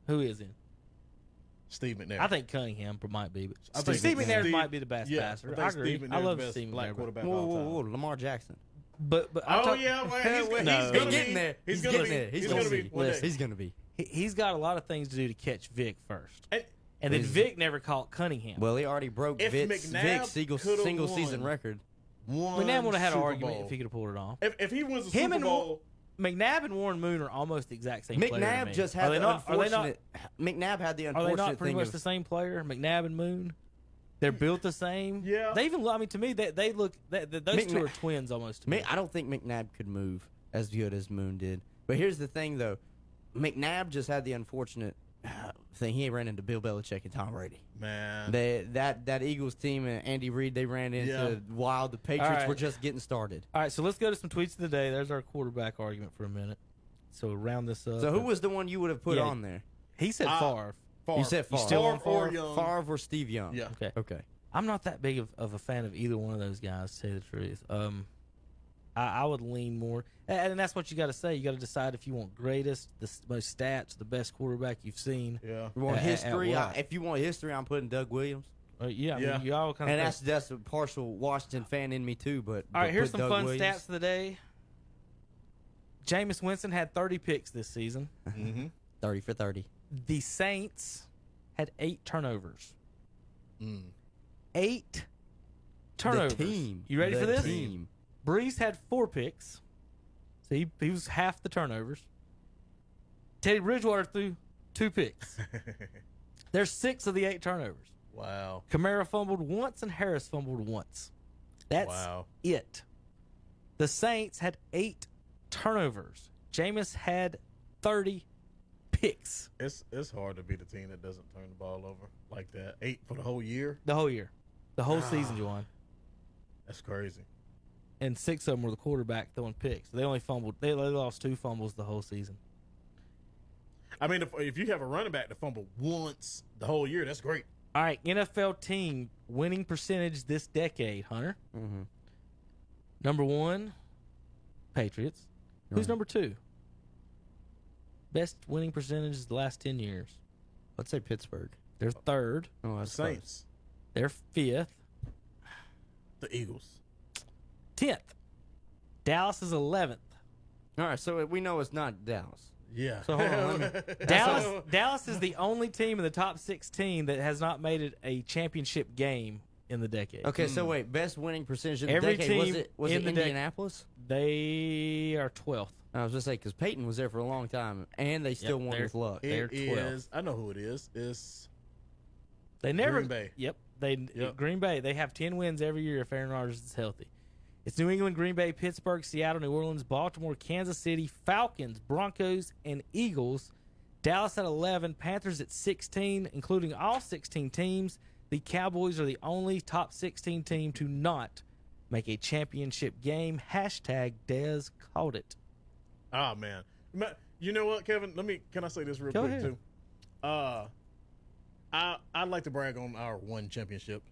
Who is he?
Steve McNair.
I think Cunningham might be. But
I think
Steve McNair might be the best passer.
I
agree.
Steve
I love
best
Steve
black
McNair.
quarterback
Whoa,
all time.
whoa, Lamar Jackson.
But
He's
getting there. He's
gonna
there.
He's gonna be.
He's gonna be.
He's got a lot of things to do to catch Vic first. And then
He's-
Vic never caught Cunningham.
Well, he already broke
If
Vic's
McNabb
single
could've
season
won
record.
McNabb would have had an
Super
argument
Bowl.
if he could have pulled it off.
If he wins the
Him
Super
and
Bowl,
McNabb and Warren Moon are almost the exact same player to
McNabb
me.
just had the unfortunate. McNabb had the
Are they
unfortunate
not pretty
thing
much
of
the same player? McNabb and Moon? They're built the same.
Yeah.
They even, I mean, to me, they look, those two are twins almost to me.
I don't think McNabb could move as good as Moon did. But here's the thing, though. McNabb just had the unfortunate thing. He ran into Bill Belichick and Tom Brady.
man.
That Eagles team and Andy Reid, they ran into while the Patriots
All right.
were just getting started.
All right, so let's go to some tweets of the day. There's our quarterback argument for a minute. So round this up.
So who was the one you would have put on there?
He said Favre.
Favre.
You said Favre.
still on
Favre or
Favre?
Young.
Favre or Steve Young?
Yeah.
Okay.
I'm not that big of a fan of either one of those guys, to tell you the truth. I would lean more, and that's what you got to say. You got to decide if you want greatest, the most stats, the best quarterback you've seen.
Yeah.
You want history?
what?
If you want history, I'm putting Doug Williams.
Yeah, I mean, you all kind of.
And that's a partial Washington fan in me too. But
all right, here's some
Doug
fun
Williams.
stats of the day. Jameis Winston had 30 picks this season.
30 for 30.
The Saints had 8 turnovers. 8 turnovers.
The team.
You ready for this?
Team.
Breeze had 4 picks, so he was half the turnovers. Teddy Bridgewater threw 2 picks. There's 6 of the 8 turnovers.
Wow.
Kamara fumbled once and Harris fumbled once. That's it. The Saints had 8 turnovers. Jameis had 30 picks.
It's hard to beat a team that doesn't turn the ball over like that. 8 for the whole year.
The whole year. The whole season, Juwan.
That's crazy.
And 6 of them were the quarterback throwing picks. They only fumbled. They lost 2 fumbles the whole season.
I mean, if you have a running back to fumble once the whole year, that's great.
All right, NFL team winning percentage this decade, Hunter. Number 1, Patriots. Who's number 2? Best winning percentage the last 10 years.
Let's say Pittsburgh.
They're 3rd.
Oh, that's
Saints.
They're 5th.
The Eagles.
10th. Dallas is 11th.
All right, so we know it's not Dallas.
Yeah.
So hold on, let me.
Dallas is the only team in the top 16 that has not made it a championship game in the decade.
Okay, so wait, best winning percentage in
Every
the decade
team
was it
in the
Indianapolis?
They are 12th.
I was just say because Peyton was there for a long time, and they still won with luck.
They're
It
12th.
is. I know who it is. It's
They never.
Green Bay.
Yep.
Yep.
Green Bay. They have 10 wins every year if Aaron Rodgers is healthy. It's New England, Green Bay, Pittsburgh, Seattle, New Orleans, Baltimore, Kansas City, Falcons, Broncos, and Eagles. Dallas at 11, Panthers at 16, including all 16 teams. The Cowboys are the only top 16 team to not make a championship game. Hashtag Dez called it.
Oh man. You know what, Kevin? Can I say this real quick
ahead.
too? I'd like to brag on our one championship.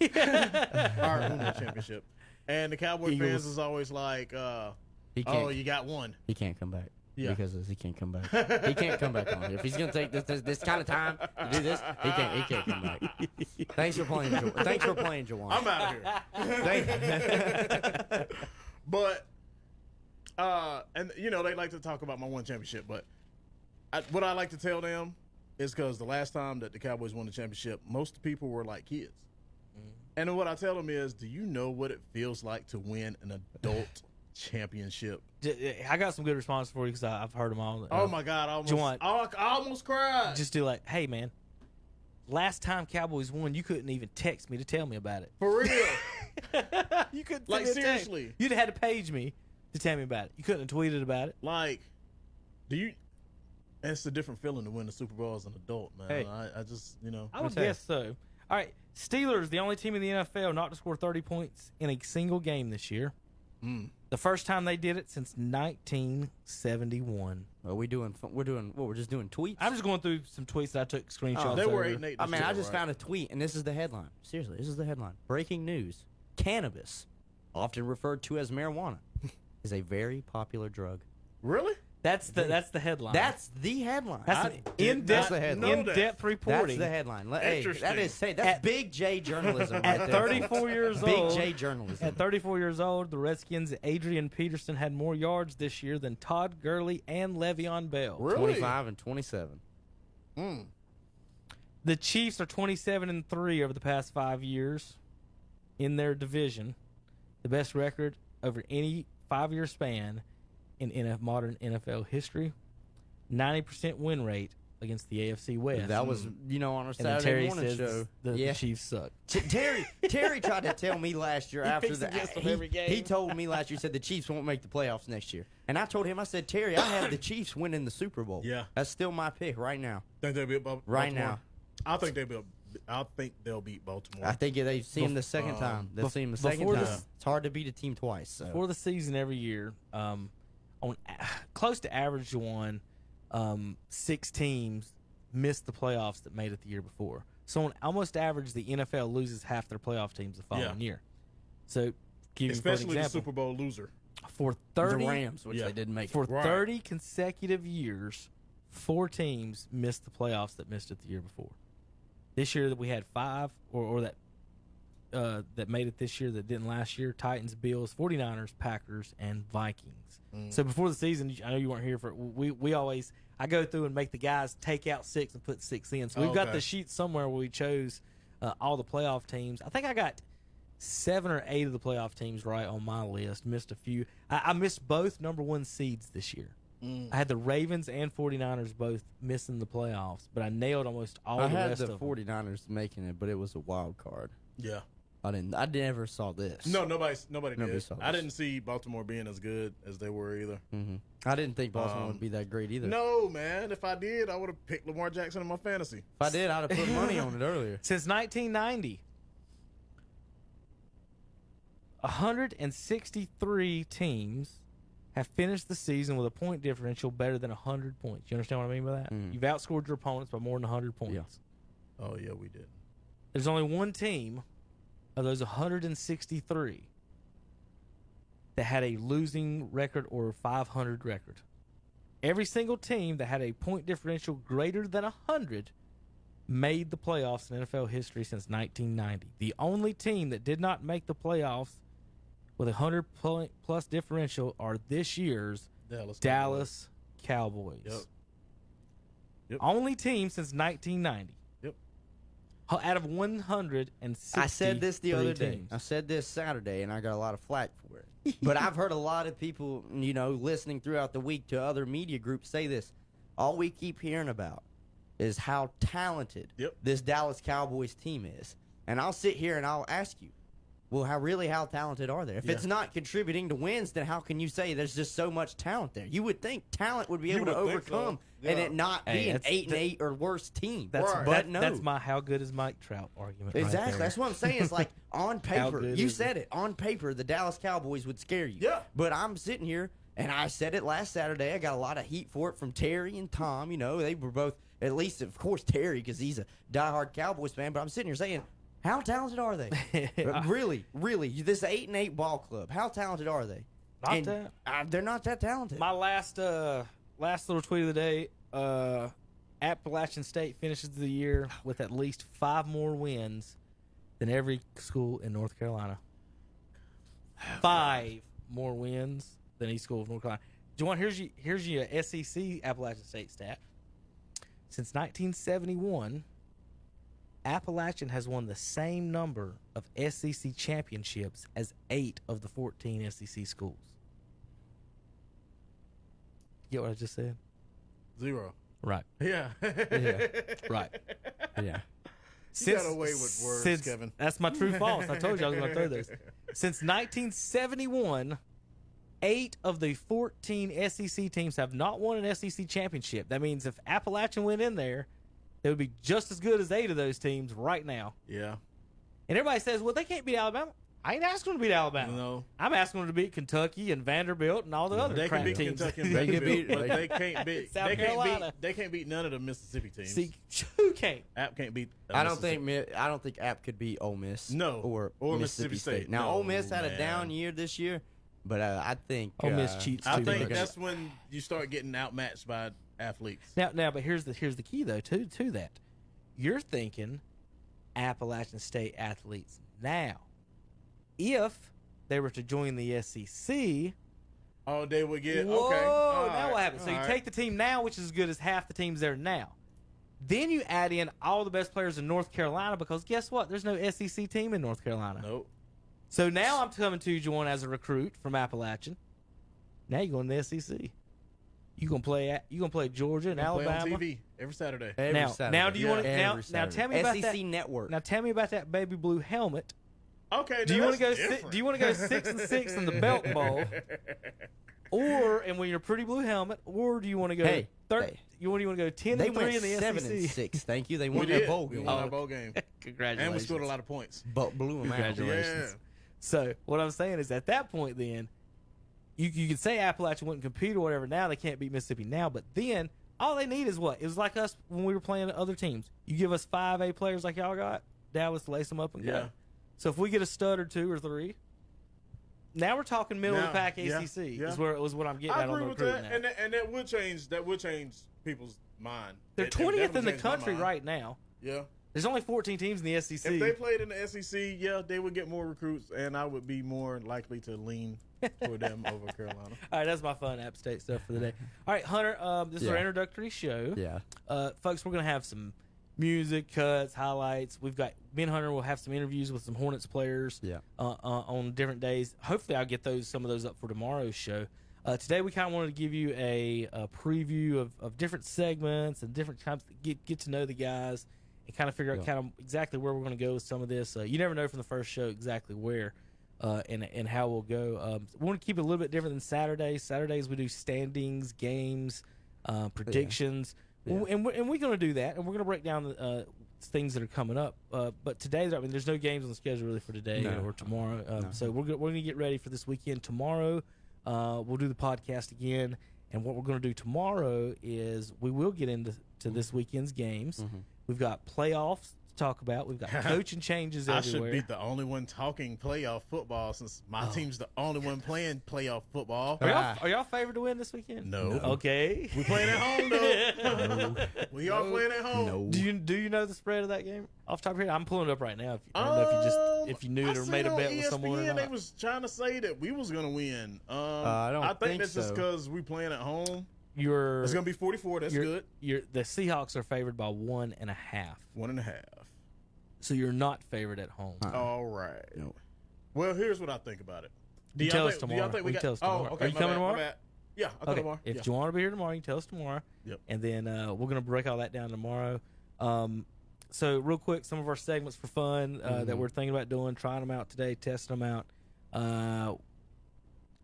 Our Uno championship. And the Cowboy fans is always like, oh, you got one.
He can't come back.
Yeah.
Because he can't come back. He can't come back on. If he's gonna take this kind of time to do this, he can't come back. Thanks for playing, Jawan.
I'm out of here. But and you know, they like to talk about my one championship, but what I like to tell them is because the last time that the Cowboys won the championship, most people were like kids. And then what I tell them is, do you know what it feels like to win an adult championship?
I got some good responses for you because I've heard them all.
Oh my God, I almost cried.
Just do like, hey man, last time Cowboys won, you couldn't even text me to tell me about it.
For real.
You couldn't
like
send me a text.
seriously.
You'd have had to page me to tell me about it. You couldn't have tweeted about it.
Like, it's a different feeling to win the Super Bowl as an adult, man.
Hey.
I just, you know.
I would guess so. All right, Steelers, the only team in the NFL not to score 30 points in a single game this year. The first time they did it since 1971.
We're just doing tweets.
I'm just going through some tweets that I took screenshots.
They were
over.
8-8.
I mean, I just found a tweet, and this is the headline. Seriously, this is the headline. Breaking news: cannabis, often referred to as marijuana, is a very popular drug.
Really?
That's the headline.
That's the headline.
That's an in-depth reporting.
That's the headline.
Interesting.
That's big J journalism.
At
right there.
34 years
Big
old,
J journalism.
At 34 years old, the Redskins' Adrian Peterson had more yards this year than Todd Gurley and Le'Veon Bell.
Really?
25 and 27.
The Chiefs are 27-3 over the past 5 years in their division, the best record over any 5-year span in modern NFL history. 90% win rate against the AFC West.
That was, on our
and
Saturday
Terry
morning
says
show.
The Chiefs suck.
Terry tried to tell me last year after
picks against them
he,
every game.
he told me last year, he said the Chiefs won't make the playoffs next year. And I told him, I said, Terry, I have the Chiefs winning the Super Bowl.
Yeah.
That's still my pick right now.
Think they'll beat Baltimore?
Right now.
I think they'll beat Baltimore.
I think if they've seen him the second time. They've seen him the second time. It's hard to beat a team twice. So.
Before the season every year, on close to average one, 6 teams missed the playoffs that made it the year before. So on almost average, the NFL loses half their playoff teams the following year. So,
especially
for
the Super Bowl loser.
For 30
the Rams, which they didn't make.
For 30 consecutive years, 4 teams missed the playoffs that missed it the year before. This year that we had 5, or that made it this year that didn't last year: Titans, Bills, 49ers, Packers, and Vikings. So before the season, I know you weren't here for it. I go through and make the guys take out 6 and put 6 in. So we've got the sheet somewhere where we chose all the playoff teams. I think I got 7 or 8 of the playoff teams right on my list. Missed a few. I missed both number 1 seeds this year. I had the Ravens and 49ers both missing the playoffs, but I nailed almost all the rest of them.
I had the 49ers making it, but it was a wild card.
Yeah.
I never saw this.
No, nobody did.
Saw this.
I didn't see Baltimore being as good as they were either.
I didn't think Baltimore would be that great either.
No, man. If I did, I would have picked Lamar Jackson in my fantasy.
If I did, I'd have put money on it earlier.
Since 1990, 163 teams have finished the season with a point differential better than 100 points. You understand what I mean by that? You've outscored your opponents by more than 100 points.
Yeah.
Oh, yeah, we did.
There's only one team of those 163 that had a losing record or 500 record. Every single team that had a point differential greater than 100 made the playoffs in NFL history since 1990. The only team that did not make the playoffs with a 100-plus differential are this year's Dallas Cowboys.
Yep.
Only team since 1990. Out of 160.
I said this the other day.
Teams.
I said this Saturday, and I got a lot of flack for it. But I've heard a lot of people, listening throughout the week to other media groups say this. All we keep hearing about is how talented this Dallas Cowboys team is. And I'll sit here and I'll ask you, well, how talented are they? If it's not contributing to wins, then how can you say there's just so much talent there? You would think talent would be able to overcome and it not be an 8-8 or worse team.
But that's my how good is Mike Trout argument.
Exactly.
Right there.
That's what I'm saying. It's like on paper, you said it. On paper, the Dallas Cowboys would scare you.
Yeah.
But I'm sitting here, and I said it last Saturday. I got a lot of heat for it from Terry and Tom. They were both, at least, of course, Terry, because he's a diehard Cowboys fan. But I'm sitting here saying, How talented are they? really, this 8-8 ball club. How talented are they? They're not that talented.
My last little tweet of the day: Appalachian State finishes the year with at least 5 more wins than every school in North Carolina. 5 more wins than each school of North Carolina. Juwan, here's your SEC Appalachian State stat. Since 1971, Appalachian has won the same number of SEC championships as 8 of the 14 SEC schools. You get what I just said?
0.
Right.
Yeah.
Yeah. Right.
Yeah.
You got away with words, Kevin.
That's my true false. I told you I was going to throw those. Since 1971, 8 of the 14 SEC teams have not won an SEC championship. That means if Appalachian went in there, they would be just as good as 8 of those teams right now.
Yeah.
And everybody says, well, they can't beat Alabama. I ain't asking them to beat Alabama.
No.
I'm asking them to beat Kentucky and Vanderbilt and all the other
They
crap
can beat
teams.
Kentucky and
They can
Vanderbilt,
beat-
but they can't beat
South Carolina.
They can't beat none of the Mississippi teams.
See, who can't?
App can't beat.
I don't think App could beat Ole Miss.
No.
or
Mississippi State.
Now
No,
Ole Miss had a
man.
down year this year, but I think
Ole Miss cheats
I
too
think
much.
that's when you start getting outmatched by athletes.
Now, but here's the key though to that. You're thinking Appalachian State athletes now. If they were to join the SEC,
Oh, they would get
whoa,
okay. All
now
right,
what happens? So you
all
take the team now, which is as good as half the teams there now. Then you add in all the best players in North Carolina because guess what? There's no SEC team in North Carolina.
Nope.
So now I'm coming to you, Juwan, as a recruit from Appalachian. Now you're going to the SEC. You gonna play Georgia and
Play
Alabama.
on TV every Saturday.
Every Saturday.
now do you want to
Every
now
Saturday.
tell me about
SEC
that
Network.
Now tell me about that baby blue helmet.
Okay.
Do
now
you want to go?
that's different.
Do you want to go 6-6 in the Belt Bowl, and when you're pretty blue helmet, or do you want to go?
Hey,
you want to go 10-3
They went
in the
7-6.
SEC?
Thank you. They
We
won
did.
that bowl
We
game.
won our bowl game,
Congratulations!
and we scored a lot of points.
But blew them out.
Congratulations.
Yeah.
So what I'm saying is, at that point, then you could say Appalachian wouldn't compete or whatever. Now they can't beat Mississippi now, but then all they need is what? It was like us when we were playing other teams. You give us 5 A players like y'all got, Dallas, lace them up and
Yeah.
go. So if we get a stud or 2 or 3, now we're talking middle of the pack
Yeah,
ACC.
yeah.
Is what I'm getting
I
at on
agree
the
with
recruiting
that,
now.
and that would change. That would change people's mind.
They're
It
20th in
definitely
the
changed my
country
mind.
right now.
Yeah.
There's only 14 teams in the SEC.
If they played in the SEC, yeah, they would get more recruits, and I would be more likely to lean toward them over Carolina.
All right, that's my fun App State stuff for the day. All right, Hunter, this is our
Yeah.
introductory show.
Yeah.
Folks, we're going to have some music, cuts, highlights. We've got, me and Hunter will have some interviews with some Hornets players
Yeah.
on different days. Hopefully I'll get some of those up for tomorrow's show. Today we kind of wanted to give you a preview of different segments and different times to get to know the guys and kind of figure out kind of exactly where we're going to go with some of this. You never know from the first show exactly where and how we'll go. We want to keep it a little bit different than Saturdays. Saturdays we do standings, games, predictions, and we're going to do that, and we're going to break down the things that are coming up. But today, I mean, there's no games on the schedule really for today or tomorrow. So we're going to get ready for this weekend. Tomorrow, we'll do the podcast again, and what we're going to do tomorrow is we will get into this weekend's games. We've got playoffs to talk about. We've got coaching changes
I
everywhere.
should be the only one talking playoff football since my team's the only one playing playoff football.
Are y'all favored to win this weekend?
No.
Okay.
We playing at home though. We are playing at home.
No.
Do you know the spread of that game off the top of your head? I'm pulling it up right now. I don't know if you knew it
I
or made a
seen
bet
on
with someone or
ESPN
not.
They was trying to say that we was gonna win.
I don't think
that's just
so.
because we playing at home.
It's
It's gonna be 44. That's good.
The Seahawks are favored by 1.5.
1.5.
So you're not favored at home.
All right.
No.
Well, here's what I think about it. Do
You
y'all
tell us
think- do
tomorrow.
y'all think
We
got?
tell us tomorrow.
Oh, okay.
Are you
my
coming
bad, my
tomorrow?
bad. Yeah, I'll come
Okay.
tomorrow.
If
Yeah.
you want to be here tomorrow, you can tell us tomorrow.
Yep.
And then we're going to break all that down tomorrow. So real quick, some of our segments for fun that we're thinking about doing, trying them out today, testing them out.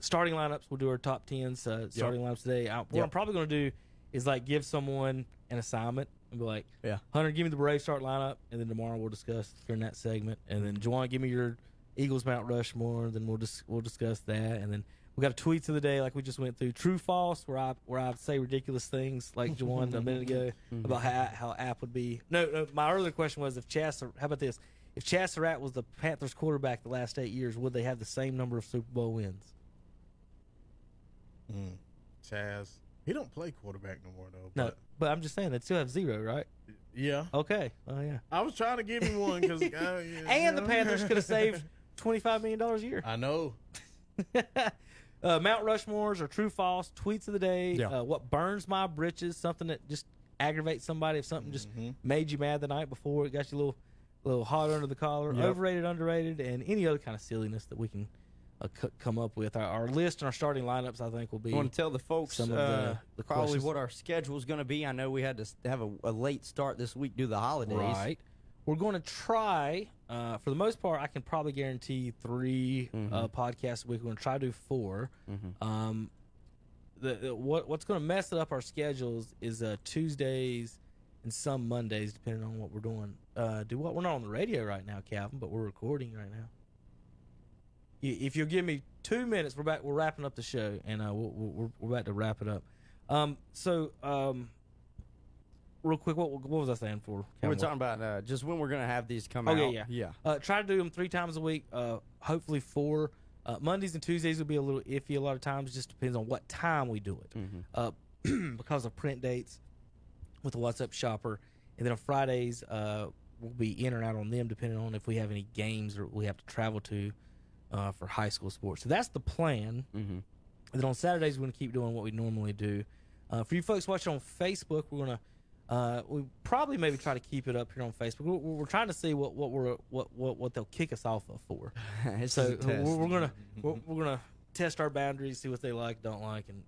Starting lineups, we'll do our top 10s. Starting lineups today. What I'm probably going to do is like give someone an assignment and be like, Hunter, give me the Braves start lineup, and then tomorrow we'll discuss during that segment. And then Juwan, give me your Eagles Mount Rushmore. Then we'll discuss that. And then we got a tweets of the day like we just went through. True, false, where I say ridiculous things like Juwan a minute ago about how App would be. No, my earlier question was if Chas. How about this? if Chaz Surratt was the Panthers quarterback the last 8 years, would they have the same number of Super Bowl wins?
Chaz, he don't play quarterback no more though.
No, but I'm just saying they still have 0, right?
Yeah.
Okay. Oh yeah.
I was trying to give him one because
And the Panthers could have saved $25 million a year.
I know.
Mount Rushmores or true false tweets of the day.
Yeah.
What burns my britches? Something that just aggravates somebody. If something just made you mad the night before, it got you a little hot under the collar.
Yep.
Overrated, underrated, and any other kind of silliness that we can come up with. Our list and our starting lineups, I think, will be.
I want to tell the folks
some of the
probably
questions.
what our schedule is going to be. I know we had to have a late start this week due to the holidays.
Right. We're going to try, for the most part, I can probably guarantee 3 podcasts a week. We're going to try to do 4. What's going to mess up our schedules is Tuesdays and some Mondays, depending on what we're doing. We're not on the radio right now, Calvin, but we're recording right now. If you'll give me 2 minutes, we're back. We're wrapping up the show, and we're about to wrap it up. Real quick, what was I saying for?
We're talking about just when we're going to have these come out.
Yeah. Try to do them 3 times a week, hopefully 4. Mondays and Tuesdays will be a little iffy a lot of times. It just depends on what time we do it. Because of print dates with the WhatsApp shopper. And then on Fridays, we'll be in or out on them depending on if we have any games or we have to travel to for high school sports. So that's the plan. And then on Saturdays, we're going to keep doing what we normally do. For you folks watching on Facebook, we're going to we probably maybe try to keep it up here on Facebook. We're trying to see what they'll kick us off of for. So we're gonna test our boundaries, see what they like, don't like, and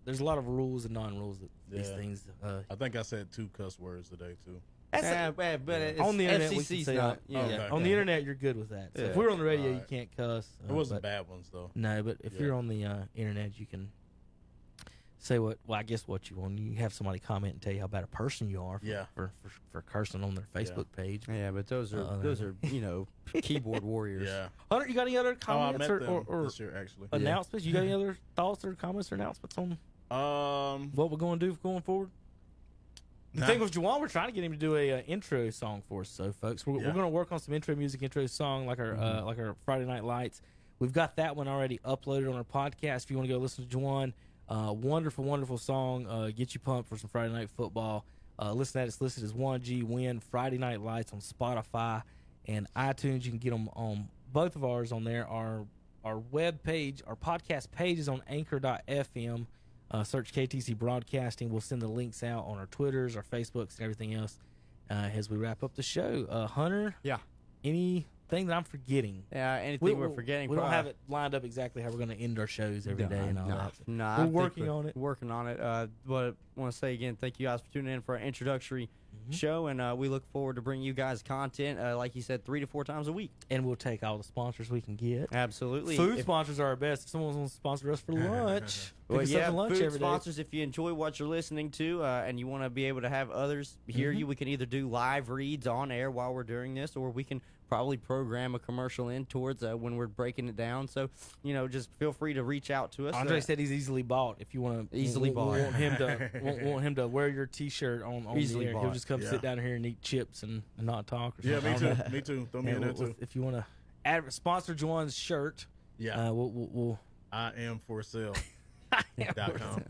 there's a lot of rules and non-rules that these things.
I think I said 2 cuss words today too.
But it's
on the internet, we
FCC's
can say
not.
On the internet, you're good with that. So if we're on the radio, you can't cuss.
It wasn't bad ones though.
No, but if you're on the internet, you can say what you want. You have somebody comment and tell you how bad a person you are for cursing on their Facebook page.
Yeah, but those are keyboard warriors.
Yeah.
Hunter, you got any other comments or
this year, actually.
announcements? You got any other thoughts or comments or announcements on what we're going to do going forward? The thing with Juwan, we're trying to get him to do a intro song for us. So, folks, we're going to work on some intro song like our Friday Night Lights. We've got that one already uploaded on our podcast. If you want to go listen to Juwan. Wonderful, wonderful song. Get you pumped for some Friday Night Football. Listen to that. It's listed as 1G Win Friday Night Lights on Spotify and iTunes. You can get them on both of ours on there. Our web page, our podcast page is on anchor.fm. Search KTC Broadcasting. We'll send the links out on our Twitters, our Facebooks, and everything else as we wrap up the show. Hunter?
Yeah.
Anything that I'm forgetting?
Yeah, anything we're forgetting.
We don't have it lined up exactly how we're going to end our shows every day and all that.
No,
we're working on it.
Working on it. But I want to say again, thank you guys for tuning in for our introductory show, and we look forward to bringing you guys content, like you said, 3 to 4 times a week.
And we'll take all the sponsors we can get.
Absolutely.
Food sponsors are our best. If someone wants to sponsor us for lunch, lunch
food
every
sponsors, if you enjoy what you're listening to and you want to be able to have others hear you, we can either do live reads on air while we're doing this, or we can probably program a commercial in towards when we're breaking it down. So, just feel free to reach out to us.
Andre said he's easily bought. If you want to want him to wear your T-shirt on the air, he'll just come sit down here and eat chips and not talk. Or something.
Yeah, me too. Throw me in there too.
If you want to sponsor Juwan's shirt, we'll
I am for sale.
.com.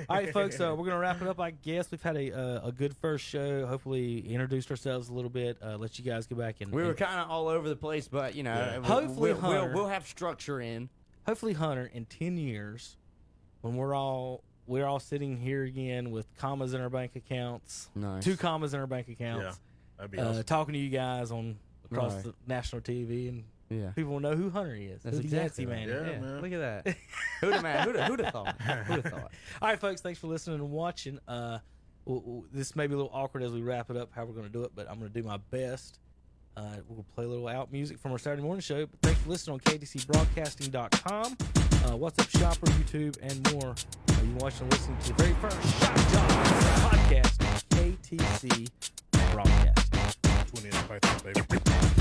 All right, folks. We're gonna wrap it up. I guess we've had a good first show. Hopefully, introduced ourselves a little bit. Let you guys go back and
we were kind of all over the place, but
hopefully
we'll have structure in.
Hopefully, Hunter, in 10 years, when we're all sitting here again with commas in our bank accounts, 2 commas in our bank accounts,
that'd be awesome.
Talking to you guys across the national TV and. Yeah. People will know who Hunter is.
That's exactly
man.
Yeah, man. Look at that. Who'd have thought?
All right, folks. Thanks for listening and watching. This may be a little awkward as we wrap it up, how we're going to do it, but I'm going to do my best. We'll play a little out music from our Saturday morning show. But thanks for listening on KTCBroadcasting.com, WhatsApp Shopper, YouTube, and more. You can watch and listen to the very first Joxx Podcast, KTC Broadcasting.
20 in the Python, baby.